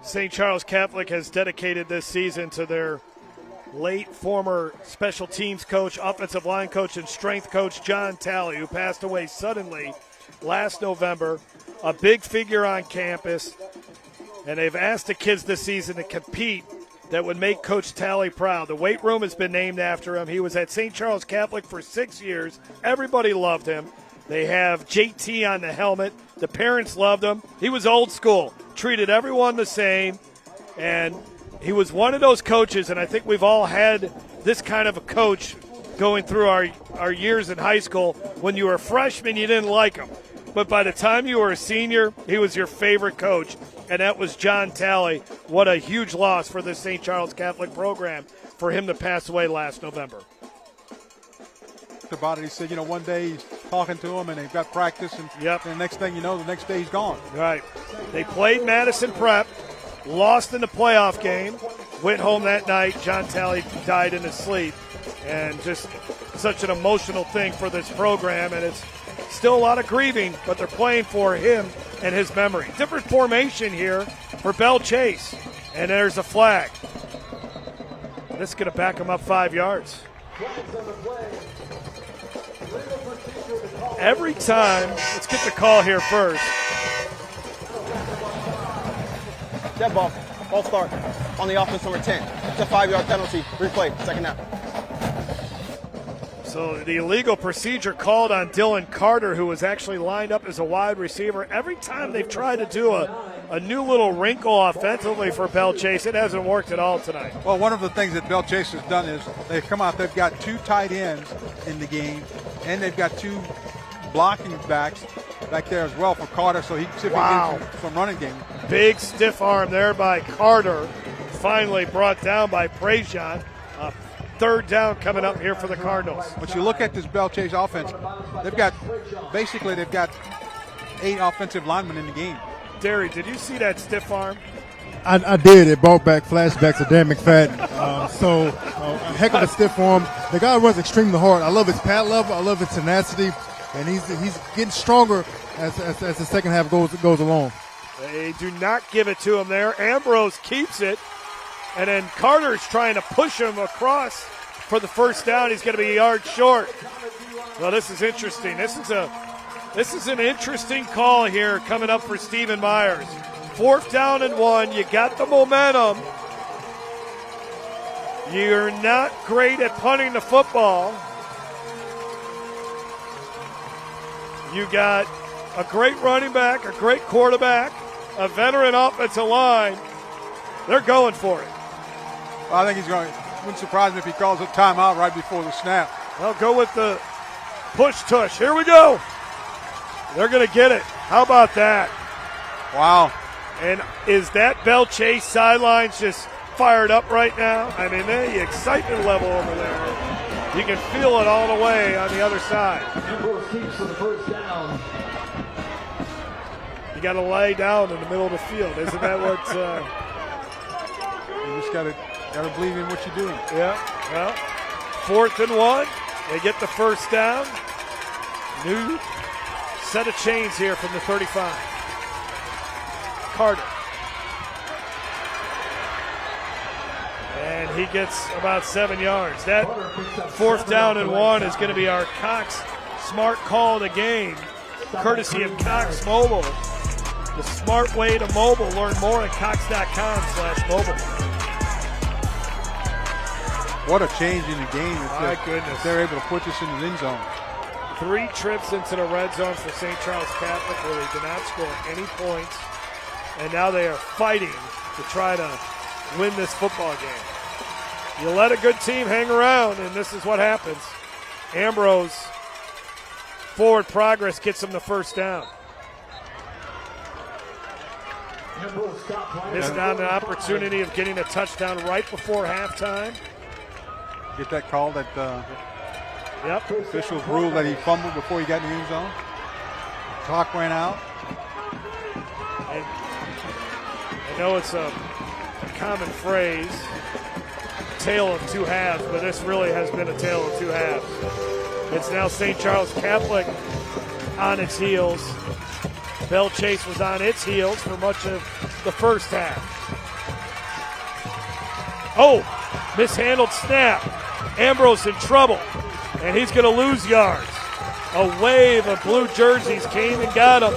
St. Charles Catholic has dedicated this season to their late former special teams coach, offensive line coach, and strength coach, John Talley, who passed away suddenly last November, a big figure on campus. And they've asked the kids this season to compete that would make Coach Talley proud. The weight room has been named after him. He was at St. Charles Catholic for 6 years. Everybody loved him. They have JT on the helmet. The parents loved him. He was old school, treated everyone the same, and he was one of those coaches, and I think we've all had this kind of a coach going through our years in high school. When you were a freshman, you didn't like him. But by the time you were a senior, he was your favorite coach, and that was John Talley. What a huge loss for the St. Charles Catholic program for him to pass away last November. About it, he said, one day he's talking to him and they've got practice, and the next thing you know, the next day he's gone. Right. They played Madison Prep, lost in the playoff game, went home that night. John Talley died in his sleep, and just such an emotional thing for this program, and it's still a lot of grieving, but they're playing for him and his memory. Different formation here for Belle Chasse, and there's a flag. This is going to back him up 5 yards. Every time, let's get the call here first. Dead ball, ball start on the offense, number 10. It's a 5-yard penalty, replay, second down. So the illegal procedure called on Dylan Carter, who was actually lined up as a wide receiver. Every time they've tried to do a new little wrinkle offensively for Belle Chasse, it hasn't worked at all tonight. Well, one of the things that Belle Chasse has done is they've come out, they've got 2 tight ends in the game, and they've got 2 blocking backs back there as well for Carter, so he should be some running game. Big stiff arm there by Carter, finally brought down by Prejean. Third down coming up here for the Cardinals. But you look at this Belle Chasse offense, they've got 8 offensive linemen in the game. Derry, did you see that stiff arm? I did. It brought back flashbacks of Dan McFadden. A heck of a stiff arm. The guy runs extremely hard. I love his pad level. I love his tenacity. And he's getting stronger as the second half goes along. They do not give it to him there. Ambrose keeps it. And then Carter's trying to push him across for the first down. He's going to be a yard short. Well, this is interesting. This is an interesting call here coming up for Stephen Myers. 4th down and 1. You got the momentum. You're not great at punting the football. You got a great running back, a great quarterback, a veteran offensive line. They're going for it. I think he's going. Wouldn't surprise me if he calls a timeout right before the snap. They'll go with the push-tush. Here we go. They're going to get it. How about that? Wow. And is that Belle Chasse sidelines just fired up right now? I mean, the excitement level over there. You can feel it all the way on the other side. You got to lay down in the middle of the field. Isn't that what? You just got to believe in what you're doing. Yeah. Well, 4th and 1. They get the first down. New set of chains here from the 35. Carter. And he gets about 7 yards. That 4th down and 1 is going to be our Cox smart call of the game, courtesy of Cox Mobile. The smart way to mobile. Learn more at cox.com/mobile. What a change in the game. My goodness. They're able to put this in the end zone. 3 trips into the red zone for St. Charles Catholic where they did not score any points, and now they are fighting to try to win this football game. You let a good team hang around, and this is what happens. Ambrose, forward progress gets them the first down. Missed on the opportunity of getting a touchdown right before halftime. Get that call that yep. Officials ruled that he fumbled before he got in the end zone. Clock ran out. And I know it's a common phrase, tale of two halves, but this really has been a tale of two halves. It's now St. Charles Catholic on its heels. Belle Chasse was on its heels for much of the first half. Oh, mishandled snap. Ambrose in trouble, and he's going to lose yards. A wave of blue jerseys came and got him.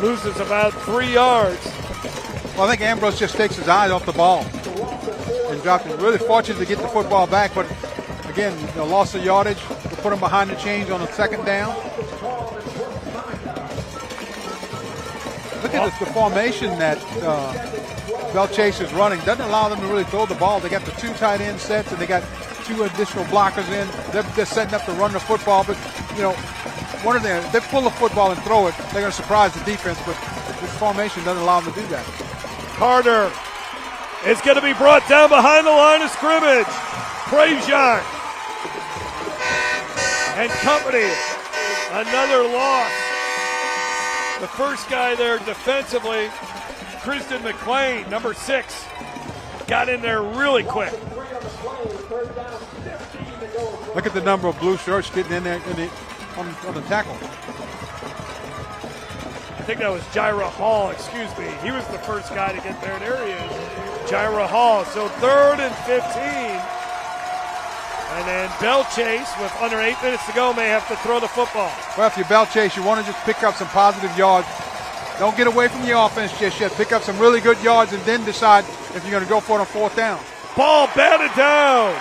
Loses about 3 yards. Well, I think Ambrose just takes his eyes off the ball and dropped it. Really fortunate to get the football back, but again, the loss of yardage to put him behind the chains on a second down. Look at the formation that Belle Chasse is running. Doesn't allow them to really throw the ball. They got the 2 tight end sets, and they got 2 additional blockers in. They're setting up to run the football, but you know, one of them, if they pull the football and throw it, they're going to surprise the defense. But this formation doesn't allow them to do that. Carter is going to be brought down behind the line of scrimmage. Prejean and company, another loss. The first guy there defensively, Kristen McLean, number 6, got in there really quick. Look at the number of blue shirts getting in there on the tackle. I think that was Jaira Hall, excuse me. He was the first guy to get there. There he is, Jaira Hall. So 3rd and 15. And then Belle Chasse, with under 8 minutes to go, may have to throw the football. Well, if you're Belle Chasse, you want to just pick up some positive yards. Don't get away from the offense just yet. Pick up some really good yards and then decide if you're going to go for it on 4th down. Ball batted down.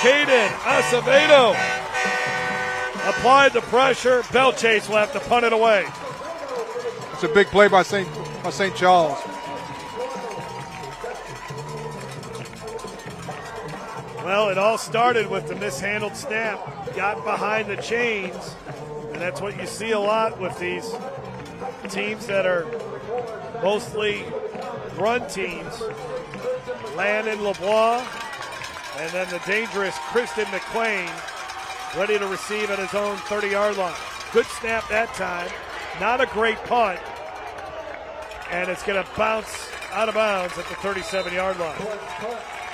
Caden Acevedo applied the pressure. Belle Chasse will have to punt it away. It's a big play by St. Charles. Well, it all started with the mishandled snap. Got behind the chains, and that's what you see a lot with these teams that are mostly run teams. Landon LeBlanc, and then the dangerous Kristen McLean, ready to receive at his own 30-yard line. Good snap that time. Not a great punt. And it's going to bounce out of bounds at the 37-yard line.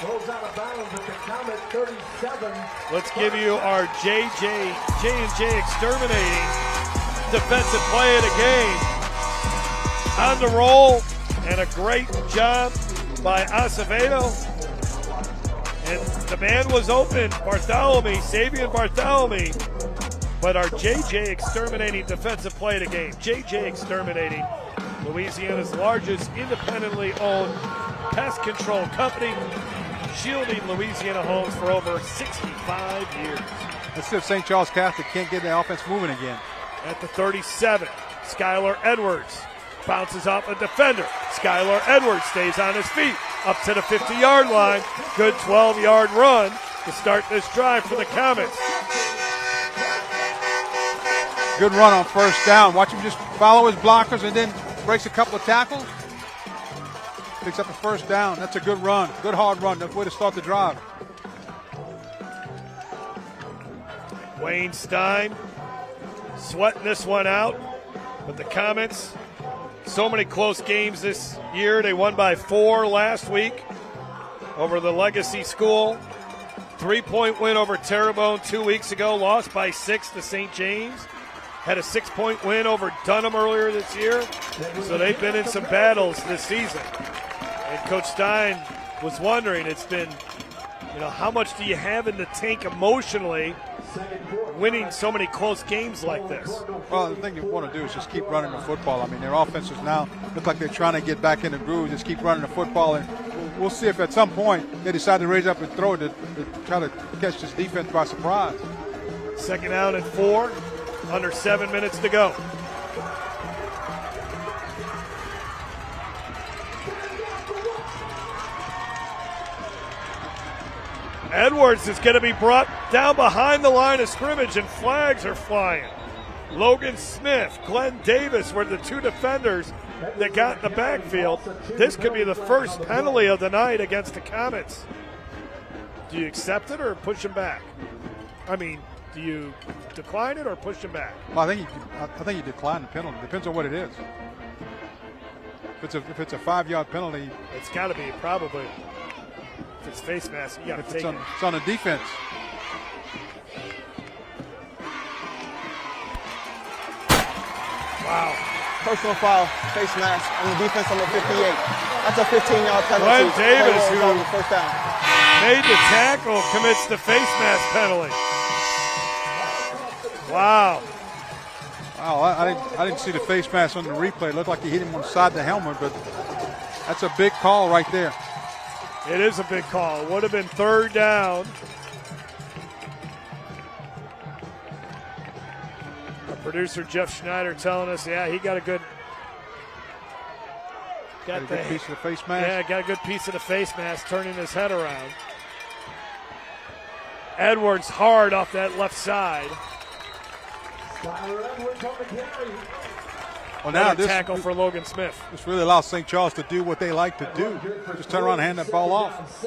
Goes out of bounds at the count at 37. Let's give you our J&J exterminating defensive play of the game. On the roll, and a great job by Acevedo. And the man was open, Savian Bartholomew. But our JJ exterminating defensive play of the game. JJ exterminating, Louisiana's largest independently owned pest control company, shielding Louisiana homes for over 65 years. Let's see if St. Charles Catholic can't get the offense moving again. At the 37, Skylar Edwards bounces off a defender. Skylar Edwards stays on his feet up to the 50-yard line. Good 12-yard run to start this drive for the Comets. Good run on 1st down. Watch him just follow his blockers and then breaks a couple of tackles. Picks up the 1st down. That's a good run. Good hard run. That's the way to start the drive. Wayne Stein sweating this one out. But the Comets, so many close games this year. They won by 4 last week over the Legacy School. 3-point win over Terrebonne 2 weeks ago. Lost by 6 to St. James. Had a 6-point win over Dunham earlier this year. So they've been in some battles this season. And Coach Stein was wondering, it's been, how much do you have in the tank emotionally winning so many close games like this? Well, the thing you want to do is just keep running the football. I mean, their offenses now look like they're trying to get back in the groove. Just keep running the football. And we'll see if at some point they decide to raise up and throw it to try to catch this defense by surprise. 2nd down and 4, under 7 minutes to go. Edwards is going to be brought down behind the line of scrimmage, and flags are flying. Logan Smith, Glenn Davis were the 2 defenders that got in the backfield. This could be the first penalty of the night against the Comets. Do you accept it or push him back? I mean, do you decline it or push him back? Well, I think you decline the penalty. Depends on what it is. If it's a 5-yard penalty, it's got to be probably. If it's face mask, you got to take it. It's on the defense. Wow. Personal foul, face mask on the defense, number 58. That's a 15-yard penalty. Glenn Davis, who on the first down, made the tackle, commits the face mask penalty. Wow. Wow, I didn't see the face mask on the replay. It looked like he hit him on the side of the helmet, but that's a big call right there. It is a big call. Would have been 3rd down. Our producer Jeff Schneider telling us, yeah, he got a good piece of the face mask. Yeah, got a good piece of the face mask, turning his head around. Edwards hard off that left side. Well, now this tackle for Logan Smith. This really allows St. Charles to do what they like to do. Just turn around and hand that ball off.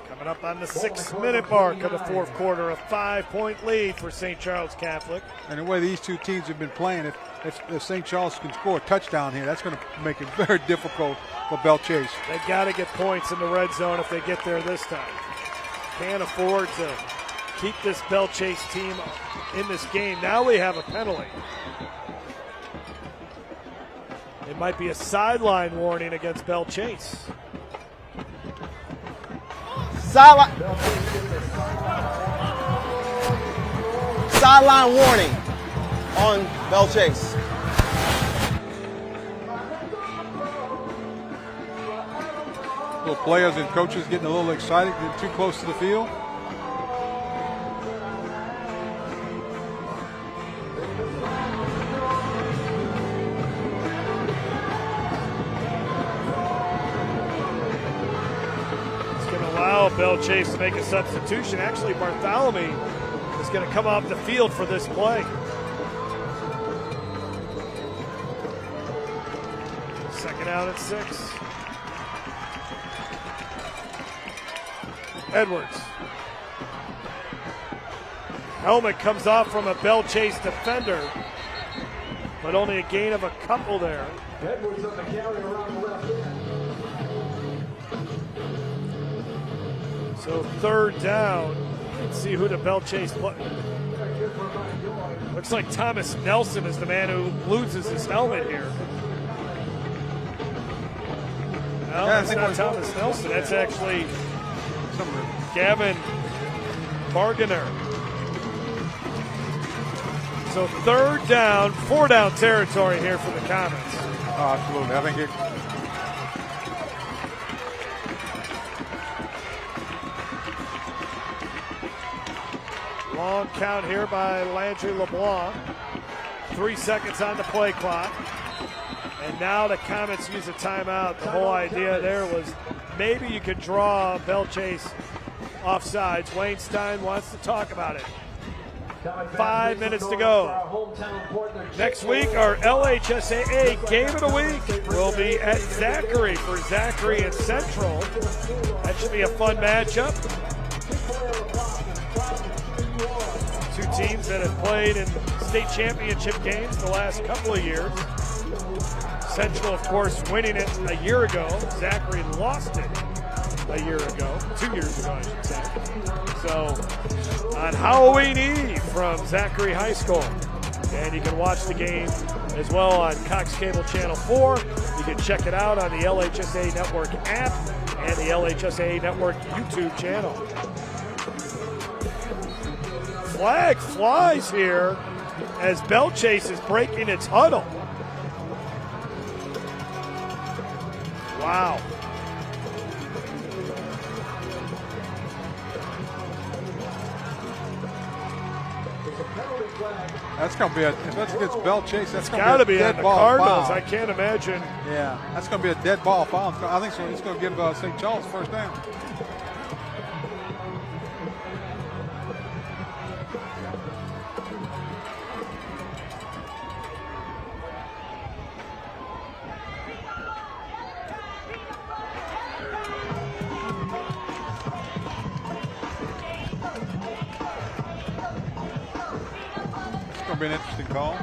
Coming up on the 6-minute mark of the 4th quarter, a 5-point lead for St. Charles Catholic. And the way these two teams have been playing, if St. Charles can score a touchdown here, that's going to make it very difficult for Belle Chasse. They got to get points in the red zone if they get there this time. Can't afford to keep this Belle Chasse team in this game. Now we have a penalty. It might be a sideline warning against Belle Chasse. Sideline warning on Belle Chasse. Little players and coaches getting a little excited, getting too close to the field. Belle Chasse to make a substitution. Actually, Bartholomew is going to come off the field for this play. 2nd down and 6. Edwards. Helmet comes off from a Belle Chasse defender, but only a gain of a couple there. Edwards on the carry around the left end. So 3rd down. Let's see who the Belle Chasse play. Looks like Thomas Nelson is the man who loses his helmet here. No, that's not Thomas Nelson. That's actually Gavin Barganer. So 3rd down, 4-down territory here for the Comets. Oh, absolutely. I think it. Long count here by Landry LeBlanc. 3 seconds on the play clock. And now the Comets use a timeout. The whole idea there was maybe you could draw Belle Chasse offsides. Wayne Stein wants to talk about it. 5 minutes to go. Next week, our LHSAA Game of the Week will be at Zachary for Zachary and Central. That should be a fun matchup. Two teams that have played in state championship games the last couple of years. Central, of course, winning it a year ago. Zachary lost it a year ago, 2 years ago, I should say. So, on Halloween Eve from Zachary High School. And you can watch the game as well on Cox Cable Channel 4. You can check it out on the LHSA Network app and the LHSA Network YouTube channel. Flag flies here as Belle Chasse is breaking its huddle. Wow. That's going to be if that's against Belle Chasse, that's going got to to be a on dead the ball Cardinals. foul. I can't imagine. Yeah, that's going to be a dead ball foul. I think so. It's going to give St. Charles first down. Be an interesting call.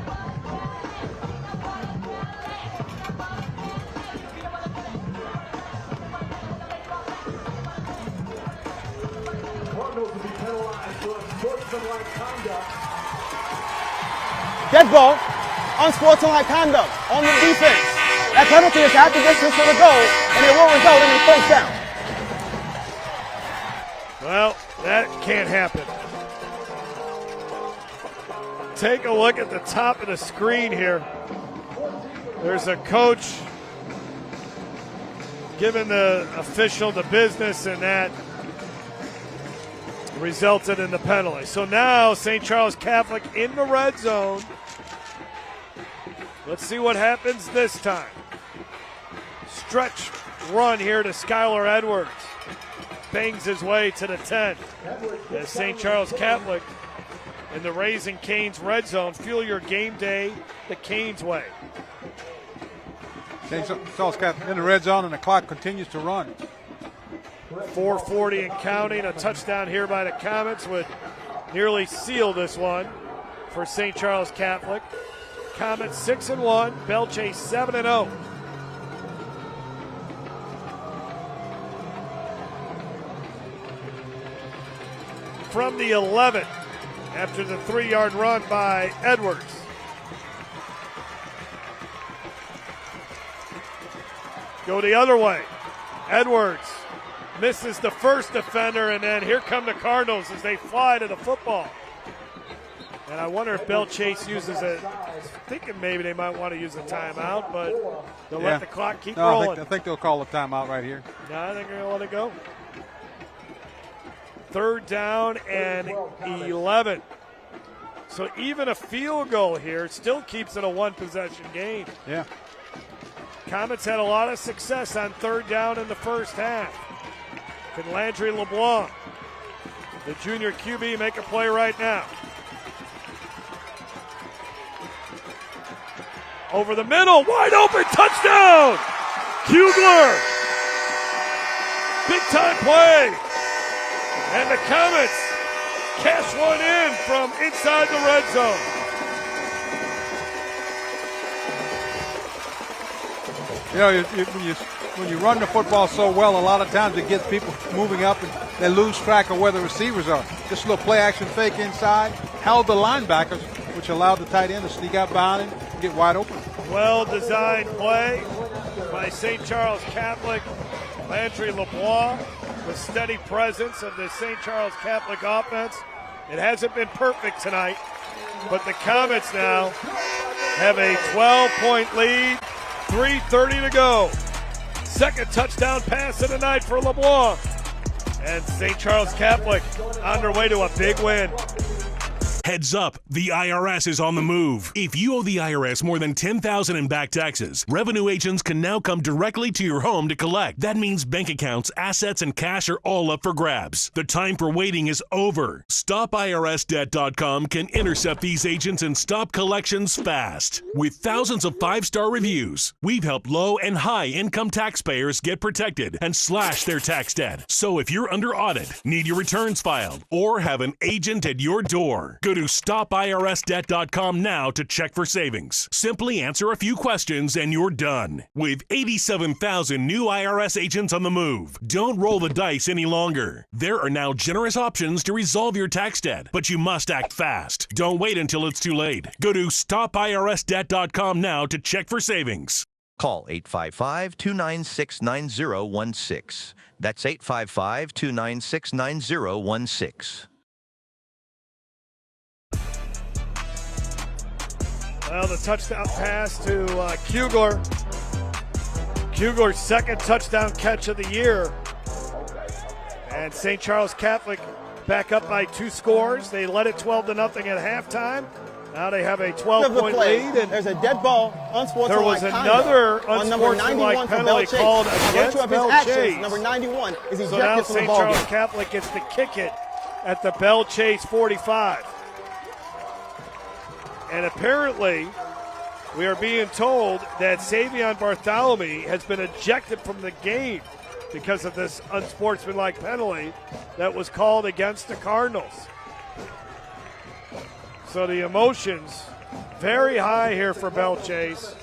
Cardinals will be penalized for unsportsmanlike conduct. Dead ball, unsportsmanlike conduct on the defense. That penalty is half the distance for the goal, and it will result in a first down. Well, that can't happen. Take a look at the top of the screen here. There's a coach giving the official the business, and that resulted in the penalty. So now St. Charles Catholic in the red zone. Let's see what happens this time. Stretch run here to Skylar Edwards. Bangs his way to the 10. As St. Charles Catholic in the Raising Canes red zone. Fuel your game day the Canes way. St. Charles Catholic in the red zone, and the clock continues to run. 4:40 and counting. A touchdown here by the Comets would nearly seal this one for St. Charles Catholic. Comets 6-1, Belle Chasse 7-0. From the 11, after the 3-yard run by Edwards. Go the other way. Edwards misses the first defender, and then here come the Cardinals as they fly to the football. And I wonder if Belle Chasse uses a, thinking maybe they might want to use a timeout, but they'll let the clock keep rolling. I think they'll call a timeout right here. No, I think they're going to let it go. 3rd down and 11. So even a field goal here still keeps it a one-possession game. Yeah. Comets had a lot of success on 3rd down in the first half. Can Landry LeBlanc, the junior QB, make a play right now? Over the middle, wide open, touchdown! Kugler! Big time play! And the Comets cash one in from inside the red zone. You know, when you run the football so well, a lot of times it gets people moving up and they lose track of where the receivers are. Just a little play action fake inside, held the linebackers, which allowed the tight end to sneak out behind him and get wide open. Well-designed play by St. Charles Catholic. Landry LeBlanc, the steady presence of the St. Charles Catholic offense. It hasn't been perfect tonight, but the Comets now have a 12-point lead, 3:30 to go. Second touchdown pass of the night for LeBlanc. And St. Charles Catholic on their way to a big win. Heads up, the IRS is on the move. If you owe the IRS more than $10,000 in back taxes, revenue agents can now come directly to your home to collect. That means bank accounts, assets, and cash are all up for grabs. The time for waiting is over. StopIRSDebt.com can intercept these agents and stop collections fast. With thousands of 5-star reviews, we've helped low and high income taxpayers get protected and slash their tax debt. So if you're under audit, need your returns filed, or have an agent at your door, go to StopIRSDebt.com now to check for savings. Simply answer a few questions and you're done. With 87,000 new IRS agents on the move, don't roll the dice any longer. There are now generous options to resolve your tax debt, but you must act fast. Don't wait until it's too late. Go to StopIRSDebt.com now to check for savings. Call 855-296-9016. That's 855-296-9016. Well, the touchdown pass to Kugler. Kugler's second touchdown catch of the year. And St. Charles Catholic back up by 2 scores. They led it 12-0 at halftime. Now they have a 12-point lead. And there's a dead ball, unsportsmanlike there was another unsportsmanlike penalty called against Belle Chasse. Number 91 is ejected so now from the St. ball Charles game. Catholic gets to kick it at the Belle Chasse 45. And apparently, we are being told that Savion Bartholomew has been ejected from the game because of this unsportsmanlike penalty that was called against the Cardinals. So the emotions very high here for Belle Chasse.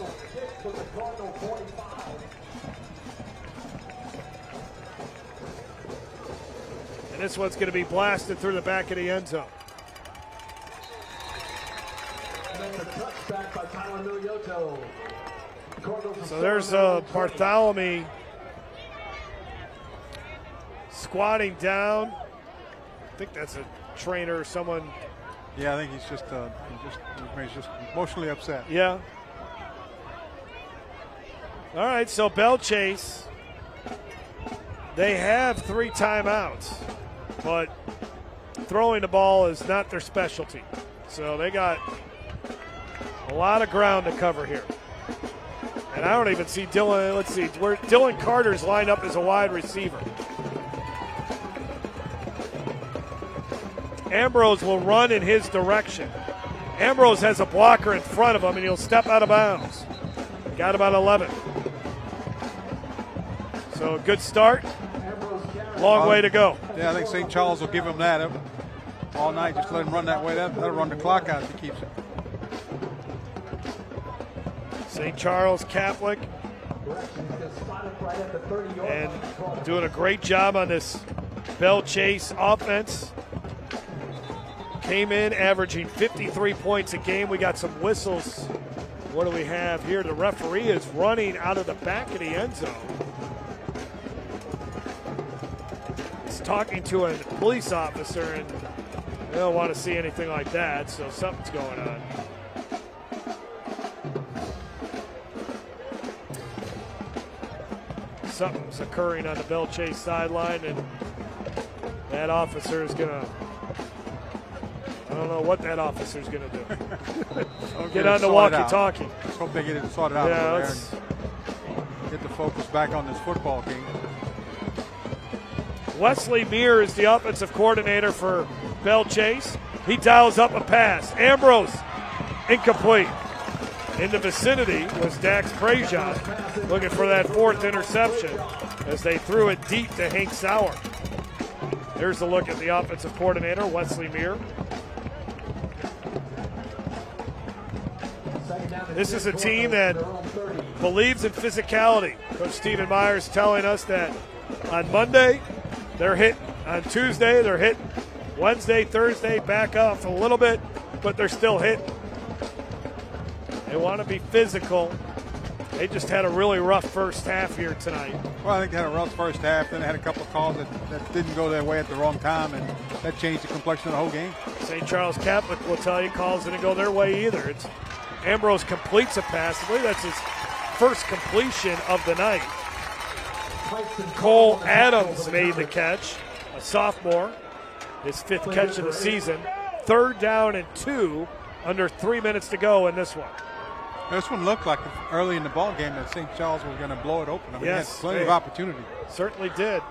And this one's going to be blasted through the back of the end zone. So there's Bartholomew squatting down. I think that's a trainer or someone. Yeah, I think he's just emotionally upset. Yeah. All right, so Belle Chasse, they have 3 timeouts, but throwing the ball is not their specialty. So they got a lot of ground to cover here. And I don't even see Dylan. Let's see, where Dylan Carter's lined up as a wide receiver. Ambrose will run in his direction. Ambrose has a blocker in front of him, and he'll step out of bounds. Got about 11. So a good start. Long way to go. Yeah, I think St. Charles will give him that all night. Just let him run that way. That'll run the clock out if he keeps it. St. Charles Catholic and doing a great job on this Belle Chasse offense. Came in averaging 53 points a game. We got some whistles. What do we have here? The referee is running out of the back of the end zone. He's talking to a police officer, and they don't want to see anything like that, so something's going on. Something's occurring on the Belle Chasse sideline, and that officer is going to, I don't know what that officer's going to do. Get on the walkie-talkie. Let's hope they get it sorted out over there and get the focus back on this football game. Wesley Muir is the offensive coordinator for Belle Chasse. He dials up a pass. Ambrose, incomplete. In the vicinity was Dax Prejean looking for that 4th interception as they threw it deep to Hank Sauer. Here's a look at the offensive coordinator, Wesley Muir. This is a team that believes in physicality. Coach Stephen Myers telling us that on Monday they're hit, on Tuesday they're hit, Wednesday, Thursday back off a little bit, but they're still hit. They want to be physical. They just had a really rough first half here tonight. Well, I think they had a rough first half. Then they had a couple of calls that didn't go their way at the wrong time, and that changed the complexion of the whole game. St. Charles Catholic will tell you calls didn't go their way either. It's Ambrose completes a pass. I believe that's his first completion of the night. Cole Adams made the catch, a sophomore, his 5th catch of the season. 3rd down and 2, under 3 minutes to go in this one. This one looked like early in the ball game that St. Charles was going to blow it open. I mean, yes, they had plenty of opportunity. Certainly did.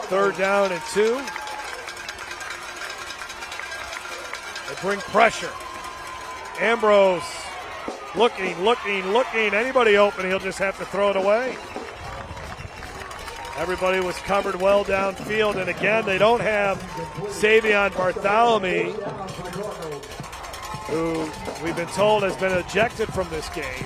Third down and 2. They bring pressure. Ambrose looking. Anybody open, he'll just have to throw it away. Everybody was covered well downfield, and again, they don't have Savion Bartholomew, who we've been told has been ejected from this game.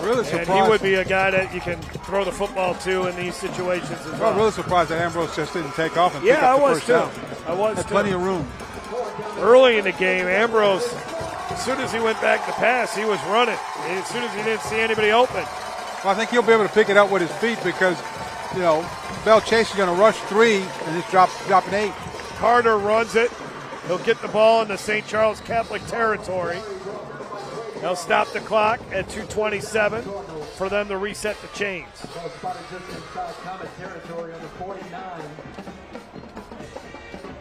Really surprised. And he would be a guy that you can throw the football to in these situations as well. I'm really surprised that Ambrose just didn't take off and pick up the first down. I was had too. Plenty of room. Early in the game, Ambrose, as soon as he went back to pass, he was running. As soon as he didn't see anybody open. Well, I think he'll be able to pick it up with his feet because, you know, Belle Chasse is going to rush 3 and just drop an 8. Carter runs it. He'll get the ball in the St. Charles Catholic territory. They'll stop the clock at 2:27. for them to reset the chains. Spotted just inside Comet territory on the 49.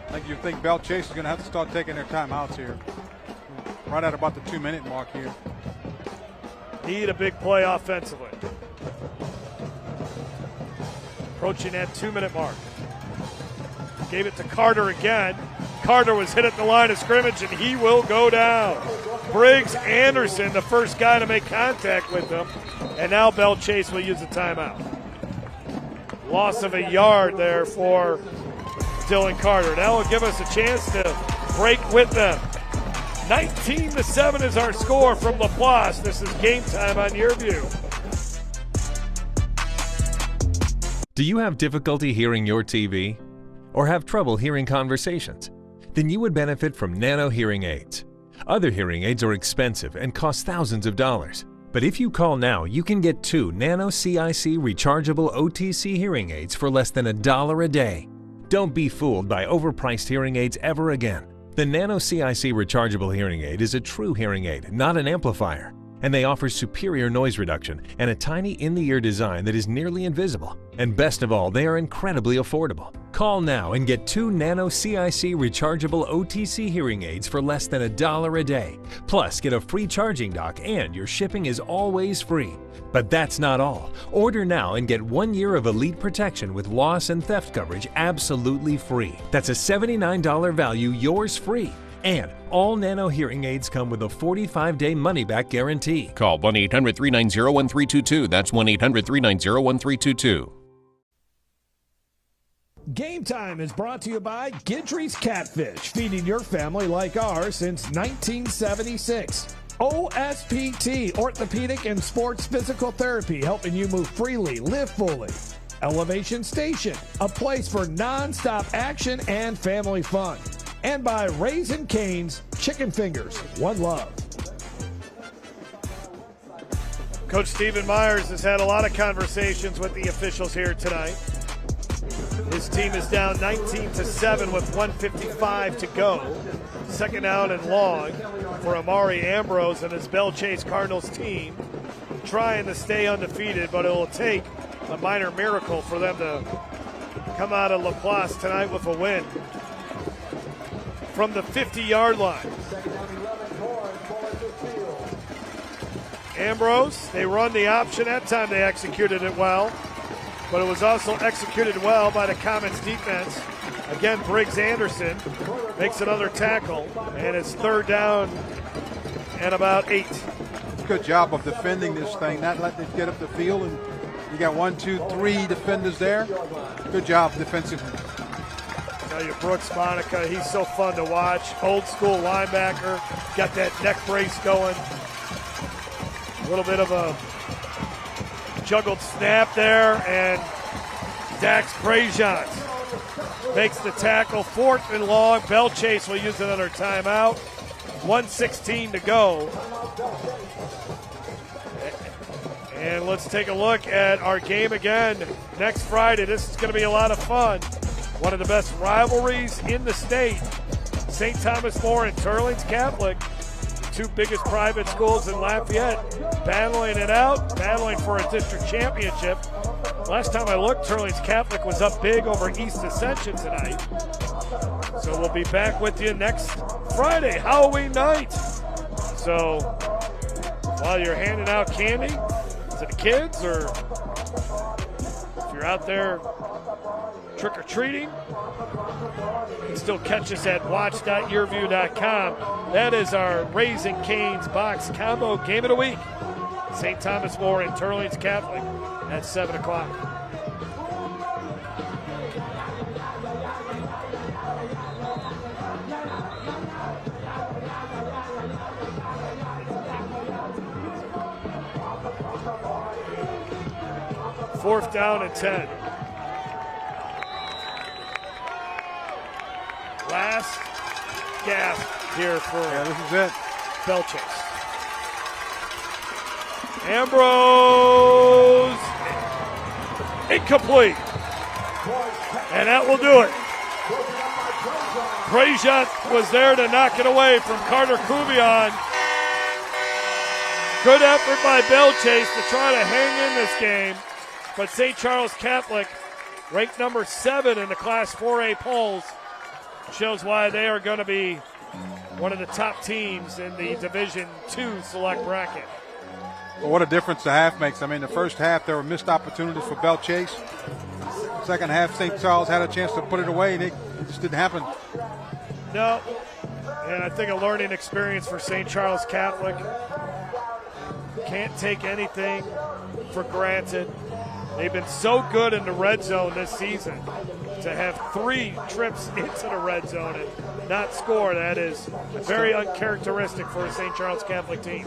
I think you think Belle Chasse is going to have to start taking their timeouts here. Right at about the 2-minute mark here. Need a big play offensively. Approaching that 2-minute mark. Gave it to Carter again. Carter was hit at the line of scrimmage, and he will go down. Briggs Anderson, the first guy to make contact with him, and now Belle Chasse will use a timeout. Loss of a yard there for Dylan Carter. That will give us a chance to break with them. 19-7 is our score from Laplace. This is Game Time on YurView. Do you have difficulty hearing your TV? Or have trouble hearing conversations? Then you would benefit from Nano hearing aids. Other hearing aids are expensive and cost thousands of dollars. But if you call now, you can get 2 Nano CIC rechargeable OTC hearing aids for less than $1 a day. Don't be fooled by overpriced hearing aids ever again. The Nano CIC rechargeable hearing aid is a true hearing aid, not an amplifier. And they offer superior noise reduction and a tiny in-the-ear design that is nearly invisible. And best of all, they are incredibly affordable. Call now and get 2 Nano CIC rechargeable OTC hearing aids for less than $1 a day. Plus, get a free charging dock and your shipping is always free. But that's not all. Order now and get 1 year of elite protection with loss and theft coverage absolutely free. That's a $79 value, yours free. And all Nano hearing aids come with a 45-day money-back guarantee. Call 1-800-390-1322. That's 1-800-390-1322. Game Time is brought to you by Gidry's Catfish, feeding your family like ours since 1976. OSPT, Orthopedic and Sports Physical Therapy, helping you move freely, live fully. Elevation Station, a place for non-stop action and family fun. And by Raising Cane's Chicken Fingers, one love. Coach Stephen Myers has had a lot of conversations with the officials here tonight. His team is down 19-7 with 1:55 to go. Second down and long for Amari Ambrose and his Belle Chasse Cardinals team, trying to stay undefeated, but it will take a minor miracle for them to come out of Laplace tonight with a win. From the 50-yard line. Ambrose, they run the option. That time they executed it well, but it was also executed well by the Comets defense. Again, Briggs Anderson makes another tackle, and it's third down and about 8. Good job of defending this thing, not letting it get up the field. And you got 1, 2, 3 defenders there. Good job defensively. Tell you, Brooks Monica, he's so fun to watch. Old school linebacker, got that neck brace going. A little bit of a juggled snap there, and Dax Prejean makes the tackle. 4th and long. Belle Chasse will use another timeout. 1:16 to go. And let's take a look at our game again next Friday. This is going to be a lot of fun. One of the best rivalries in the state. St. Thomas More and Turlings Catholic, the 2 biggest private schools in Lafayette, battling it out, battling for a district championship. Last time I looked, Turlings Catholic was up big over East Ascension tonight. So we'll be back with you next Friday, Halloween night. So while you're handing out candy to the kids, or if you're out there trick-or-treating, you can still catch us at watch.yurview.com. That is our Raising Cane's box combo game of the week. St. Thomas More and Turlings Catholic at 7 o'clock. Fourth down and 10. Last gasp here for this is it. Belle Chasse. Ambrose, incomplete. And that will do it. Prejean was there to knock it away from Carter Cuvion. Good effort by Belle Chasse to try to hang in this game, but St. Charles Catholic, ranked number 7 in the Class 4A polls, shows why they are going to be one of the top teams in the Division II select bracket. Well, what a difference the half makes. I mean, the first half there were missed opportunities for Belle Chasse. Second half, St. Charles had a chance to put it away, and it just didn't happen. No, and I think a learning experience for St. Charles Catholic. Can't take anything for granted. They've been so good in the red zone this season. To have 3 trips into the red zone and not score, that is very uncharacteristic for a St. Charles Catholic team.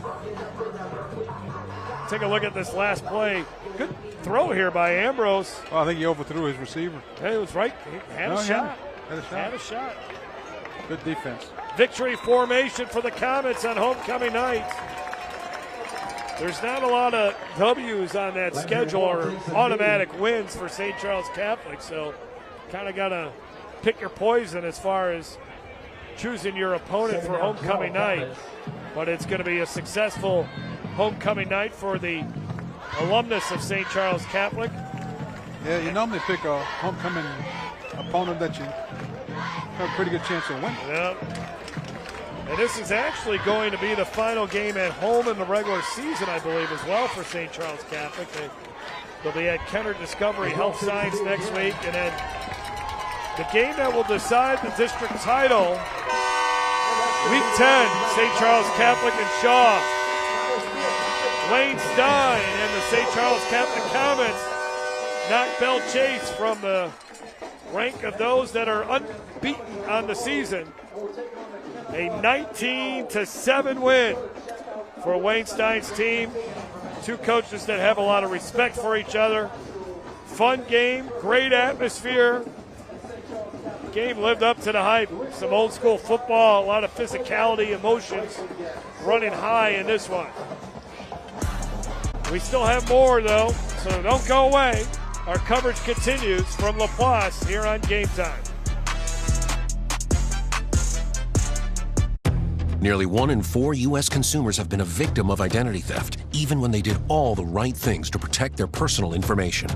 Take a look at this last play. Good throw here by Ambrose. Well, I think he overthrew his receiver. Hey, it was right. He had a shot. Had a shot. Good defense. Victory formation for the Comets on homecoming night. There's not a lot of W's on that schedule or automatic wins for St. Charles Catholic, so kind of got to pick your poison as far as choosing your opponent for homecoming night. But it's going to be a successful homecoming night for the alumnus of St. Charles Catholic. Yeah, you normally pick a homecoming opponent that you have a pretty good chance of winning. Yeah. And this is actually going to be the final game at home in the regular season, I believe, as well for St. Charles Catholic. They'll be at Kenner Discovery Health Science next week. And then the game that will decide the district title, Week 10, St. Charles Catholic and Shaw. Wayne Stein and the St. Charles Catholic Comets knocked Belle Chasse from the rank of those that are unbeaten on the season. A 19-7 win for Wayne Stein's team. 2 coaches that have a lot of respect for each other. Fun game, great atmosphere. Game lived up to the hype. Some old school football, a lot of physicality, emotions running high in this one. We still have more though, so don't go away. Our coverage continues from La Place here on Game Time. Nearly 1 in 4 U.S. consumers have been a victim of identity theft, even when they did all the right things to protect their personal information.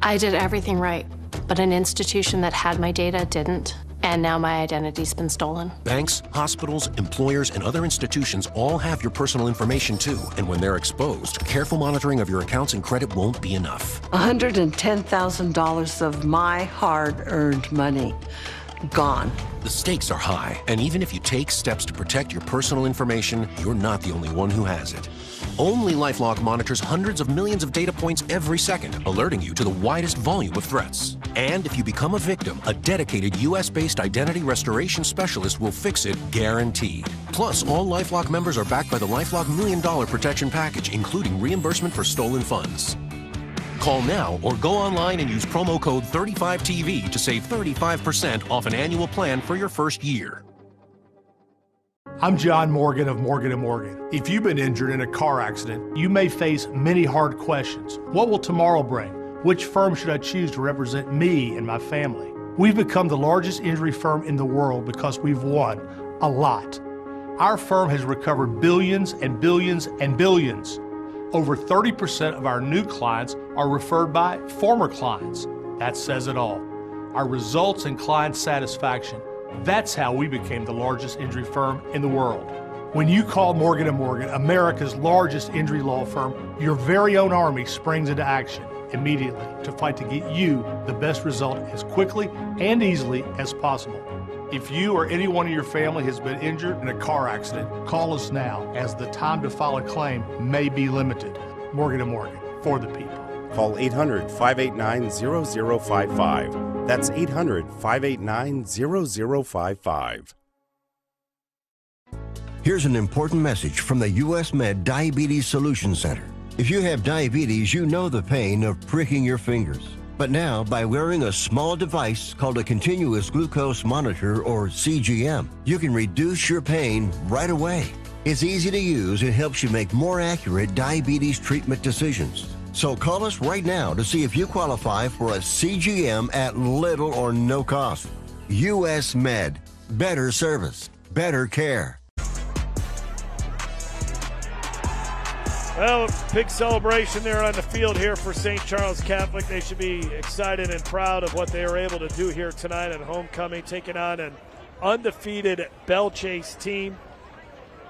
I did everything right, but an institution that had my data didn't, and now my identity's been stolen. Banks, hospitals, employers, and other institutions all have your personal information too, and when they're exposed, careful monitoring of your accounts and credit won't be enough. $110,000 of my hard-earned money gone. The stakes are high, and even if you take steps to protect your personal information, you're not the only one who has it. Only LifeLock monitors hundreds of millions of data points every second, alerting you to the widest volume of threats. And if you become a victim, a dedicated U.S.-based identity restoration specialist will fix it guaranteed. Plus, all LifeLock members are backed by the LifeLock $1 Million Protection Package, including reimbursement for stolen funds. Call now or go online and use promo code 35TV to save 35% off an annual plan for your first year. I'm John Morgan of Morgan & Morgan. If you've been injured in a car accident, you may face many hard questions. What will tomorrow bring? Which firm should I choose to represent me and my family? We've become the largest injury firm in the world because we've won a lot. Our firm has recovered billions and billions and billions. Over 30% of our new clients are referred by former clients. That says it all. Our results and client satisfaction, that's how we became the largest injury firm in the world. When you call Morgan & Morgan, America's largest injury law firm, your very own army springs into action immediately to fight to get you the best result as quickly and easily as possible. If you or anyone in your family has been injured in a car accident, call us now, as the time to file a claim may be limited. Morgan & Morgan, for the people. Call 800-589-0055. That's 800-589-0055. Here's an important message from the U.S. Med Diabetes Solutions Center. If you have diabetes, you know the pain of pricking your fingers. But now, by wearing a small device called a continuous glucose monitor, or CGM, you can reduce your pain right away. It's easy to use and helps you make more accurate diabetes treatment decisions. So call us right now to see if you qualify for a CGM at little or no cost. U.S. Med. Better service. Better care. Well, big celebration there on the field here for St. Charles Catholic. They should be excited and proud of what they were able to do here tonight at homecoming, taking on an undefeated Belle Chasse team.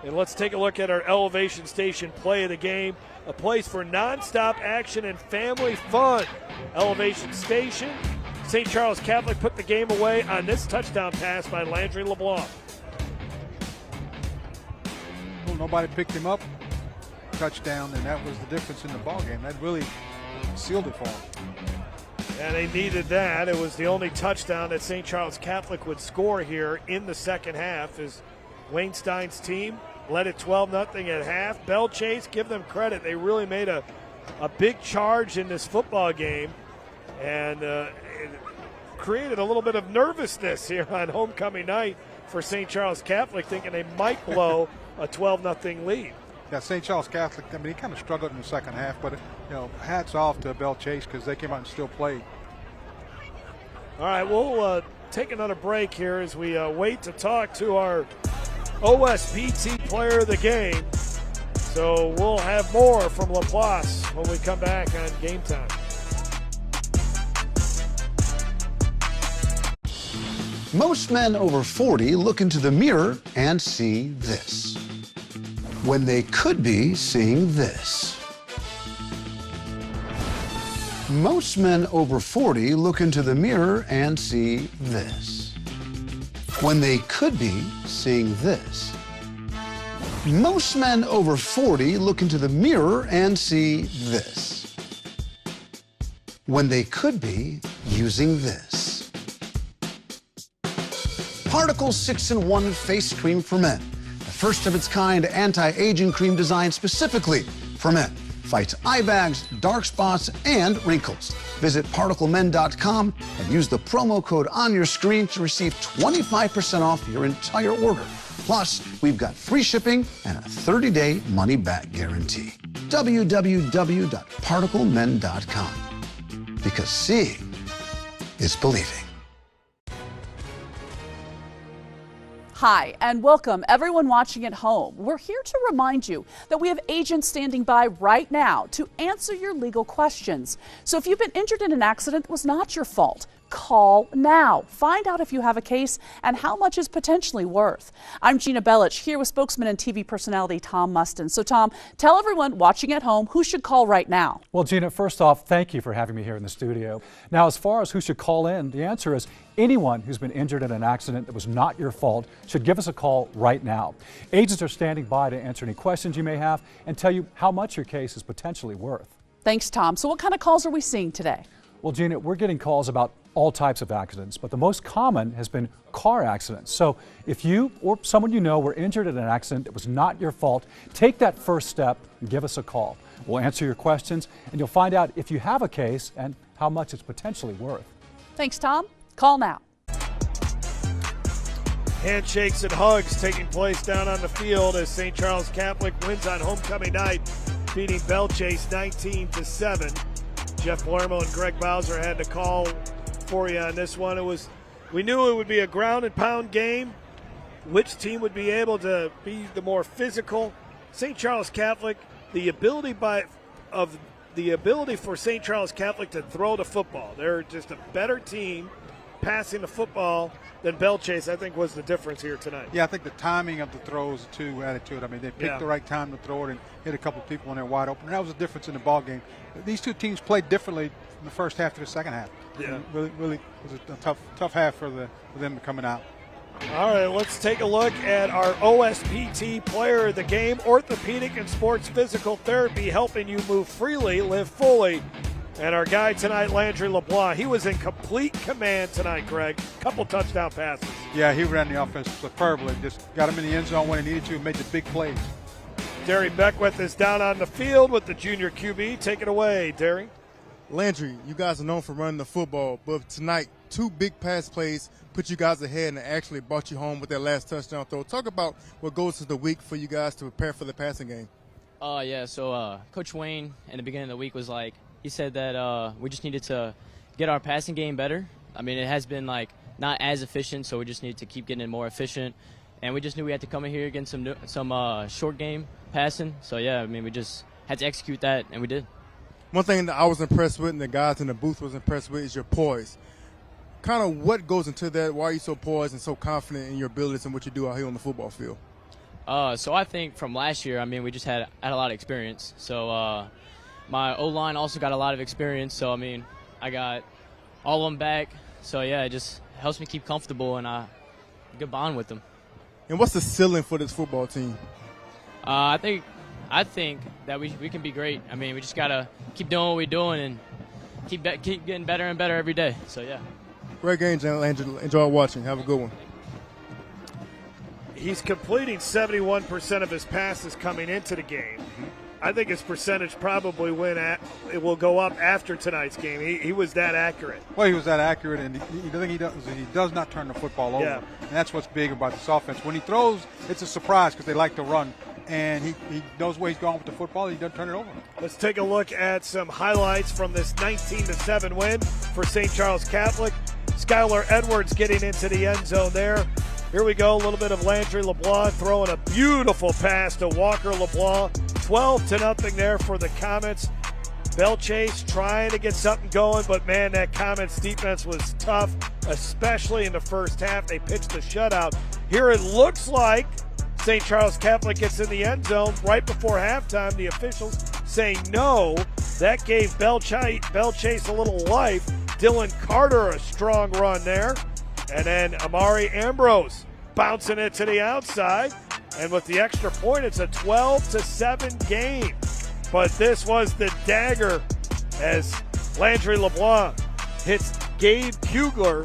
And let's take a look at our elevation station play of the game. A place for nonstop action and family fun. Elevation station. St. Charles Catholic put the game away on this touchdown pass by Landry LeBlanc. Well, nobody picked him up. Touchdown, and that was the difference in the ball game. That really sealed it for them. And they needed that. It was the only touchdown that St. Charles Catholic would score here in the second half as Wayne Stein's team led it 12-0 at half. Belle Chasse, give them credit. They really made a big charge in this football game and it created a little bit of nervousness here on homecoming night for St. Charles Catholic, thinking they might blow a 12-0 lead. Yeah, St. Charles Catholic, I mean, he kind of struggled in the second half, but, hats off to Belle Chasse because they came out and still played. All right, we'll take another break here as we wait to talk to our OSPT player of the game. So we'll have more from Laplace when we come back on Game Time. Most men over 40 look into the mirror and see this, when they could be seeing this. Most men over 40 look into the mirror and see this, when they could be seeing this. Most men over 40 look into the mirror and see this, when they could be using this. Particle 6-in-1 Face Cream for Men. The first of its kind anti-aging cream designed specifically for men. Fights eye bags, dark spots, and wrinkles. Visit particlemen.com and use the promo code on your screen to receive 25% off your entire order. Plus, we've got free shipping and a 30-day money-back guarantee. www.particlemen.com. Because seeing is believing. Hi, and welcome everyone watching at home. We're here to remind you that we have agents standing by right now to answer your legal questions. So if you've been injured in an accident that was not your fault, call now. Find out if you have a case and how much is potentially worth. I'm Gina Bellich here with spokesman and TV personality Tom Mustin. So Tom, tell everyone watching at home who should call right now. Well, Gina, first off, thank you for having me here in the studio. Now, as far as who should call in, the answer is anyone who's been injured in an accident that was not your fault should give us a call right now. Agents are standing by to answer any questions you may have and tell you how much your case is potentially worth. Thanks, Tom. So what kind of calls are we seeing today? Well, Gina, we're getting calls about all types of accidents, but the most common has been car accidents. So if you or someone you know were injured in an accident that was not your fault, take that first step and give us a call. We'll answer your questions and you'll find out if you have a case and how much it's potentially worth. Thanks, Tom. Call now. Handshakes and hugs taking place down on the field as St. Charles Catholic wins on homecoming night, beating Belle Chasse 19-7. Jeff Palermo and Greg Bowser had to call for you on this one. We knew it would be a ground and pound game. Which team would be able to be the more physical? St. Charles Catholic, the ability for St. Charles Catholic to throw the football. They're just a better team passing the football than Belle Chasse, I think, was the difference here tonight. Yeah, I think the timing of the throws, too, added to it. I mean, they picked the right time to throw it and hit a couple of people when they're wide open. And that was the difference in the ball game. These two teams played differently from the first half to the second half. Yeah. Really was a tough half for them coming out. All right, let's take a look at our OSPT player of the game, Orthopedic and Sports Physical Therapy, helping you move freely, live fully. And our guy tonight, Landry LeBlanc, he was in complete command tonight, Greg. Couple touchdown passes. Yeah, he ran the offense superbly. Just got him in the end zone when he needed to and made the big plays. Derry Beckwith is down on the field with the junior QB. Take it away, Derry. Landry, you guys are known for running the football, but tonight, 2 big pass plays put you guys ahead and actually brought you home with that last touchdown throw. Talk about what goes into the week for you guys to prepare for the passing game. So Coach Wayne in the beginning of the week was like, he said that we just needed to get our passing game better. I mean, it has been not as efficient, so we just need to keep getting it more efficient. And we just knew we had to come in here against some short game passing. So yeah, I mean, we just had to execute that, and we did. One thing that I was impressed with and the guys in the booth was impressed with is your poise. Kind of what goes into that? Why are you so poised and so confident in your abilities and what you do out here on the football field? So I think from last year, I mean, we just had a lot of experience. So my O-line also got a lot of experience. So, I mean, I got all of them back. So, yeah, it just helps me keep comfortable and good bond with them. And what's the ceiling for this football team? I think that we can be great. I mean, we just got to keep doing what we're doing and keep getting better and better every day. So, yeah. Great game, Angela. Enjoy watching. Have a good one. He's completing 71% of his passes coming into the game. I think his percentage probably it will go up after tonight's game. He was that accurate. Well, he was that accurate, and the thing he does not turn the football over. Yeah. And that's what's big about this offense. When he throws, it's a surprise because they like to run, and he knows where he's going with the football. He doesn't turn it over. Let's take a look at some highlights from this 19-7 win for St. Charles Catholic. Skylar Edwards getting into the end zone there. Here we go, a little bit of Landry LeBlanc throwing a beautiful pass to Walker LeBlanc. 12-0 there for the Comets. Belle Chasse trying to get something going, but man, that Comets defense was tough, especially in the first half. They pitched a shutout. Here it looks like St. Charles Catholic gets in the end zone right before halftime. The officials say no. That gave Belle Chasse a little life. Dylan Carter a strong run there. And then Amari Ambrose bouncing it to the outside. And with the extra point, it's a 12-7 game. But this was the dagger as Landry LeBlanc hits Gabe Kugler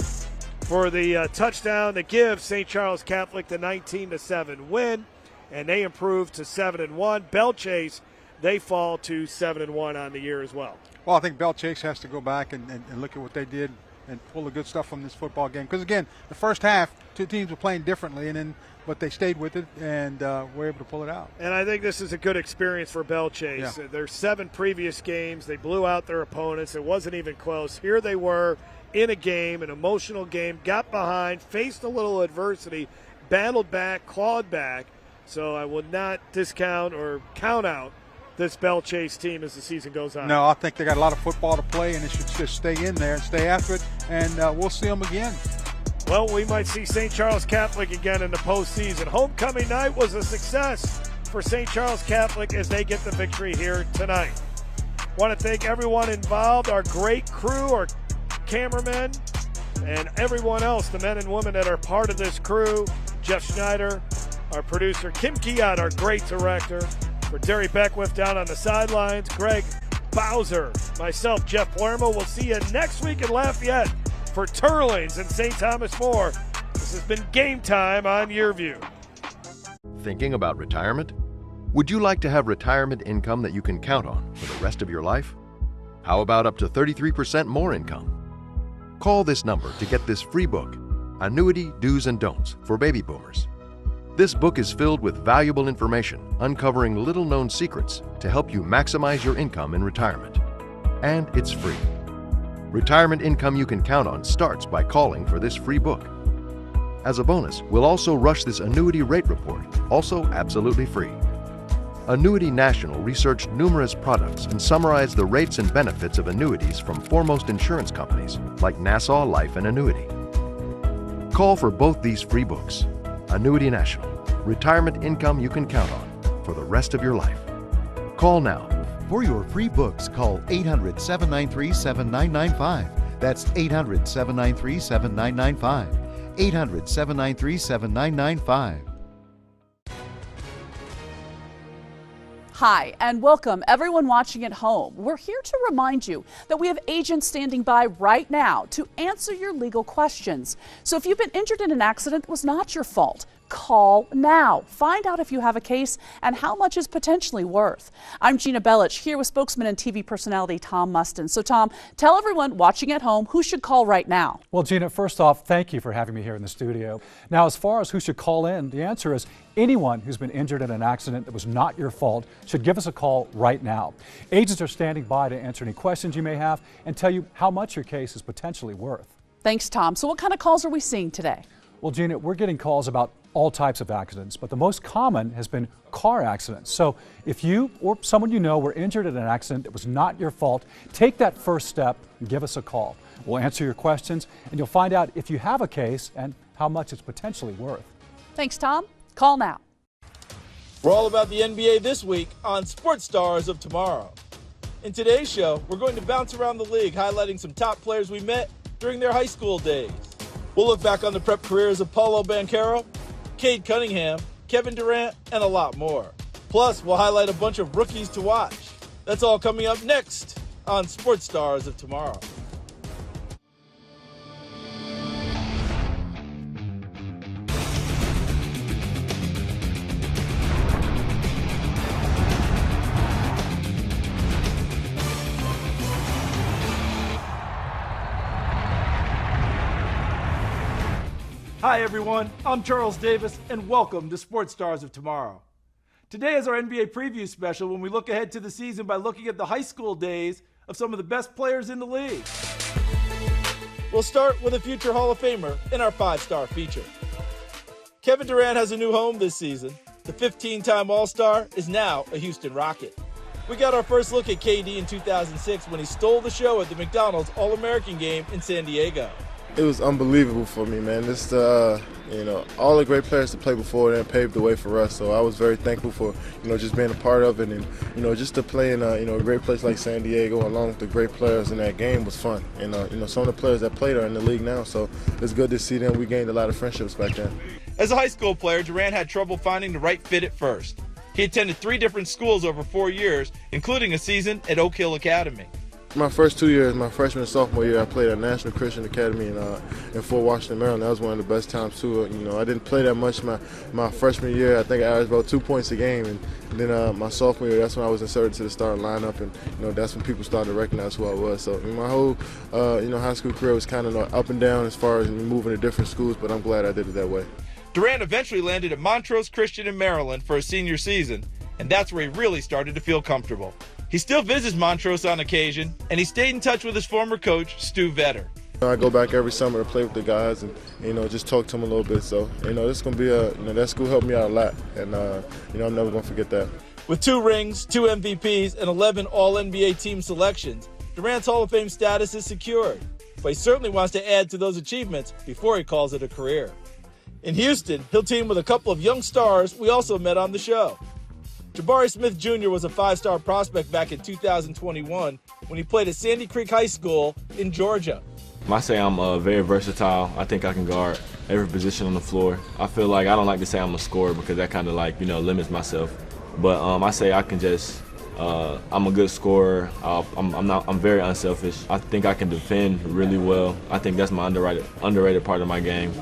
for the touchdown to give St. Charles Catholic the 19-7 win. And they improve to 7-1. Belle Chasse, they fall to 7-1 on the year as well. Well, I think Belle Chasse has to go back and look at what they did and pull the good stuff from this football game. Because, again, the first half, two teams were playing differently, but they stayed with it and were able to pull it out. And I think this is a good experience for Belle Chasse. Yeah. Their 7 previous games, they blew out their opponents. It wasn't even close. Here they were in a game, an emotional game, got behind, faced a little adversity, battled back, clawed back. So I would not discount or count out this Belle Chasse team as the season goes on. No, I think they got a lot of football to play, and they should just stay in there and stay after it, and we'll see them again. Well, we might see St. Charles Catholic again in the postseason. Homecoming night was a success for St. Charles Catholic as they get the victory here tonight. Want to thank everyone involved, our great crew, our cameramen, and everyone else, the men and women that are part of this crew. Jeff Schneider, our producer, Kim Kiat, our great director. For Derry Beckwith down on the sidelines, Greg Bowser, myself, Jeff Palermo. We'll see you next week in Lafayette for Turlings and St. Thomas More. This has been Game Time on YurView. Thinking about retirement? Would you like to have retirement income that you can count on for the rest of your life? How about up to 33% more income? Call this number to get this free book, Annuity Do's and Don'ts for Baby Boomers. This book is filled with valuable information, uncovering little-known secrets to help you maximize your income in retirement. And it's free. Retirement income you can count on starts by calling for this free book. As a bonus, we'll also rush this annuity rate report, also absolutely free. Annuity National researched numerous products and summarized the rates and benefits of annuities from foremost insurance companies like Nassau Life and Annuity. Call for both these free books. Annuity National, retirement income you can count on for the rest of your life. Call now. For your free books, call 800-793-7995. That's 800-793-7995. 800-793-7995. Hi, and welcome everyone watching at home. We're here to remind you that we have agents standing by right now to answer your legal questions. So if you've been injured in an accident that was not your fault, call now. Find out if you have a case and how much is potentially worth. I'm Gina Bellich here with spokesman and TV personality Tom Mustin. So Tom, tell everyone watching at home who should call right now. Well, Gina, first off, thank you for having me here in the studio. Now, as far as who should call in, the answer is anyone who's been injured in an accident that was not your fault should give us a call right now. Agents are standing by to answer any questions you may have and tell you how much your case is potentially worth. Thanks, Tom. So what kind of calls are we seeing today? Well, Gina, we're getting calls about all types of accidents, but the most common has been car accidents. So if you or someone you know were injured in an accident that was not your fault, take that first step and give us a call. We'll answer your questions, and you'll find out if you have a case and how much it's potentially worth. Thanks, Tom. Call now. We're all about the NBA this week on Sports Stars of Tomorrow. In today's show, we're going to bounce around the league, highlighting some top players we met during their high school days. We'll look back on the prep careers of Paolo Banchero, Cade Cunningham, Kevin Durant, and a lot more. Plus, we'll highlight a bunch of rookies to watch. That's all coming up next on Sports Stars of Tomorrow. Hi everyone, I'm Charles Davis and welcome to Sports Stars of Tomorrow. Today is our NBA preview special when we look ahead to the season by looking at the high school days of some of the best players in the league. We'll start with a future Hall of Famer in our 5-star feature. Kevin Durant has a new home this season. The 15-time All-Star is now a Houston Rocket. We got our first look at KD in 2006 when he stole the show at the McDonald's All-American game in San Diego. It was unbelievable for me, man. Just all the great players to play before then paved the way for us. So I was very thankful for just being a part of it, and just to play in a great place like San Diego along with the great players in that game was fun. And some of the players that played are in the league now, so it's good to see them. We gained a lot of friendships back then. As a high school player, Durant had trouble finding the right fit at first. He attended 3 different schools over 4 years, including a season at Oak Hill Academy. My first 2 years, my freshman and sophomore year, I played at National Christian Academy in Fort Washington, Maryland. That was one of the best times too. I didn't play that much my freshman year. I think I averaged about 2 points a game, and then my sophomore year, that's when I was inserted to the starting lineup, and that's when people started to recognize who I was. So my whole high school career was kind of up and down as far as moving to different schools, but I'm glad I did it that way. Durant eventually landed at Montrose Christian in Maryland for his senior season, and that's where he really started to feel comfortable. He still visits Montrose on occasion, and he stayed in touch with his former coach, Stu Vetter. I go back every summer to play with the guys and just talk to them a little bit. So this is going to be that school helped me out a lot, and I'm never going to forget that. With 2 rings, 2 MVPs, and 11 All-NBA team selections, Durant's Hall of Fame status is secured. But he certainly wants to add to those achievements before he calls it a career. In Houston, he'll team with a couple of young stars we also met on the show. Jabari Smith Jr. was a 5-star prospect back in 2021 when he played at Sandy Creek High School in Georgia. I say I'm very versatile. I think I can guard every position on the floor. I feel like I don't like to say I'm a scorer because that kind of limits myself. But I say I can just I'm a good scorer. I'm very unselfish. I think I can defend really well. I think that's my underrated part of my game.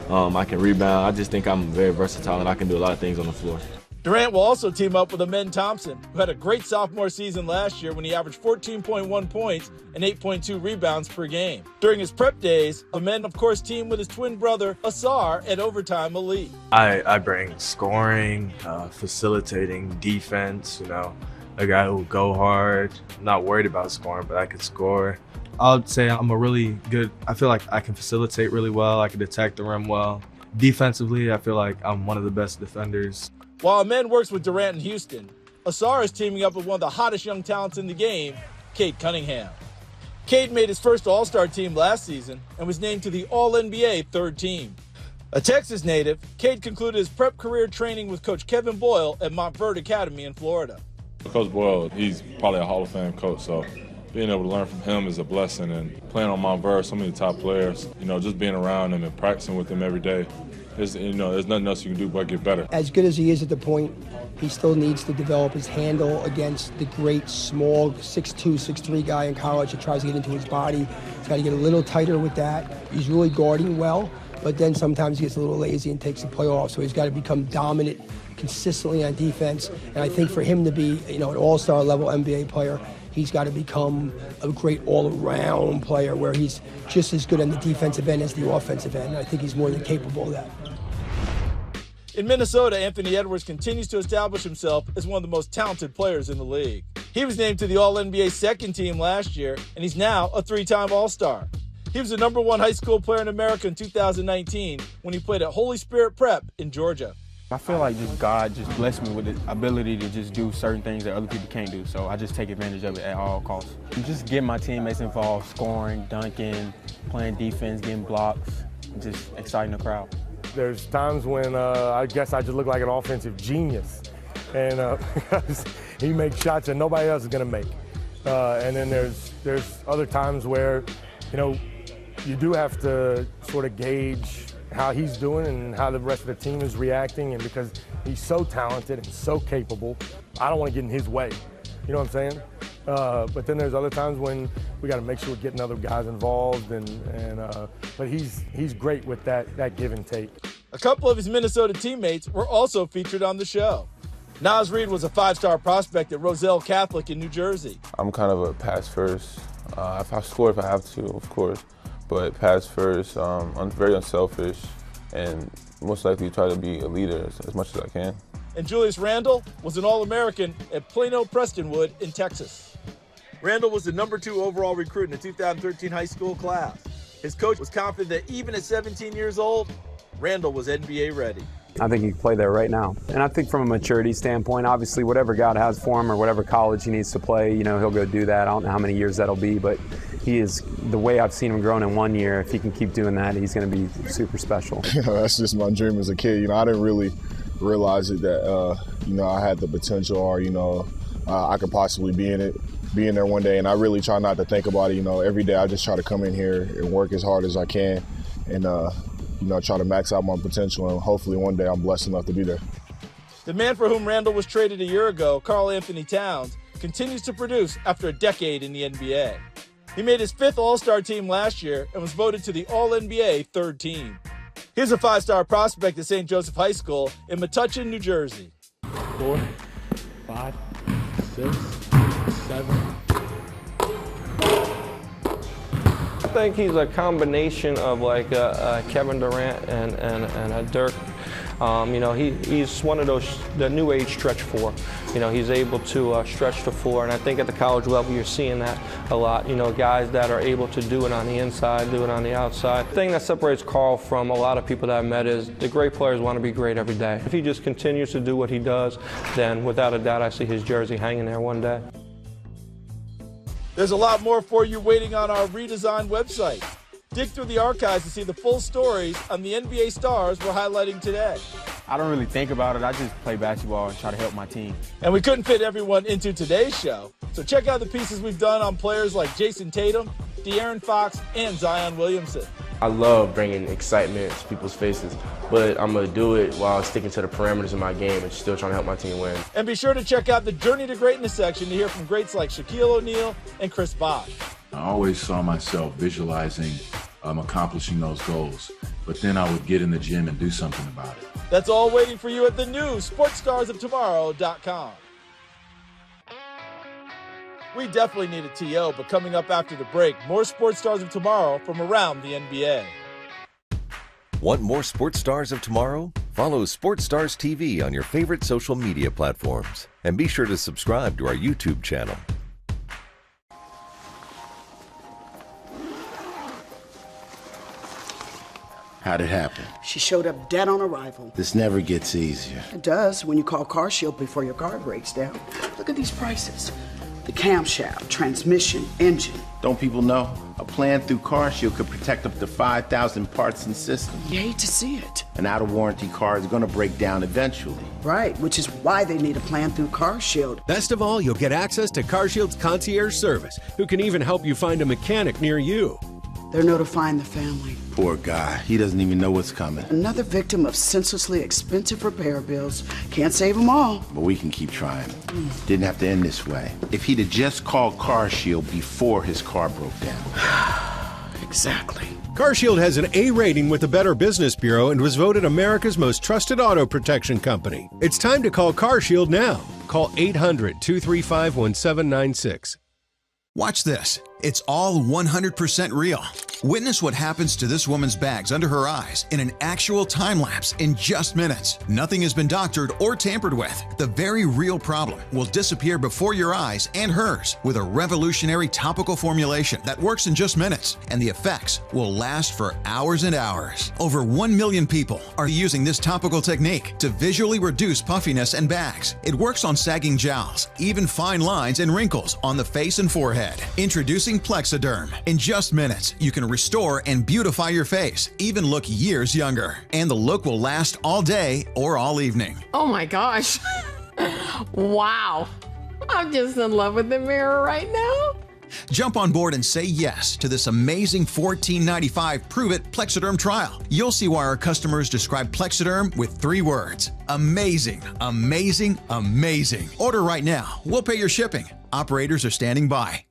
I can rebound. I just think I'm very versatile and I can do a lot of things on the floor. Durant will also team up with Amen Thompson, who had a great sophomore season last year when he averaged 14.1 points and 8.2 rebounds per game. During his prep days, Amen, of course, teamed with his twin brother, Asar, at Overtime Elite. I bring scoring, facilitating, defense, a guy who will go hard. I'm not worried about scoring, but I can score. I would say I'm I feel like I can facilitate really well. I can attack the rim well. Defensively, I feel like I'm one of the best defenders. While Amen works with Durant in Houston, Asar is teaming up with one of the hottest young talents in the game, Cade Cunningham. Cade made his first All-Star team last season and was named to the All-NBA 3rd team. A Texas native, Cade concluded his prep career training with Coach Kevin Boyle at Montverde Academy in Florida. Coach Boyle, he's probably a Hall of Fame coach, so being able to learn from him is a blessing. And playing on Montverde, so many top players, just being around him and practicing with him every day, there's nothing else you can do but get better. As good as he is at the point, he still needs to develop his handle against the great small 6'2", 6'3" guy in college that tries to get into his body. He's got to get a little tighter with that. He's really guarding well, but then sometimes he gets a little lazy and takes the play off. So he's got to become dominant consistently on defense. And I think for him to be, an all-star level NBA player, he's got to become a great all-around player where he's just as good on the defensive end as the offensive end. I think he's more than capable of that. In Minnesota, Anthony Edwards continues to establish himself as one of the most talented players in the league. He was named to the All-NBA 2nd team last year, and he's now a 3-time All-Star. He was the #1 high school player in America in 2019 when he played at Holy Spirit Prep in Georgia. I feel like just God just blessed me with the ability to just do certain things that other people can't do, so I just take advantage of it at all costs. And just get my teammates involved, scoring, dunking, playing defense, getting blocks, just exciting the crowd. There's times when I guess I just look like an offensive genius, and he makes shots that nobody else is going to make. And then there's other times where, you do have to sort of gauge how he's doing and how the rest of the team is reacting, and because he's so talented and so capable, I don't want to get in his way. You know what I'm saying? But then there's other times when we got to make sure we're getting other guys involved, but he's great with that give and take. A couple of his Minnesota teammates were also featured on the show. Naz Reid was a 5-star prospect at Roselle Catholic in New Jersey. I'm kind of a pass first. If I score, if I have to, of course, but pass first. I'm very unselfish, and most likely try to be a leader as much as I can. And Julius Randle was an All-American at Plano Prestonwood in Texas. Randle was the #2 overall recruit in the 2013 high school class. His coach was confident that even at 17 years old, Randle was NBA ready. I think he can play there right now. And I think from a maturity standpoint, obviously whatever God has for him or whatever college he needs to play, he'll go do that. I don't know how many years that'll be, but he is, the way I've seen him grown in 1 year, if he can keep doing that, he's going to be super special. That's just my dream as a kid. I didn't really realize it that, I had the potential or, I could possibly be in there one day. And I really try not to think about it. Every day I just try to come in here and work as hard as I can and, try to max out my potential, and hopefully one day I'm blessed enough to be there. The man for whom Randle was traded a year ago, Karl Anthony Towns, continues to produce after a decade in the NBA. He made his 5th All-Star team last year and was voted to the All-NBA 3rd team. Here's a 5-star prospect at St. Joseph High School in Metuchen, New Jersey. 4, 5, 6, 7. I think he's a combination of like Kevin Durant and Dirk. He's one of the new age stretch 4. He's able to stretch the floor, and I think at the college level you're seeing that a lot. Guys that are able to do it on the inside, do it on the outside. The thing that separates Karl from a lot of people that I've met is the great players want to be great every day. If he just continues to do what he does, then without a doubt I see his jersey hanging there one day. There's a lot more for you waiting on our redesigned website. Dig through the archives to see the full stories on the NBA stars we're highlighting today. I don't really think about it. I just play basketball and try to help my team. And we couldn't fit everyone into today's show, so check out the pieces we've done on players like Jason Tatum, De'Aaron Fox, and Zion Williamson. I love bringing excitement to people's faces, but I'm going to do it while sticking to the parameters of my game and still trying to help my team win. And be sure to check out the Journey to Greatness section to hear from greats like Shaquille O'Neal and Chris Bosh. I always saw myself visualizing accomplishing those goals, but then I would get in the gym and do something about it. That's all waiting for you at the new SportsStarsOfTomorrow.com. We definitely need a TO, but coming up after the break, more Sports Stars of Tomorrow from around the NBA. Want more Sports Stars of Tomorrow? Follow Sports Stars TV on your favorite social media platforms. And be sure to subscribe to our YouTube channel. How'd it happen? She showed up dead on arrival. This never gets easier. It does when you call CarShield before your car breaks down. Look at these prices. The camshaft, transmission, engine. Don't people know? A plan through CarShield could protect up to 5,000 parts and systems. You hate to see it. An out-of-warranty car is going to break down eventually. Right, which is why they need a plan through CarShield. Best of all, you'll get access to CarShield's concierge service, who can even help you find a mechanic near you. They're notifying the family. Poor guy. He doesn't even know what's coming. Another victim of senselessly expensive repair bills. Can't save them all. But we can keep trying. Didn't have to end this way. If he'd have just called CarShield before his car broke down. Exactly. CarShield has an A rating with the Better Business Bureau and was voted America's most trusted auto protection company. It's time to call CarShield now. Call 800-235-1796. Watch this. It's all 100% real. Witness what happens to this woman's bags under her eyes in an actual time lapse in just minutes. Nothing has been doctored or tampered with. The very real problem will disappear before your eyes and hers with a revolutionary topical formulation that works in just minutes, and the effects will last for hours and hours. Over 1 million people are using this topical technique to visually reduce puffiness and bags. It works on sagging jowls, even fine lines and wrinkles on the face and forehead. Introducing Plexiderm. In just minutes, you can restore and beautify your face, even look years younger. And the look will last all day or all evening. Oh my gosh. Wow. I'm just in love with the mirror right now. Jump on board and say yes to this amazing $14.95 Prove It Plexiderm trial. You'll see why our customers describe Plexiderm with 3 words. Amazing, amazing, amazing. Order right now. We'll pay your shipping. Operators are standing by.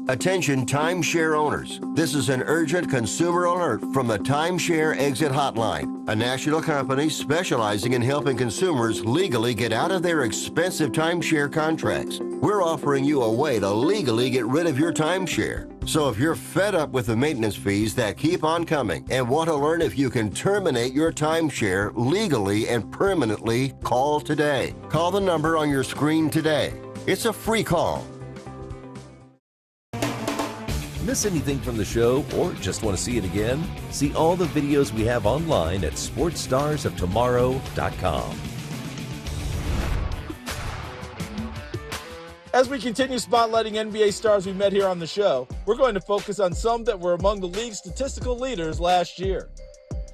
Attention timeshare owners. This is an urgent consumer alert from the Timeshare Exit Hotline, a national company specializing in helping consumers legally get out of their expensive timeshare contracts. We're offering you a way to legally get rid of your timeshare. So if you're fed up with the maintenance fees that keep on coming and want to learn if you can terminate your timeshare legally and permanently, call today. Call the number on your screen today. It's a free call. Miss anything from the show or just want to see it again? See all the videos we have online at sportsstarsoftomorrow.com. As we continue spotlighting NBA stars we met here on the show, we're going to focus on some that were among the league's statistical leaders last year.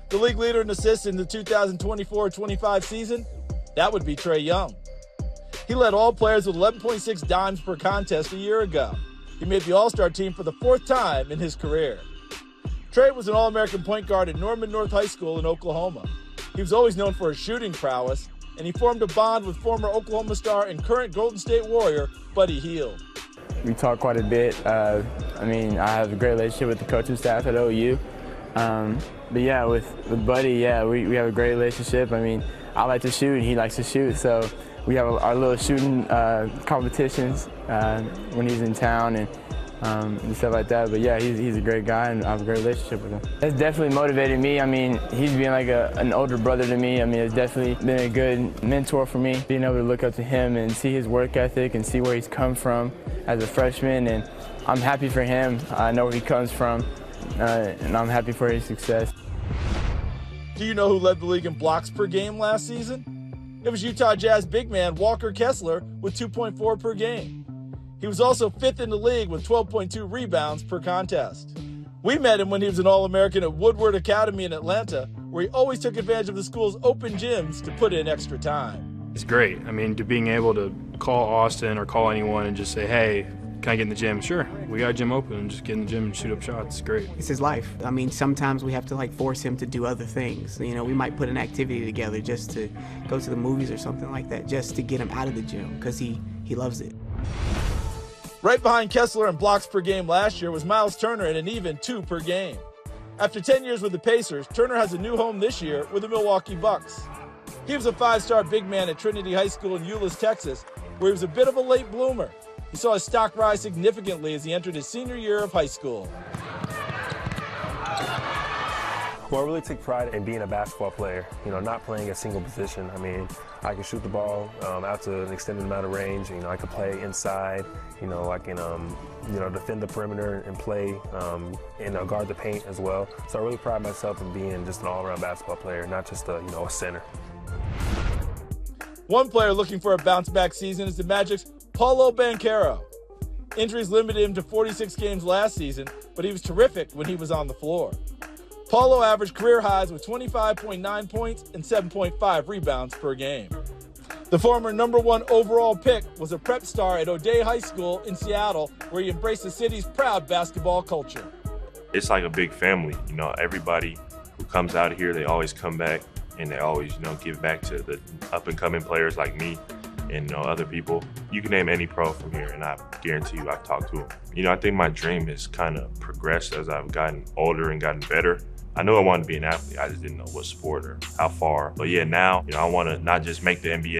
The league leader in assists in the 2024-25 season, that would be Trae Young. He led all players with 11.6 dimes per contest a year ago. He made the All-Star team for the 4th time in his career. Trae was an All-American point guard at Norman North High School in Oklahoma. He was always known for his shooting prowess, and he formed a bond with former Oklahoma star and current Golden State Warrior, Buddy Hield. We talk quite a bit. I have a great relationship with the coaching staff at OU. But yeah, with Buddy, yeah, we have a great relationship. I like to shoot, and he likes to shoot, so we have our little shooting competitions when he's in town and stuff like that. But yeah, he's a great guy, and I have a great relationship with him. It's definitely motivated me. He's being like an older brother to me. It's definitely been a good mentor for me, being able to look up to him and see his work ethic and see where he's come from as a freshman. And I'm happy for him. I know where he comes from, and I'm happy for his success. Do you know who led the league in blocks per game last season? It was Utah Jazz big man Walker Kessler with 2.4 per game. He was also 5th in the league with 12.2 rebounds per contest. We met him when he was an All-American at Woodward Academy in Atlanta, where he always took advantage of the school's open gyms to put in extra time. It's great. To being able to call Austin or call anyone and just say, hey, can I get in the gym? Sure, we got a gym open, and just get in the gym and shoot up shots. It's great. It's his life. Sometimes we have to force him to do other things. We might put an activity together just to go to the movies or something like that, just to get him out of the gym because he loves it. Right behind Kessler in blocks per game last year was Miles Turner at an even 2 per game. After 10 years with the Pacers, Turner has a new home this year with the Milwaukee Bucks. He was a 5-star big man at Trinity High School in Euless, Texas, where he was a bit of a late bloomer. He saw his stock rise significantly as he entered his senior year of high school. Well, I really take pride in being a basketball player, not playing a single position. I can shoot the ball out to an extended amount of range. I can play inside. I can, defend the perimeter and play and guard the paint as well. So I really pride myself in being just an all-around basketball player, not just a center. One player looking for a bounce-back season is the Magic's Paolo Banchero. Injuries limited him to 46 games last season, but he was terrific when he was on the floor. Paulo averaged career highs with 25.9 points and 7.5 rebounds per game. The former #1 overall pick was a prep star at O'Dea High School in Seattle, where he embraced the city's proud basketball culture. It's like a big family. Everybody who comes out of here, they always come back, and they always, give back to the up-and-coming players like me and other people. You can name any pro from here, and I guarantee you I've talked to them. I think my dream has kind of progressed as I've gotten older and gotten better. I knew I wanted to be an athlete. I just didn't know what sport or how far. But yeah, now I want to not just make the NBA